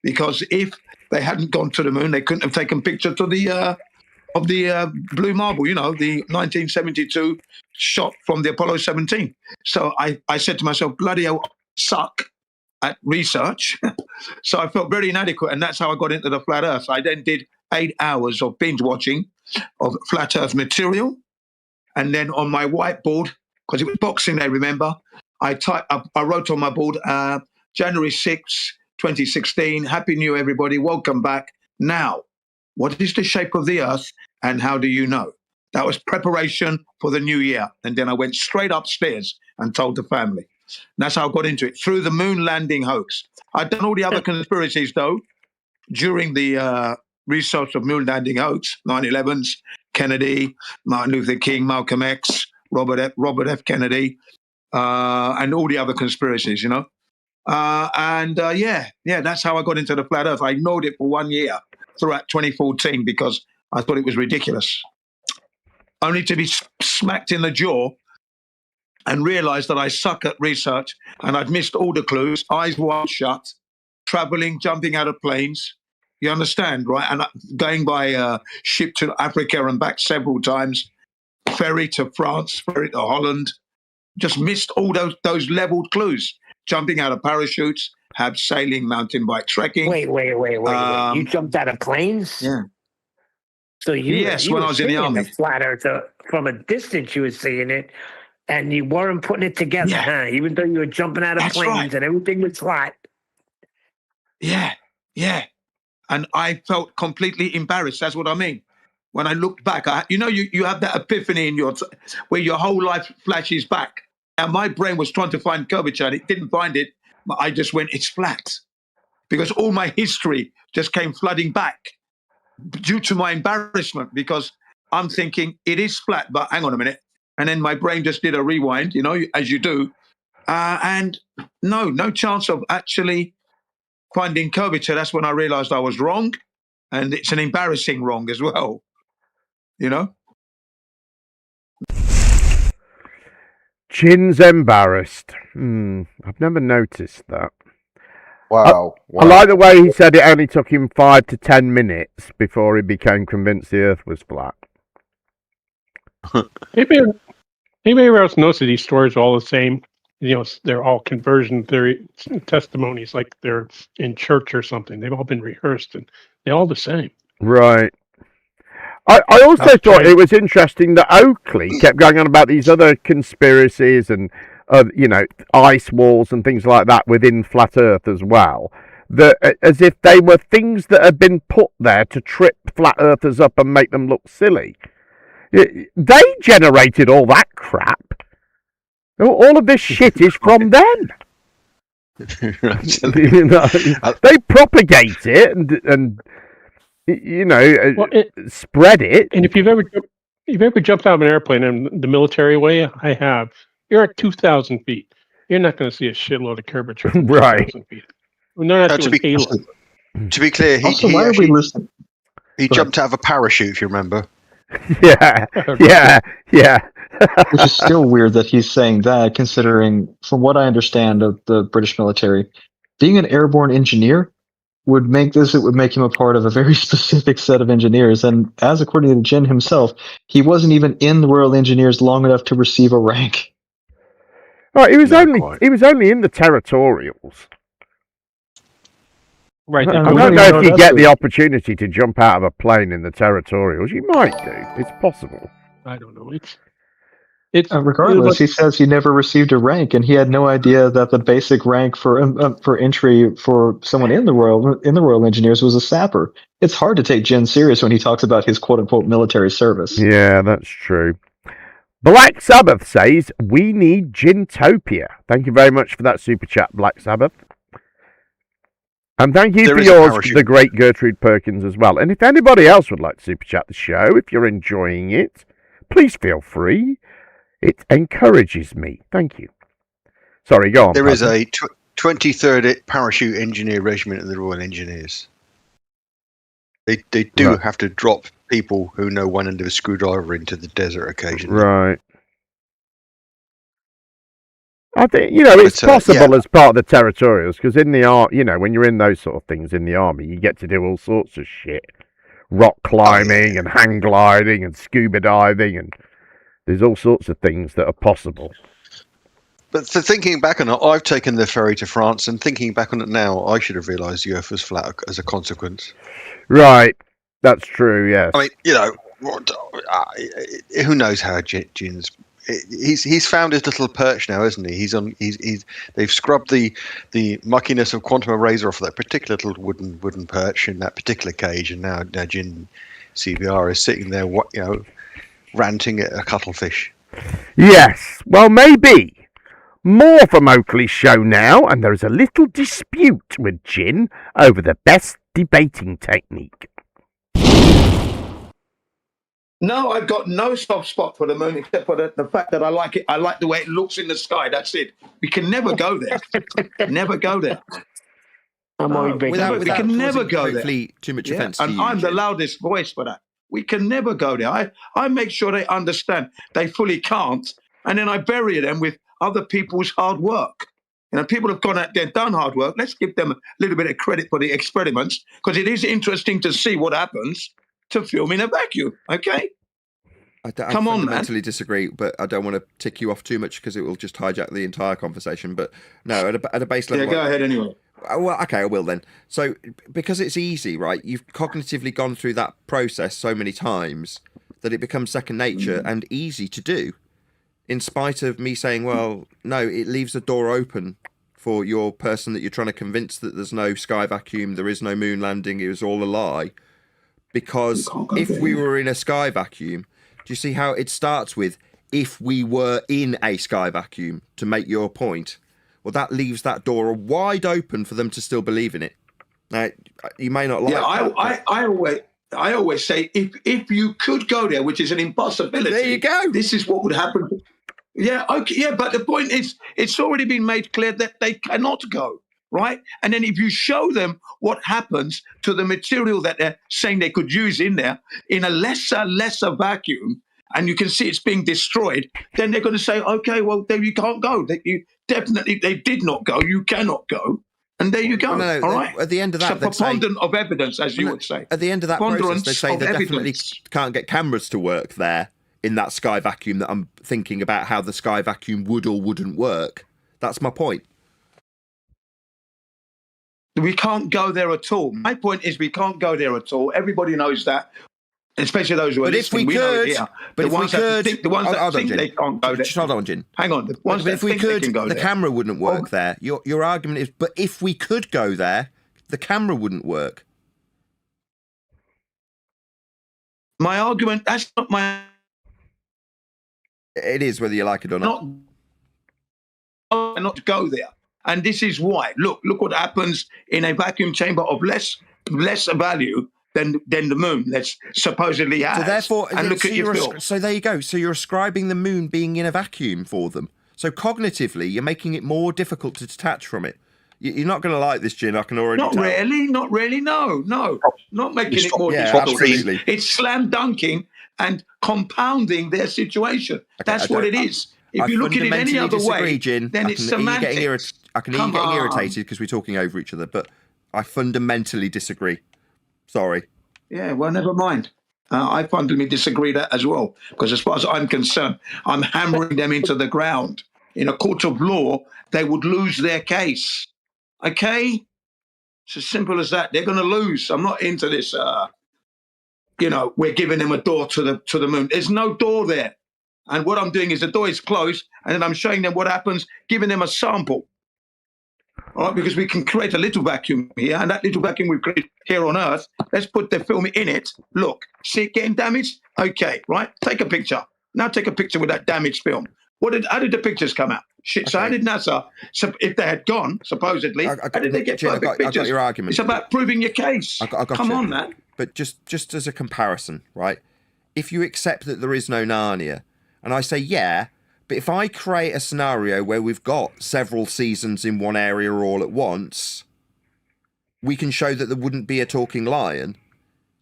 Because if they hadn't gone to the moon, they couldn't have taken pictures of the blue marble, you know, the 1972 shot from the Apollo 17. So I said to myself, bloody hell, I suck at research. So I felt very inadequate, and that's how I got into the flat earth. I then did 8 hours of binge watching of flat earth material. And then on my whiteboard, because it was Boxing Day, remember, I wrote on my board, January 6, 2016, Happy New Year, everybody, welcome back. Now, what is the shape of the earth and how do you know? That was preparation for the new year. And then I went straight upstairs and told the family. And that's how I got into it, through the moon landing hoax. I'd done all the other conspiracies, though, during the research of moon landing hoax, 9/11s, Kennedy, Martin Luther King, Malcolm X, Robert F. Kennedy, and all the other conspiracies, you know. Yeah, that's how I got into the flat earth. I ignored it for 1 year throughout 2014 because I thought it was ridiculous. Only to be smacked in the jaw and realize that I suck at research and I'd missed all the clues, eyes wide shut, traveling, jumping out of planes. You understand, right? And going by ship to Africa and back several times, ferry to France, ferry to Holland. Just missed all those leveled clues. Jumping out of parachutes, have sailing, mountain bike, trekking. Wait. You jumped out of planes? Yeah. So you when were I was in the seeing army. the flat earth from a distance, you were seeing it, and you weren't putting it together, huh? Even though you were jumping out of planes and everything was flat. Yeah. And I felt completely embarrassed. That's what I mean. When I looked back, you have that epiphany in where your whole life flashes back. And my brain was trying to find curvature and it didn't find it. I just went, it's flat. Because all my history just came flooding back due to my embarrassment, because I'm thinking it is flat, but hang on a minute. And then my brain just did a rewind, you know, as you do. And no chance of actually finding curvature. That's when I realized I was wrong. And it's an embarrassing wrong as well, you know? Chin's embarrassed. I've never noticed that. Wow. I like the way he said it only took him 5 to 10 minutes before he became convinced the earth was flat. Anybody else knows that these stories are all the same? You know, they're all conversion theory testimonies, like they're in church or something. They've all been rehearsed and they're all the same. Right. I also thought it was interesting that Oakley kept going on about these other conspiracies and, ice walls and things like that within Flat Earth as well. As if they were things that had been put there to trip Flat Earthers up and make them look silly. They generated all that crap. All of this shit is from them. They propagate it and spread it. And if you've ever jumped out of an airplane in the military way, I have. You're at 2,000 feet. You're not going to see a shitload of curvature from 2,000 feet. To be clear, he jumped out of a parachute, if you remember. Yeah. Which is still weird that he's saying that, considering, from what I understand of the British military, being an airborne engineer would make him a part of a very specific set of engineers. And as according to Jin himself, he wasn't even in the Royal Engineers long enough to receive a rank. Right, he was only in the Territorials. Right. I don't know if you get the opportunity to jump out of a plane in the Territorials. You might do. It's possible. I don't know. It's regardless, he says he never received a rank, and he had no idea that the basic rank for entry for someone in the Royal Engineers was a sapper. It's hard to take Jin serious when he talks about his quote unquote military service. Yeah, that's true. Black Sabbath says, we need Gintopia. Thank you very much for that super chat, Black Sabbath. And thank you for yours, the great Gertrude Perkins, as well. And if anybody else would like to super chat the show, if you're enjoying it, please feel free. It encourages me. Thank you. Sorry, go on. There is a 23rd Parachute Engineer Regiment of the Royal Engineers. They do have to drop people who know one end of a screwdriver into the desert occasionally. Right. I think, it's possible as part of the territorials, because in the when you're in those sort of things in the army, you get to do all sorts of shit. Rock climbing and hang gliding and scuba diving, and there's all sorts of things that are possible. But for thinking back on it, I've taken the ferry to France, and thinking back on it now, I should have realised the Earth was flat as a consequence. Right, that's true. Yes. I mean, who knows how Jin's? He's found his little perch now, isn't he? They've scrubbed the muckiness of quantum eraser off that particular little wooden perch in that particular cage, and now Jin CBR is sitting there, ranting at a cuttlefish. Yes. Well, maybe. More from Oakley's show now, and there is a little dispute with Jin over the best debating technique. No, I've got no soft spot for the moon except for the fact that I like it. I like the way it looks in the sky. That's it. We can never go there. Never go there. We can never go there. Too much offense and to you, I'm the Jin. loudest voice for that. We can never go there. I make sure they understand they fully can't, and then I bury them with other people's hard work. People have gone out there and done hard work. Let's give them a little bit of credit for the experiments, because it is interesting to see what happens to film in a vacuum. Okay? I Come on, man. fundamentally disagree, but I don't want to tick you off too much because it will just hijack the entire conversation. But no, at a base level. Yeah, go ahead anyway. Well, okay, I will then. So, because it's easy, right? You've cognitively gone through that process so many times that it becomes second nature and easy to do. In spite of me saying, well, no, it leaves a door open for your person that you're trying to convince that there's no sky vacuum, there is no moon landing, it was all a lie. Because if we were in a sky vacuum, do you see how it starts with, if we were in a sky vacuum, to make your point? Well, that leaves that door wide open for them to still believe in it. Now, you may not like that. I always say, if you could go there, which is an impossibility. There you go. This is what would happen. Yeah, okay, yeah, but the point is, it's already been made clear that they cannot go, right? And then if you show them what happens to the material that they're saying they could use in there, in a lesser vacuum, and you can see it's being destroyed, then they're going to say, okay, well, then you can't go. They did not go. You cannot go. And there you go. No, all right. At the end of that, it's a preponderance of evidence, as you would say. At the end of that process, they say they definitely can't get cameras to work there in that sky vacuum that I'm thinking about how the sky vacuum would or wouldn't work. That's my point. We can't go there at all. My point is we can't go there at all. Everybody knows that, especially those who are listening. We know it here. But if we could, the ones that think they can't go there. Just hold on, Jin. Hang on. The ones but that if we think could, they can go the there. camera wouldn't work there. Your argument is, but if we could go there, the camera wouldn't work. My argument, that's not my... It is, whether you like it or not. Not to go there. And this is why. Look what happens in a vacuum chamber of less value than the moon that's supposedly has. So therefore, and look at your film. So there you go. So you're ascribing the moon being in a vacuum for them. So cognitively, you're making it more difficult to detach from it. You're not going to like this, Jin. I can already tell. Not really. No. Not making it more yeah, difficult. Absolutely. It's slam dunking and compounding their situation. Okay, that's what it is. If you look at it any other way, Jin. then it's semantics. I can hear you getting irritated because we're talking over each other, but I fundamentally disagree. Sorry. Yeah, well, never mind. I fundamentally disagree that as well, because as far as I'm concerned, I'm hammering them into the ground. In a court of law, they would lose their case. Okay? It's as simple as that. They're going to lose. I'm not into this, we're giving them a door to the moon. There's no door there. And what I'm doing is the door is closed, and then I'm showing them what happens, giving them a sample. All right, because we can create a little vacuum here, and that little vacuum we've created here on Earth, let's put the film in it. Look, see it getting damaged? Okay, right? Take a picture. Now take a picture with that damaged film. How did the pictures come out? Shit, so how did NASA, so if they had gone, supposedly, how did they get perfect pictures? I got your argument. It's about proving your case. I got Come you. on, man. But just as a comparison, right? If you accept that there is no Narnia, and I say, yeah, but if I create a scenario where we've got several seasons in one area all at once, we can show that there wouldn't be a talking lion.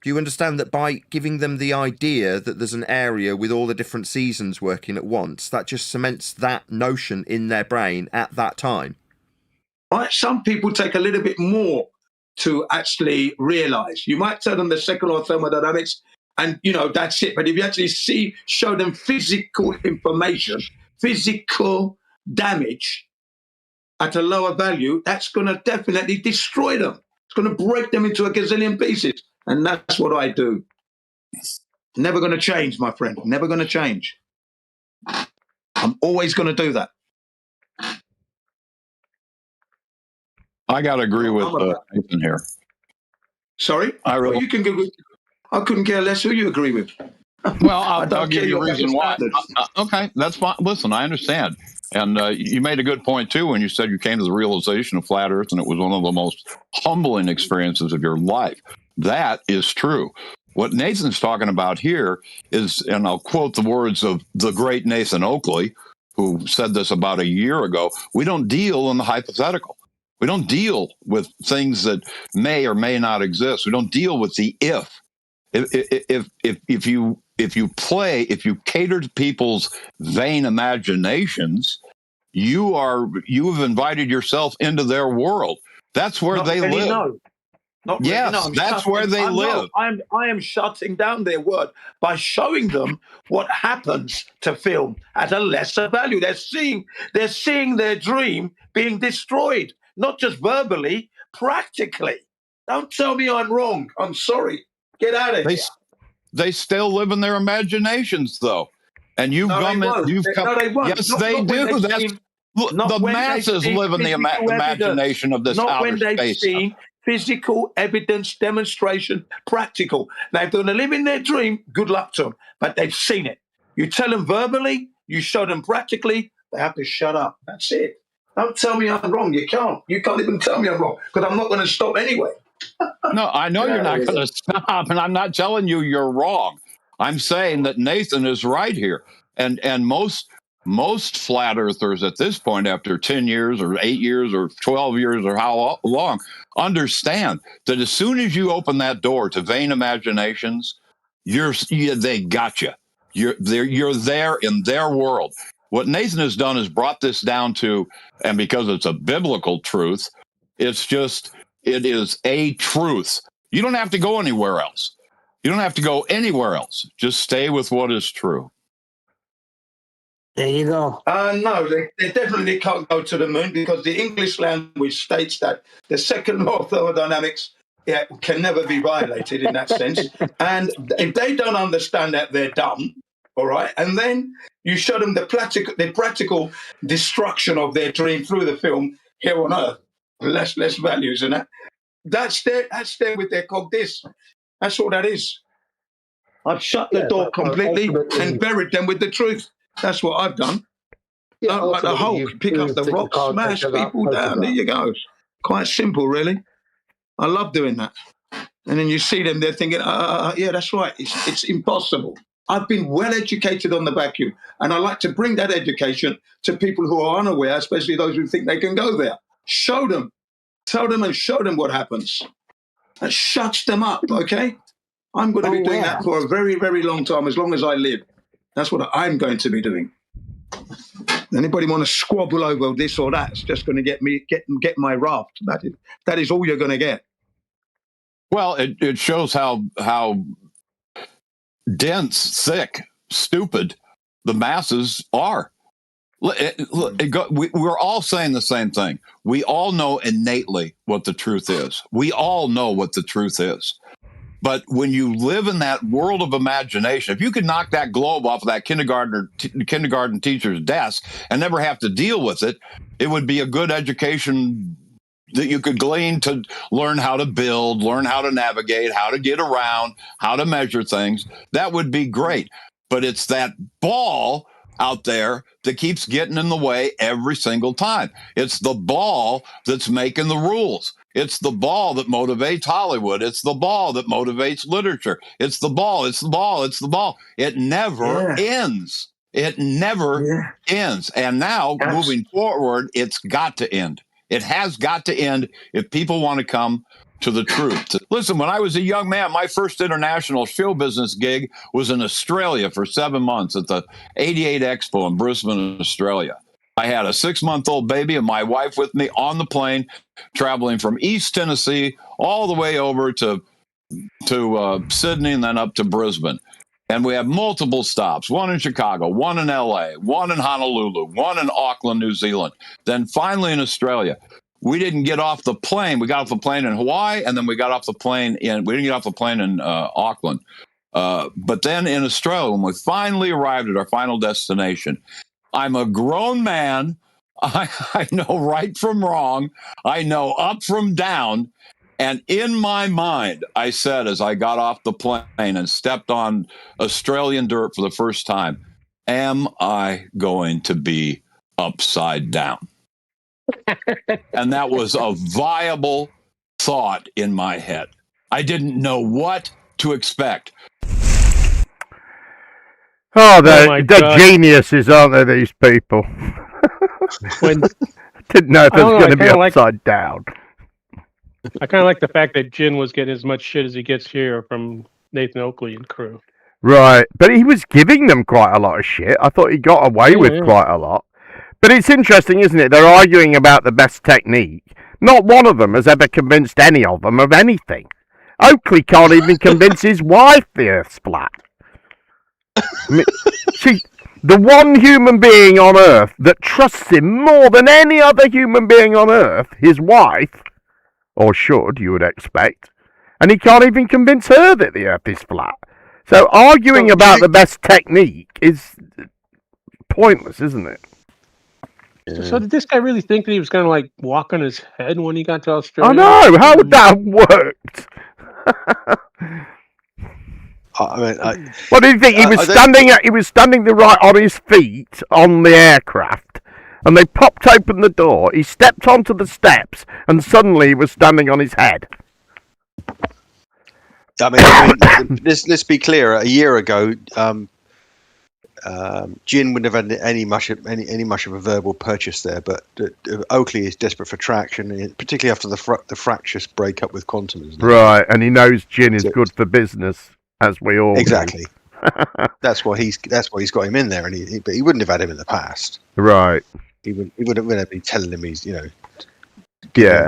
Do you understand that by giving them the idea that there's an area with all the different seasons working at once, that just cements that notion in their brain at that time? Right? Some people take a little bit more to actually realize. You might tell them the second law of thermodynamics, and that's it. But if you actually show them physical information, physical damage at a lower value, that's going to definitely destroy them. It's going to break them into a gazillion pieces. And that's what I do. Never going to change, my friend. Never going to change. I'm always going to do that. I got to agree with Nathan here. Sorry? You can go. I couldn't care less who you agree with. Well, I'll give you a reason why. Okay, that's fine. Listen, I understand. And you made a good point, too, when you said you came to the realization of flat Earth and it was one of the most humbling experiences of your life. That is true. What Nathan's talking about here is, and I'll quote the words of the great Nathan Oakley, who said this about a year ago, we don't deal in the hypothetical. We don't deal with things that may or may not exist. We don't deal with the if. If you cater to people's vain imaginations, you've invited yourself into their world. That's where they live. No. Not really, yes, no, that's where they live. I am shutting down their word by showing them what happens to film at a lesser value. They're seeing their dream being destroyed, not just verbally, practically. Don't tell me I'm wrong. I'm sorry. Get out of here. They still live in their imaginations, though. And they won't. Yes, they do. The masses live in the imagination of this outer space. Not when they've seen physical evidence, demonstration, practical. Now, if they're going to live in their dream, good luck to them. But they've seen it. You tell them verbally, you show them practically, they have to shut up. That's it. Don't tell me I'm wrong. You can't. You can't even tell me I'm wrong because I'm not going to stop anyway. No, I know you're not going to stop, and I'm not telling you you're wrong. I'm saying that Nathan is right here. And most flat earthers at this point, after 10 years or 8 years or 12 years or how long, understand that as soon as you open that door to vain imaginations, they got you. You're there in their world. What Nathan has done is brought this down to, and because it's a biblical truth, it is a truth. You don't have to go anywhere else. You don't have to go anywhere else. Just stay with what is true. There you go. No, they definitely can't go to the moon because the English language states that the second law of thermodynamics can never be violated in that sense. And if they don't understand that, they're dumb. All right. And then you show them the practical destruction of their dream through the film here on Earth. Less values and that. That's there with their cogdice. That's all that is. I've shut the door completely and buried them with the truth. That's what I've done. Don't like the Hulk, pick up the rock, smash people down. There you go. Quite simple, really. I love doing that. And then you see them, they're thinking, yeah, that's right. It's impossible. I've been well educated on the vacuum, and I like to bring that education to people who are unaware, especially those who think they can go there. Show them. Tell them and show them what happens. That shuts them up, okay? I'm going to be doing that for a very, very long time, as long as I live. That's what I'm going to be doing. Anybody want to squabble over this or that? It's just going to get my raft. That is all you're going to get. Well, it shows how dense, thick, stupid the masses are. We're all saying the same thing. We all know innately what the truth is. We all know what the truth is. But when you live in that world of imagination, if you could knock that globe off of that kindergarten teacher's desk and never have to deal with it, it would be a good education that you could glean to learn how to build, learn how to navigate, how to get around, how to measure things. That would be great. But it's that ball out there that keeps getting in the way every single time. It's the ball that's making the rules. It's the ball that motivates Hollywood. It's the ball that motivates literature. It's the ball. It's the ball. It's the ball. It never ends. It never ends. And now, moving forward, it's got to end. It has got to end if people want to come to the truth. Listen, when I was a young man, my first international show business gig was in Australia for 7 months at the 88 Expo in Brisbane, Australia. I had a 6-month-old baby and my wife with me on the plane, traveling from East Tennessee all the way over to Sydney and then up to Brisbane. And we have multiple stops, one in Chicago, one in LA, one in Honolulu, one in Auckland, New Zealand, then finally in Australia. We didn't get off the plane. We got off the plane in Hawaii, and then we got off the plane we didn't get off the plane in Auckland. But then in Australia, when we finally arrived at our final destination, I'm a grown man. I know right from wrong. I know up from down. And in my mind, I said, as I got off the plane and stepped on Australian dirt for the first time, am I going to be upside down? And that was a viable thought in my head. I didn't know what to expect. Oh, they're geniuses, aren't they, these people? Didn't know if it was going to be upside down. I kind of like the fact that Jin was getting as much shit as he gets here from Nathan Oakley and crew. Right, but he was giving them quite a lot of shit. I thought he got away with quite a lot. But it's interesting, isn't it? They're arguing about the best technique. Not one of them has ever convinced any of them of anything. Oakley can't even convince his wife the Earth's flat. I mean, the one human being on Earth that trusts him more than any other human being on Earth, his wife, or should, you would expect, and he can't even convince her that the Earth is flat. So arguing about the best technique is pointless, isn't it? So did this guy really think that he was going to like walk on his head when he got to Australia? I know. How would that have worked? What do you think? He was standing. He was standing right on his feet on the aircraft, and they popped open the door. He stepped onto the steps, and suddenly he was standing on his head. I mean, let's be clear. A year ago, Jin wouldn't have had any much of a verbal purchase there, but Oakley is desperate for traction, particularly after the fractious breakup with Quantum. Right, and he knows Jin is good for business, as we all exactly. That's why he's got him in there, but he wouldn't have had him in the past. Right. He wouldn't have been telling him he's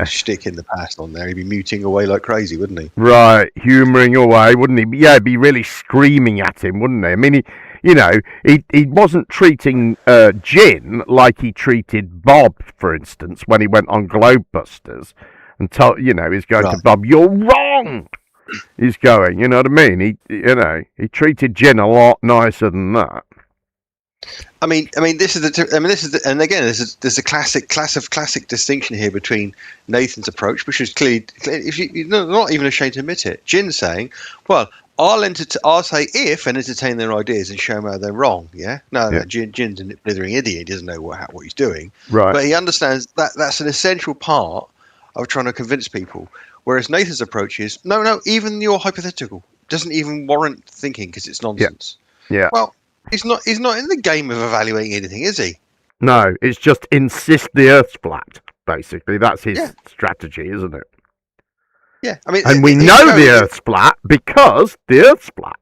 shtick in the past on there. He'd be muting away like crazy, wouldn't he? Right, humouring away, wouldn't he? Yeah, he'd be really screaming at him, wouldn't he? I mean, he wasn't treating Jin like he treated Bob, for instance, when he went on Globebusters and told, he's going to Bob, "You're wrong." He's going, you know what I mean? He treated Jin a lot nicer than that. I mean, there's a classic distinction here between Nathan's approach, which is clearly, if you're not even ashamed to admit it. Jin saying, "Well, I'll say if and entertain their ideas and show them how they're wrong." Yeah, no, Jin's a blithering idiot. He doesn't know what he's doing, right? But he understands that that's an essential part of trying to convince people. Whereas Nathan's approach is, no, even your hypothetical doesn't even warrant thinking because it's nonsense. Yeah. Well, he's not in the game of evaluating anything, is he? No, it's just insist the Earth's flat. Basically, that's his strategy, isn't it? Yeah, I mean, and we know the Earth's flat because the Earth's flat.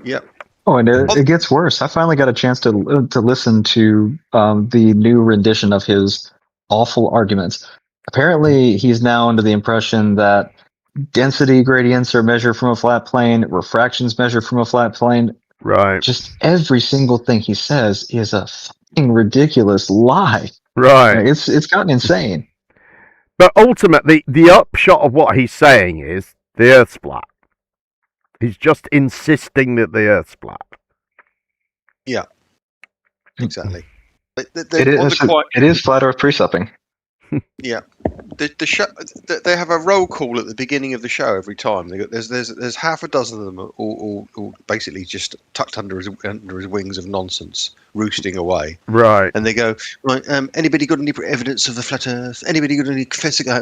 Yep. Oh, and it gets worse. I finally got a chance to listen to the new rendition of his awful arguments. Apparently, he's now under the impression that density gradients are measured from a flat plane, refractions measured from a flat plane. Right. Just every single thing he says is a fucking ridiculous lie. Right. It's gotten insane. But ultimately, the upshot of what he's saying is the Earth's flat. He's just insisting that the Earth's flat. Yeah, exactly. It is flat Earth pre-supping. Yeah, the show. They have a roll call at the beginning of the show every time. There's half a dozen of them, all basically just tucked under his wings of nonsense, roosting away. Right. And they go, right. Anybody got any evidence of the flat Earth? Anybody got any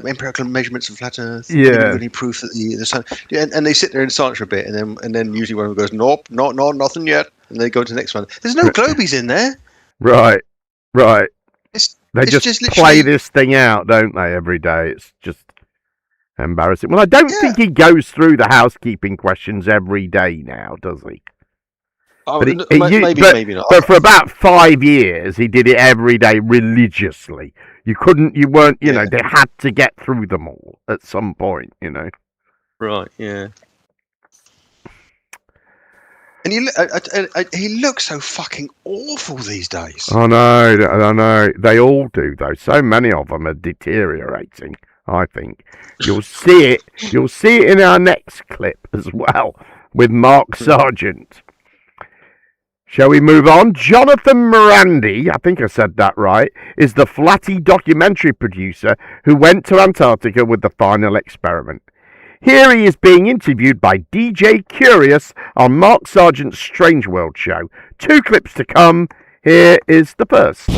empirical measurements of flat Earth? Yeah. Anybody got any proof that the sun? Yeah, and they sit there in silence for a bit, and then usually one of them goes, nope, not nothing yet, and they go to the next one. There's no globies in there. Right. They just play literally this thing out, don't they, every day? It's just embarrassing. Well, I don't think he goes through the housekeeping questions every day now, does he? Oh, Maybe not. But for about 5 years, he did it every day religiously. You weren't, they had to get through them all at some point, Right, yeah. And he looks so fucking awful these days. I know. They all do, though. So many of them are deteriorating, I think. You'll see it in our next clip as well, with Mark Sargent. Shall we move on? Jonathan Morandi, I think I said that right, is the Flatty documentary producer who went to Antarctica with the final experiment. Here he is being interviewed by DJ Curious on Mark Sargent's Strange World show. 2 clips to come. Here is the first.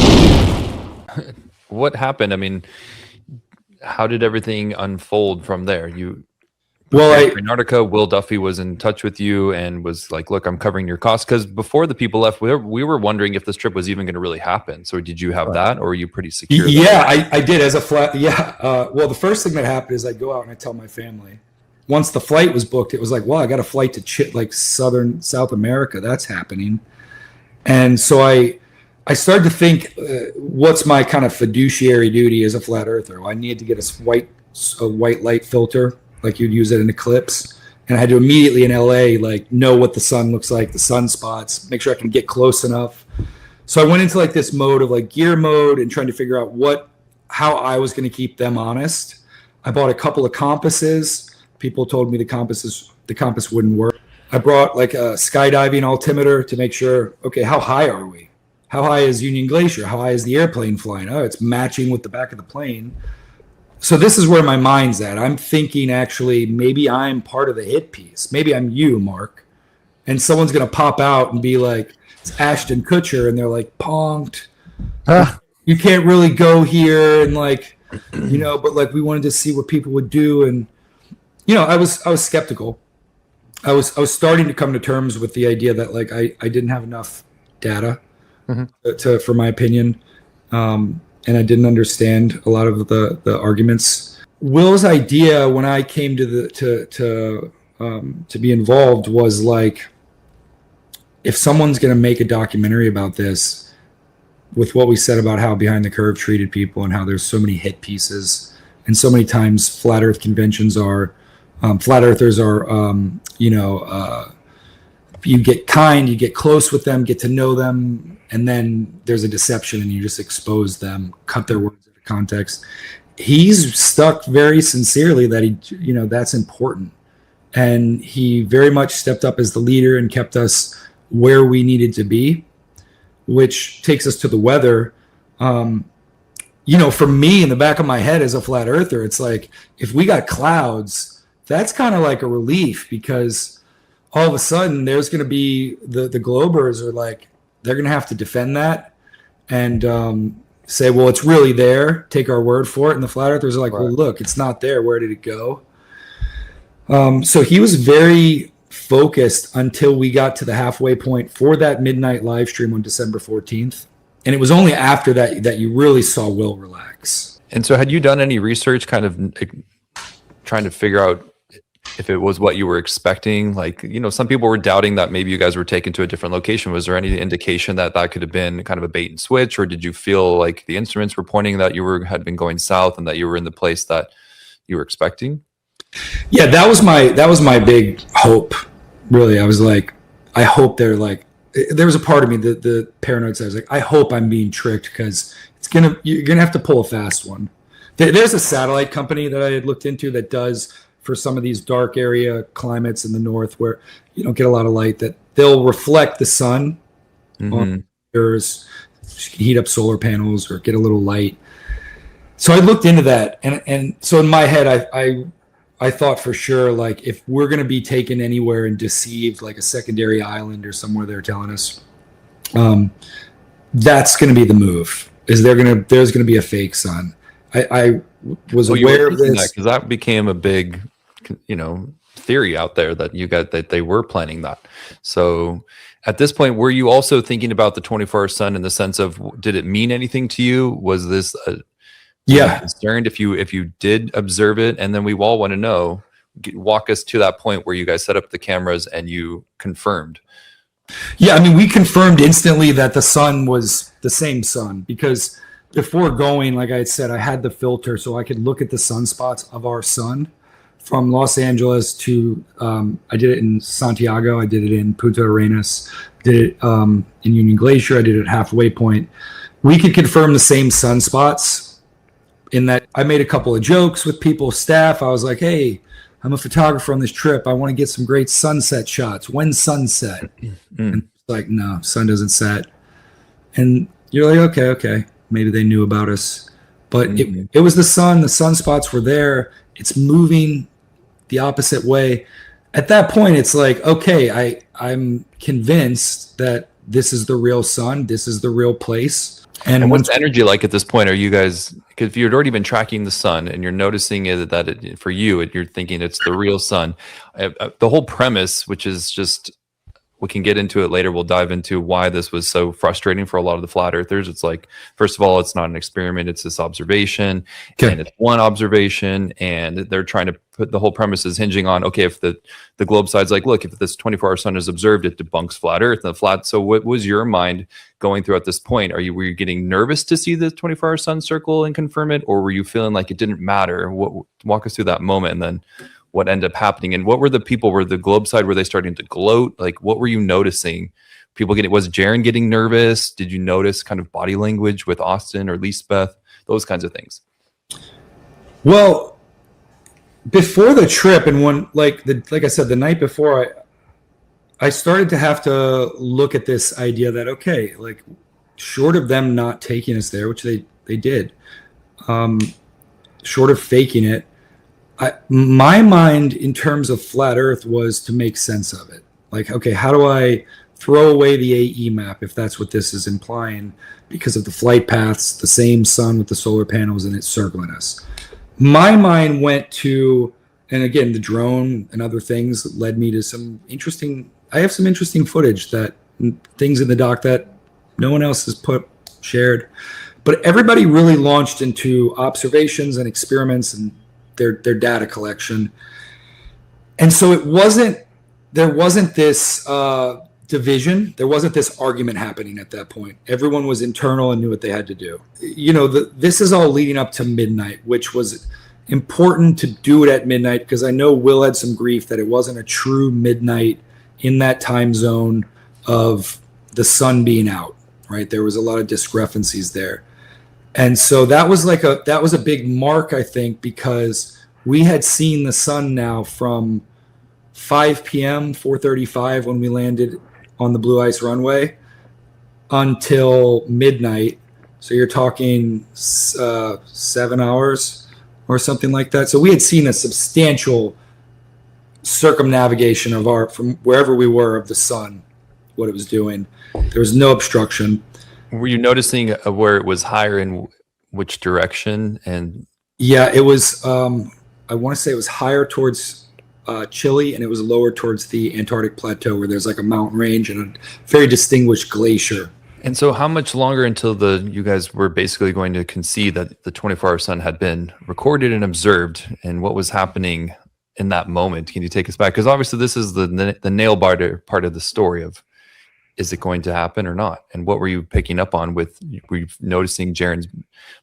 What happened? I mean, how did everything unfold from there? Antarctica, Will Duffy was in touch with you and was like, look, I'm covering your costs. Because before the people left, we were wondering if this trip was even going to really happen. So did you have that, or were you pretty secure? Yeah, I did as a flat. Yeah. Well, the first thing that happened is I go out and I tell my family. Once the flight was booked, it was like, well, I got a flight to South America. That's happening. And so I started to think, what's my kind of fiduciary duty as a flat earther? Well, I needed to get a white light filter, like you'd use it in Eclipse. And I had to immediately in LA, know what the sun looks like, the sunspots, make sure I can get close enough. So I went into this mode of gear mode and trying to figure out how I was going to keep them honest. I bought a couple of compasses. People told me the compass wouldn't work. I brought a skydiving altimeter to make sure, okay, how high are we? How high is Union Glacier? How high is the airplane flying? Oh, it's matching with the back of the plane. So this is where my mind's at. I'm thinking actually maybe I'm part of the hit piece. Maybe I'm you, Mark. And someone's going to pop out and be like, it's Ashton Kutcher. And they're like, punked. You can't really go here. And but we wanted to see what people would do. And, I was skeptical. I was starting to come to terms with the idea that I didn't have enough data for my opinion. And I didn't understand a lot of the arguments. Will's idea when I came to be involved was if someone's going to make a documentary about this, with what we said about how Behind the Curve treated people and how there's so many hit pieces and so many times flat earth conventions are flat earthers are you get kind, you get close with them, get to know them, and then there's a deception and you just expose them, cut their words out of context. He's stuck very sincerely that that's important. And he very much stepped up as the leader and kept us where we needed to be, which takes us to the weather. For me in the back of my head as a flat earther, it's if we got clouds, that's kind of like a relief, because all of a sudden there's going to be the Globers are they're going to have to defend that and say, well, it's really there. Take our word for it. And the flat earthers are like, well, look, it's not there. Where did it go? So he was very focused until we got to the halfway point for that midnight live stream on December 14th. And it was only after that you really saw Will relax. And so had you done any research kind of trying to figure out if it was what you were expecting? Some people were doubting that maybe you guys were taken to a different location. Was there any indication that could have been kind of a bait and switch, or did you feel like the instruments were pointing that you had been going south and that you were in the place that you were expecting? Yeah, that was my big hope. Really, I was I hope they're there was a part of me, the paranoid side, I was I hope I'm being tricked, because you're gonna have to pull a fast one. There's a satellite company that I had looked into that does for some of these dark area climates in the north where you don't get a lot of light, that they'll reflect the sun on yours, heat up solar panels or get a little light. So I looked into that, and so in my head, I thought for sure, like, if we're going to be taken anywhere and deceived, like a secondary island or somewhere they're telling us, that's going to be the move. There's going to be a fake sun. I was aware of this because that became a big, theory out there that they were planning that. So at this point, were you also thinking about the 24-hour sun in the sense of, did it mean anything to you? Was this concerned if you did observe it? And then we all want to know, walk us to that point where you guys set up the cameras and you confirmed. Yeah, I mean, we confirmed instantly that the sun was the same sun, because before going, like I had said, I had the filter so I could look at the sunspots of our sun from Los Angeles to, I did it in Santiago, I did it in Punta Arenas, did it in Union Glacier, I did it at Halfway Point. We could confirm the same sunspots, in that I made a couple of jokes with people, staff. I was like, hey, I'm a photographer on this trip. I want to get some great sunset shots. When's sunset? And it's like, no, sun doesn't set. And you're like, okay. Maybe they knew about us. But it was the sun. The sunspots were there. It's moving the opposite way. At that point, it's like, okay, I'm convinced that this is the real sun. This is the real place. And what's the energy like at this point? Are you guys, because if you'd already been tracking the sun and you're noticing for you, you're thinking it's the real sun. The whole premise, which is just, we can get into it later. We'll dive into why this was so frustrating for a lot of the flat earthers. It's like, first of all, it's not an experiment. It's this observation, and it's one observation. And they're trying to put the whole premise is hinging on, okay, if the globe side's like, look, if this 24-hour sun is observed, it debunks flat earth and the flat. So what was your mind going through at this point? Were you getting nervous to see the 24-hour sun circle and confirm it? Or were you feeling like it didn't matter? Walk us through that moment, and then what ended up happening, and what were the people, were the globe side, were they starting to gloat? Like, what were you noticing? Was Jaron getting nervous? Did you notice kind of body language with Austin or Lisbeth, those kinds of things? Well, before the trip, and like I said, the night before, I started to have to look at this idea that, okay, like, short of them not taking us there, which they did, short of faking it, my mind in terms of flat earth was to make sense of it. Like, okay, how do I throw away the AE map, if that's what this is implying, because of the flight paths, the same sun with the solar panels and it's circling us. My mind went to, and again, the drone and other things led me to I have some interesting footage, that things in the doc that no one else has shared, but everybody really launched into observations and experiments and their data collection. And so there wasn't this division. There wasn't this argument happening at that point. Everyone was internal and knew what they had to do. This is all leading up to midnight, which was important to do it at midnight, because I know Will had some grief that it wasn't a true midnight in that time zone of the sun being out, right? There was a lot of discrepancies there. And so that was a big mark, I think, because we had seen the sun now from 5 p.m., 4:35 when we landed on the Blue Ice runway until midnight. So you're talking 7 hours or something like that. So we had seen a substantial circumnavigation from wherever we were of the sun, what it was doing. There was no obstruction. Were you noticing where it was higher in which direction? And yeah, it was, I want to say it was higher towards Chile, and it was lower towards the Antarctic plateau, where there's like a mountain range and a very distinguished glacier. And so how much longer until you guys were basically going to concede that the 24-hour sun had been recorded and observed, and what was happening in that moment? Can you take us back? Because obviously this is the nail biter part of the story of, is it going to happen or not? And what were you picking up on were you noticing Jaron's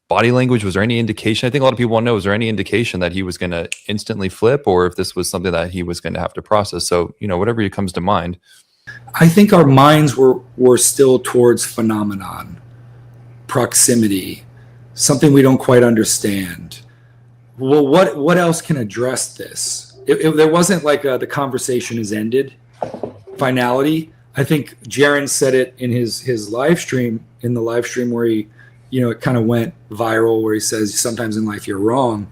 body language? Was there any indication? I think a lot of people want to know, was there any indication that he was going to instantly flip, or if this was something that he was going to have to process? So, whatever comes to mind. I think our minds were still towards phenomenon, proximity, something we don't quite understand. Well, what else can address this? there wasn't like the conversation is ended finality. I think Jaron said it in his live stream, where he, it kind of went viral, where he says sometimes in life you're wrong.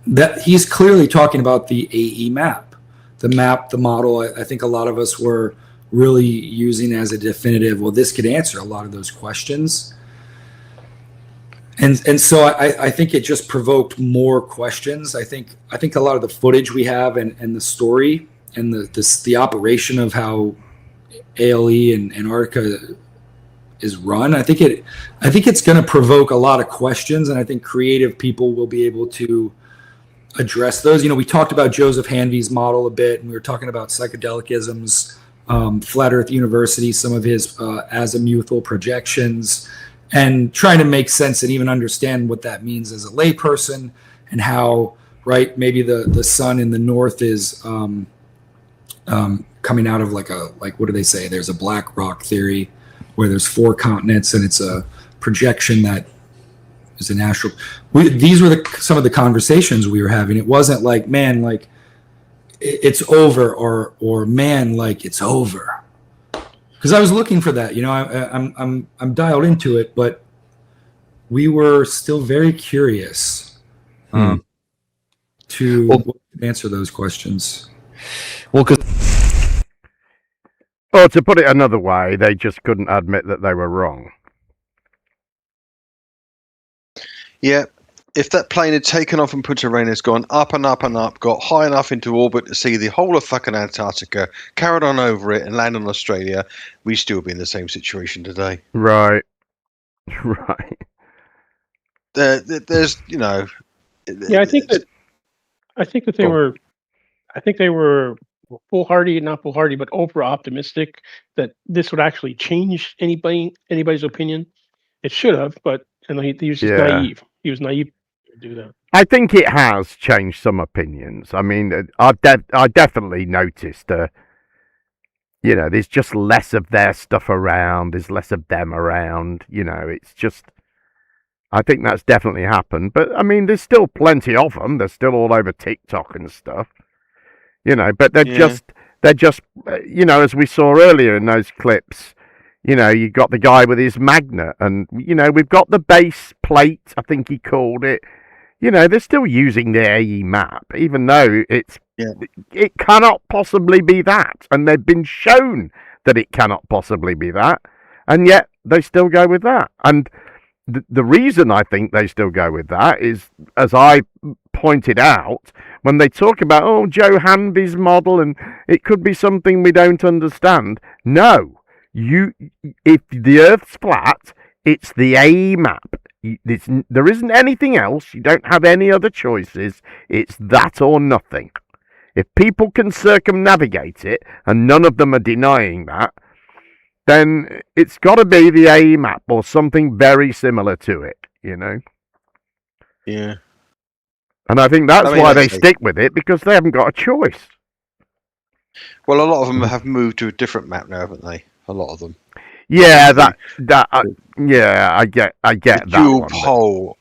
That he's clearly talking about the AE map, the model. I think a lot of us were really using as a definitive, well, this could answer a lot of those questions. And so I think it just provoked more questions. I think a lot of the footage we have and the story and the operation of how ALE and Antarctica is run, I think it's going to provoke a lot of questions, and I think creative people will be able to address those. We talked about Joseph Hanvey's model a bit, and we were talking about psychedelicism's, Flat Earth University, some of his azimuthal projections, and trying to make sense and even understand what that means as a layperson, and how, right, maybe the sun in the north is coming out of like what do they say? There's a black rock theory where there's 4 continents, and it's a projection that is an astral. These were some of the conversations we were having. It wasn't like, man, like it's over, or man, like it's over. Because I was looking for that, I'm dialed into it, but we were still very curious to answer those questions. Well, to put it another way, they just couldn't admit that they were wrong. Yeah. If that plane had taken off and Punta Arenas, gone up and up and up, got high enough into orbit to see the whole of fucking Antarctica, carried on over it and landed in Australia, we'd still be in the same situation today. Right. There's, Yeah, I think that they were foolhardy, not foolhardy, but over optimistic that this would actually change anybody's opinion. It should have, but he was just naive. He was naive to do that. I think it has changed some opinions. I mean, I definitely noticed, there's just less of their stuff around. There's less of them around. It's just, I think that's definitely happened. But I mean, there's still plenty of them. They're still all over TikTok and stuff. But they're just, as we saw earlier in those clips, you got the guy with his magnet, and, we've got the base plate, I think he called it. They're still using the AE map, even though it cannot possibly be that. And they've been shown that it cannot possibly be that. And yet they still go with that. And the reason I think they still go with that is, as I pointed out, when they talk about, Joe Hanvey's model, and it could be something we don't understand. No. If the Earth's flat, it's the AE map. There isn't anything else. You don't have any other choices. It's that or nothing. If people can circumnavigate it, and none of them are denying that, then it's got to be the AE map or something very similar to it, Yeah. And I think that's why they stick with it, because they haven't got a choice. Well, a lot of them have moved to a different map now, haven't they? A lot of them. Yeah, I get that. Dual pole.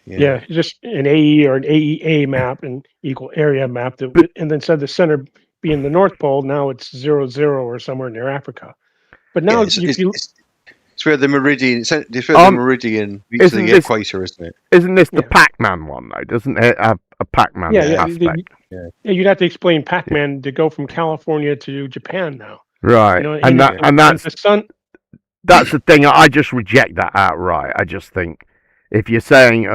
Yeah, just an AE or an AEA map and equal area map, and then said the center being the North Pole. Now it's 0, or somewhere near Africa. But now it's where the meridian. It's where the meridian meets the equator, isn't it? Isn't this the Pac-Man one though? Doesn't it have a Pac-Man aspect? You'd have to explain Pac-Man to go from California to Japan now. Right, and that's the sun. That's the thing. I just reject that outright. I just think if you're saying,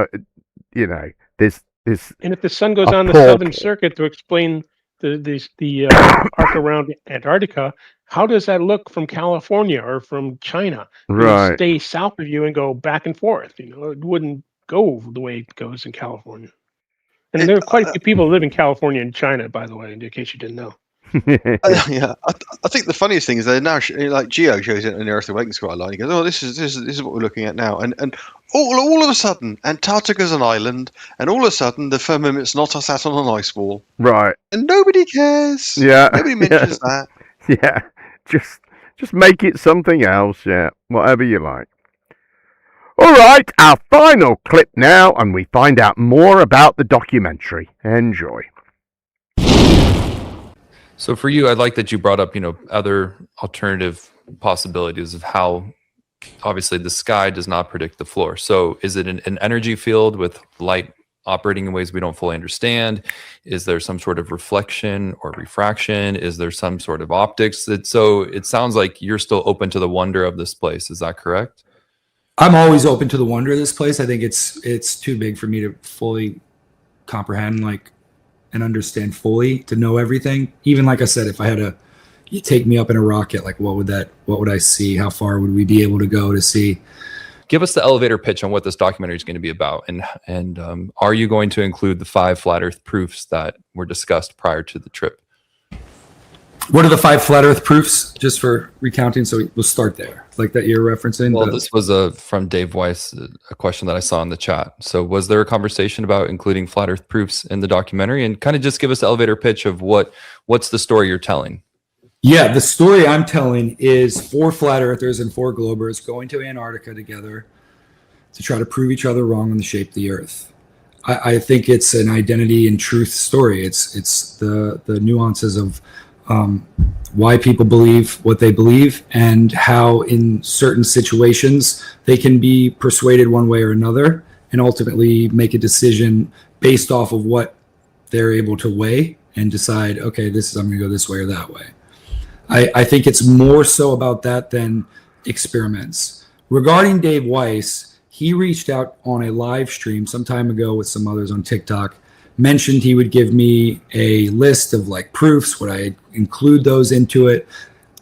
this. And if the sun goes on the southern circuit to explain the arc around Antarctica, how does that look from California or from China? Right. Stay south of you and go back and forth. It wouldn't go the way it goes in California. And there are quite a few people who live in California and China, by the way, in case you didn't know. Yeah, I think the funniest thing is they're now like Geo shows it in the Earth Awakens quite a lot. He goes, this is what we're looking at now, and all of a sudden Antarctica's an island, and all of a sudden the firmament's not sat on an ice wall, right? And nobody cares. Yeah, nobody mentions that. Yeah, just make it something else. Yeah, whatever you like. All right, our final clip now, and we find out more about the documentary. Enjoy. So for you, I like that you brought up, other alternative possibilities of how, obviously, the sky does not predict the floor. So is it an energy field with light operating in ways we don't fully understand? Is there some sort of reflection or refraction? Is there some sort of optics? So it sounds like you're still open to the wonder of this place. Is that correct? I'm always open to the wonder of this place. I think it's too big for me to fully comprehend, and understand fully, to know everything. Even like I said, if I had you take me up in a rocket, what would I see? How far would we be able to go to see? Give us the elevator pitch on what this documentary is going to be about, and are you going to include the 5 flat Earth proofs that were discussed prior to the trip? What are the 5 flat Earth proofs? Just for recounting, so we'll start there. Like that you're referencing. Well, this was from Dave Weiss, a question that I saw in the chat. So, was there a conversation about including flat Earth proofs in the documentary? And kind of just give us the elevator pitch of what's the story you're telling. Yeah, the story I'm telling is 4 flat earthers and 4 globers going to Antarctica together to try to prove each other wrong on the shape of the Earth. I think it's an identity and truth story. It's the nuances of why people believe what they believe, and how in certain situations they can be persuaded one way or another and ultimately make a decision based off of what they're able to weigh and decide, okay, I'm going to go this way or that way. I think it's more so about that than experiments. Regarding Dave Weiss, he reached out on a live stream some time ago with some others on TikTok, mentioned he would give me a list of proofs. Would I include those into it?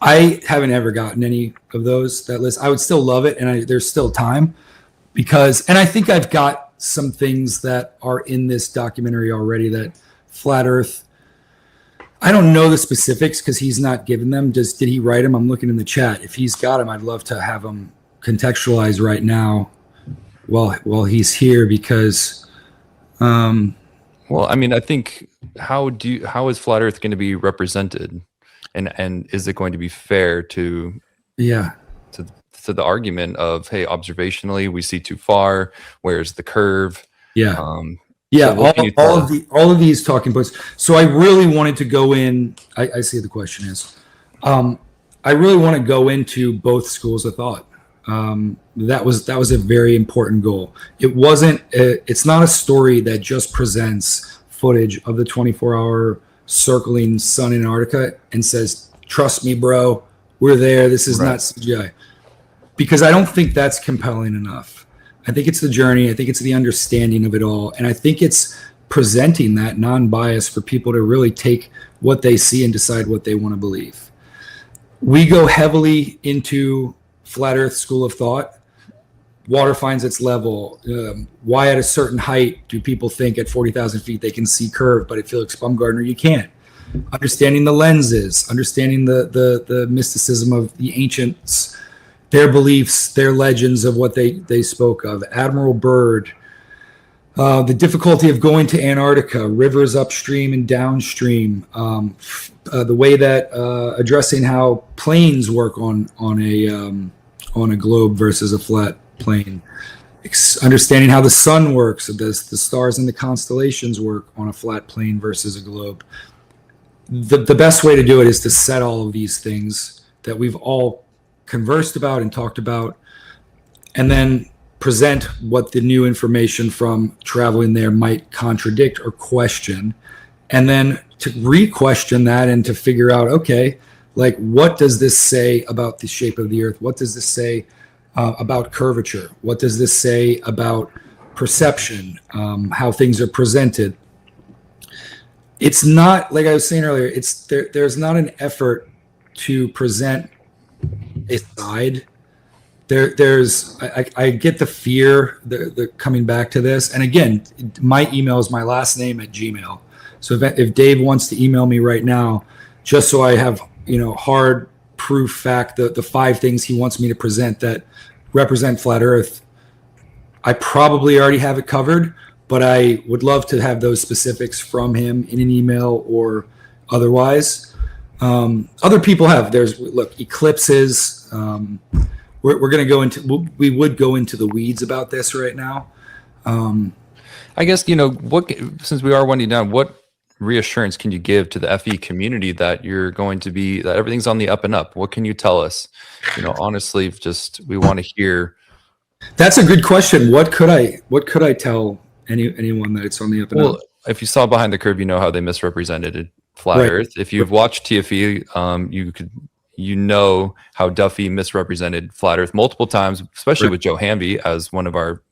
I haven't ever gotten any of that list. I would still love it, and there's still time, and I think I've got some things that are in this documentary already that Flat Earth, I don't know the specifics because he's not given them. Did he write them? I'm looking in the chat. If he's got them, I'd love to have them contextualized right now while he's here, because well, I mean, I think how is Flat Earth going to be represented, and is it going to be fair to the argument of, hey, observationally we see too far, where's the curve? All of these talking points. So I really wanted to go in. I see the question is, I really want to go into both schools of thought. That was a very important goal. It's not a story that just presents footage of the 24-hour circling sun in Antarctica and says, trust me, bro, we're there. This is not CGI. Because I don't think that's compelling enough. I think it's the journey. I think it's the understanding of it all. And I think it's presenting that non-bias for people to really take what they see and decide what they want to believe. We go heavily into Flat Earth school of thought. Water finds its level. Why at a certain height do people think at 40,000 feet they can see curve, but at Felix Baumgartner you can't? Understanding the lenses, understanding the mysticism of the ancients, their beliefs, their legends of what they spoke of. Admiral Byrd, the difficulty of going to Antarctica, rivers upstream and downstream, the way that addressing how planes work on a globe versus a flat plane, understanding how the sun works, the stars and the constellations work on a flat plane versus a globe. The best way to do it is to set all of these things that we've all conversed about and talked about, and then present what the new information from traveling there might contradict or question, and then to re-question that and to figure out, okay, what does this say about the shape of the Earth? What does this say about curvature? What does this say about perception, how things are presented? It's not, like I was saying earlier, there's not an effort to present a side. I get the fear, the coming back to this. And again, my email is my last name @gmail. So if Dave wants to email me right now, just so I have, hard proof fact, the 5 things he wants me to present that represent Flat Earth, I probably already have it covered, but I would love to have those specifics from him in an email or otherwise. Other people have. Eclipses. We're going to go into. We would go into the weeds about this right now. I guess since we are winding down, what reassurance can you give to the FE community that that everything's on the up and up? What can you tell us? Honestly, we want to hear. That's a good question. What could I tell anyone that it's on the up and up? If you saw Behind the Curve, how they misrepresented Flat Earth. If you've watched TFE, you know how Duffy misrepresented Flat Earth multiple times, especially with Joe Hanvey as one of our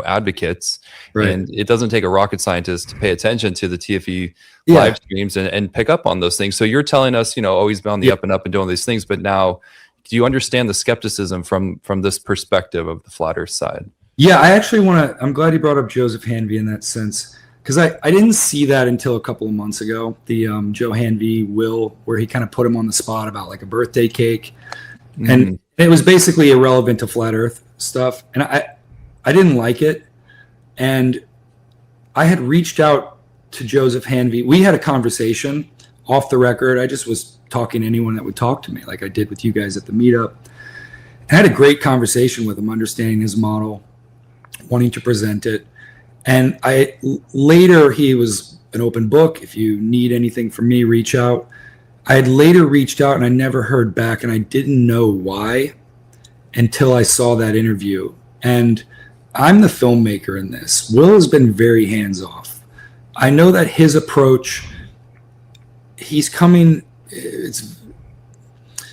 advocates. Right. And it doesn't take a rocket scientist to pay attention to the TFE live streams and pick up on those things. So you're telling us, always been on the up and up and doing these things, but now do you understand the skepticism from this perspective of the Flat Earth side? Yeah, I'm glad you brought up Joseph Hanvey in that sense. Because I didn't see that until a couple of months ago, the Joe Hanvey where he kind of put him on the spot about like a birthday cake. And it was basically irrelevant to Flat Earth stuff. And I didn't like it. And I had reached out to Joseph Hanvey. We had a conversation off the record. I just was talking to anyone that would talk to me like I did with you guys at the meetup. I had a great conversation with him, understanding his model, wanting to present it. And later he was an open book. If you need anything from me, reach out. I had later reached out and I never heard back, and I didn't know why until I saw that interview. And I'm the filmmaker in this. Will has been very hands off. I know that his approach, he's coming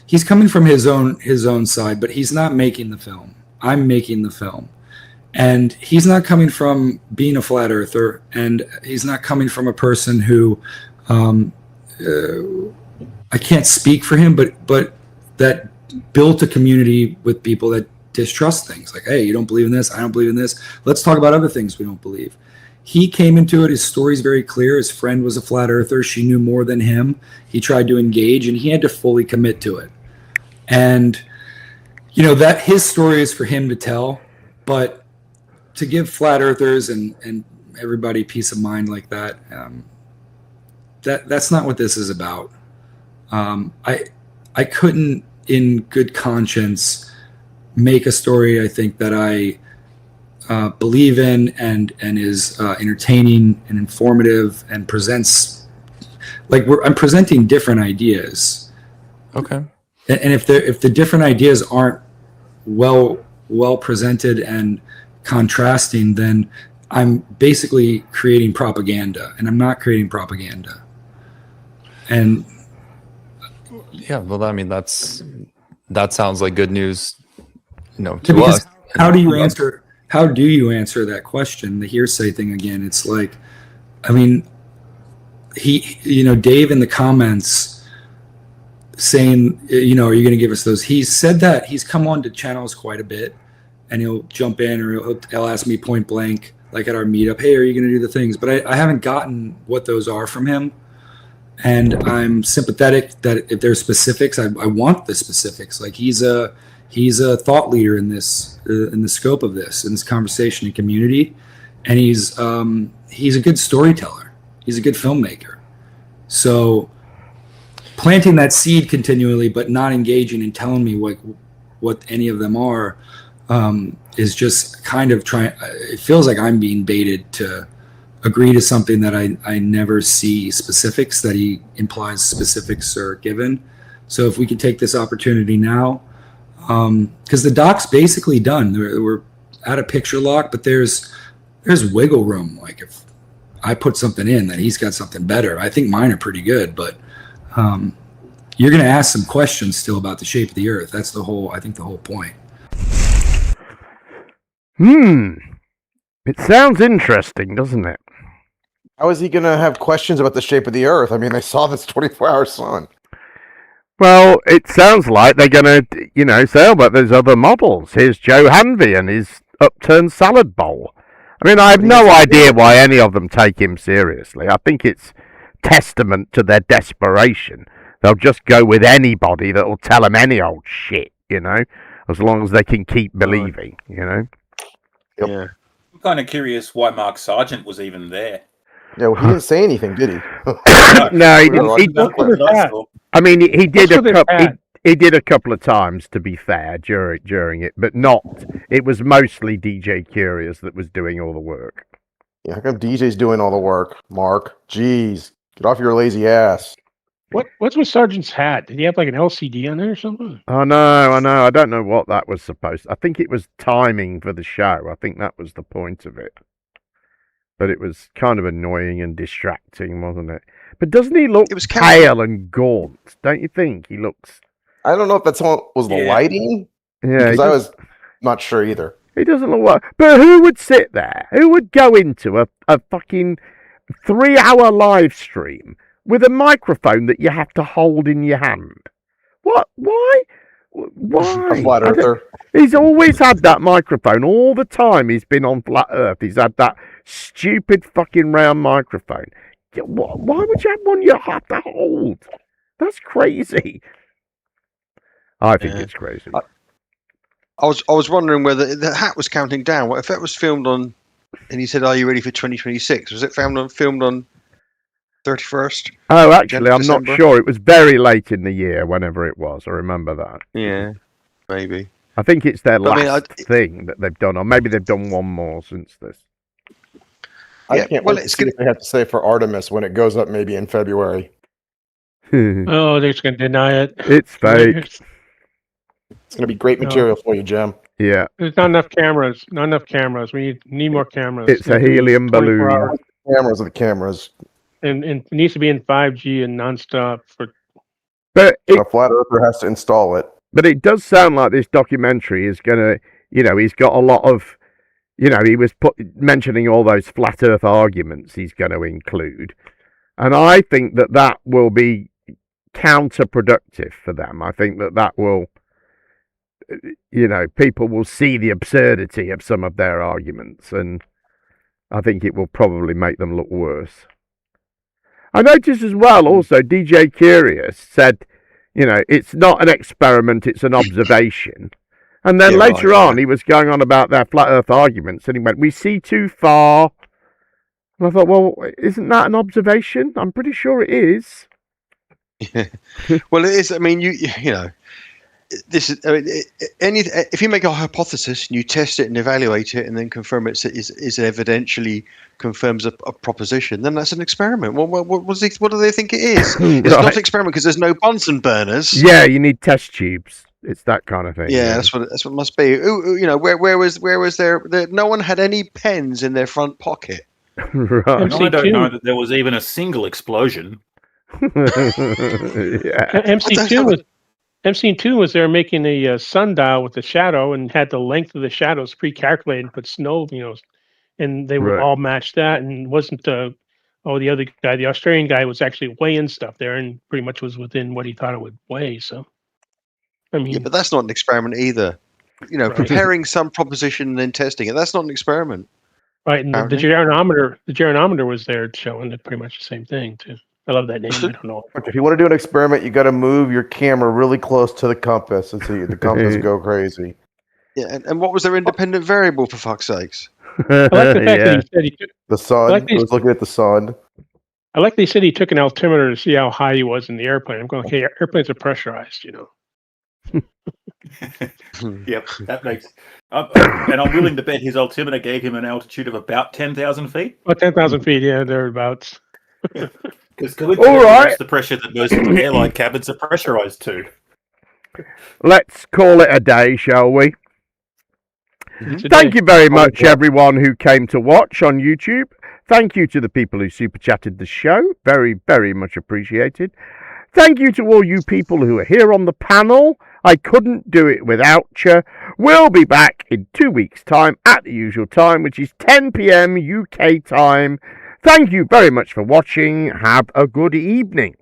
from his own side, but he's not making the film. I'm making the film. And he's not coming from being a flat earther, and he's not coming from a person who I can't speak for him, but that built a community with people that distrust things. Like, hey, you don't believe in this, I don't believe in this. Let's talk about other things we don't believe. He came into it, his story's very clear. His friend was a flat earther. She knew more than him. He tried to engage, and he had to fully commit to it. And, that his story is for him to tell, but to give flat earthers and everybody peace of mind like that, that's not what this is about. I couldn't in good conscience make a story I think that I believe in and is entertaining and informative and presents like I'm presenting different ideas. Okay. And if the different ideas aren't well presented and contrasting, then I'm basically creating propaganda, and I'm not creating propaganda. And yeah, well, I mean, that sounds like good news, to because us. How do you answer that question? The hearsay thing again. It's like, I mean, Dave in the comments saying, are you going to give us those? He said that he's come on to channels quite a bit. And he'll jump in, or he'll ask me point blank, like at our meetup, hey, are you going to do the things? But I haven't gotten what those are from him. And I'm sympathetic that if there's specifics, I want the specifics. Like he's a thought leader in the scope of this, in this conversation and community. And he's a good storyteller. He's a good filmmaker. So planting that seed continually, but not engaging and telling me what any of them are, is just kind of trying. It feels like I'm being baited to agree to something that I never see specifics, that he implies specifics are given. So if we could take this opportunity now, because the doc's basically done. We're at a picture lock, but there's wiggle room. Like if I put something in, then he's got something better. I think mine are pretty good, but you're going to ask some questions still about the shape of the Earth. That's the whole point. It sounds interesting, doesn't it? How is he going to have questions about the shape of the Earth? I mean, they saw this 24-hour sun. Well, it sounds like they're going to, say about those other models. Here's Joe Hanvey and his upturned salad bowl. I mean, I have no idea why any of them take him seriously. I think it's testament to their desperation. They'll just go with anybody that will tell them any old shit, as long as they can keep believing, Yep. Yeah. I'm kind of curious why Mark Sargent was even there. Yeah, well, he didn't say anything, did he? No, he didn't. I mean, he did he did a couple of times, to be fair, during it, but not. It was mostly DJ Curious that was doing all the work. Yeah, how come DJ's doing all the work, Mark? Jeez, Get off your lazy ass. What's with Sergeant's hat? Did he have like an LCD on there or something? I know. I don't know what that was supposed to. I think it was timing for the show. I think that was the point of it. But it was kind of annoying and distracting, wasn't it? But doesn't he look pale and gaunt? Don't you think he looks? I don't know if that's what was the lighting. Yeah, because I was not sure either. He doesn't look well. But who would sit there? Who would go into a fucking 3-hour live stream with a microphone that you have to hold in your hand? What? Why? Why? A flat earther. He's always had that microphone all the time. He's been on Flat Earth. He's had that stupid fucking round microphone. Why would you have one you have to hold? That's crazy. I think it's crazy. I was wondering whether the hat was counting down. What if that was filmed on? And he said, "Are you ready for 2026?" Was it filmed on 31st? Oh, actually, I'm not sure. It was very late in the year, whenever it was. I remember that. Yeah, maybe. I think it's their last thing that they've done, or maybe they've done one more since this. I can't wait to see what they have to say for Artemis when it goes up maybe in February. Oh, they're just going to deny it. It's fake. It's going to be great material for you, Jim. Yeah. There's not enough cameras. Not enough cameras. We need more cameras. It's a helium balloon. Cameras are the cameras. And it needs to be in 5G and nonstop. But a flat earther has to install it. But it does sound like this documentary is going to, he's got a lot of, he was mentioning all those flat earth arguments he's going to include. And I think that will be counterproductive for them. I think that will, people will see the absurdity of some of their arguments, and I think it will probably make them look worse. I noticed as well, also, DJ Curious said, it's not an experiment, it's an observation. And then later on, he was going on about their flat earth arguments, and he went, we see too far. And I thought, well, isn't that an observation? I'm pretty sure it is. Well, it is. I mean, this is. I mean, if you make a hypothesis and you test it and evaluate it and then confirm it is evidentially confirms a proposition, then that's an experiment. What do they think it is? It's not an experiment because there's no Bunsen burners. Yeah, you need test tubes. It's that kind of thing. Yeah, that's what it must be. Where was there? No one had any pens in their front pocket. Right. And I don't know that there was even a single explosion. MC2 was there making a sundial with the shadow and had the length of the shadows pre-calculated and put snow, and they would all match that, and wasn't the other guy, the Australian guy, was actually weighing stuff there and pretty much was within what he thought it would weigh. So, I mean, yeah, but that's not an experiment either. Preparing some proposition and then testing it, that's not an experiment. Right, and the gyronometer was there showing it pretty much the same thing too. I love that name. I don't know. If you want to do an experiment, you got to move your camera really close to the compass and see the compass go crazy. Yeah, and what was their independent variable, for fuck's sakes? I like the fact that he said he took the sun. He was looking at the sun. I like they said he took an altimeter to see how high he was in the airplane. I'm going, okay, airplanes are pressurized, Yep, that makes. And I'm willing to bet his altimeter gave him an altitude of about 10,000 feet. About 10,000 feet, yeah, thereabouts. Because that's the pressure that most airline cabins are pressurized to. Let's call it a day, shall we? Thank you very much, everyone who came to watch on YouTube. Thank you to the people who super chatted the show. Very, very much appreciated. Thank you to all you people who are here on the panel. I couldn't do it without you. We'll be back in 2 weeks' time at the usual time, which is 10 p.m. UK time. Thank you very much for watching. Have a good evening.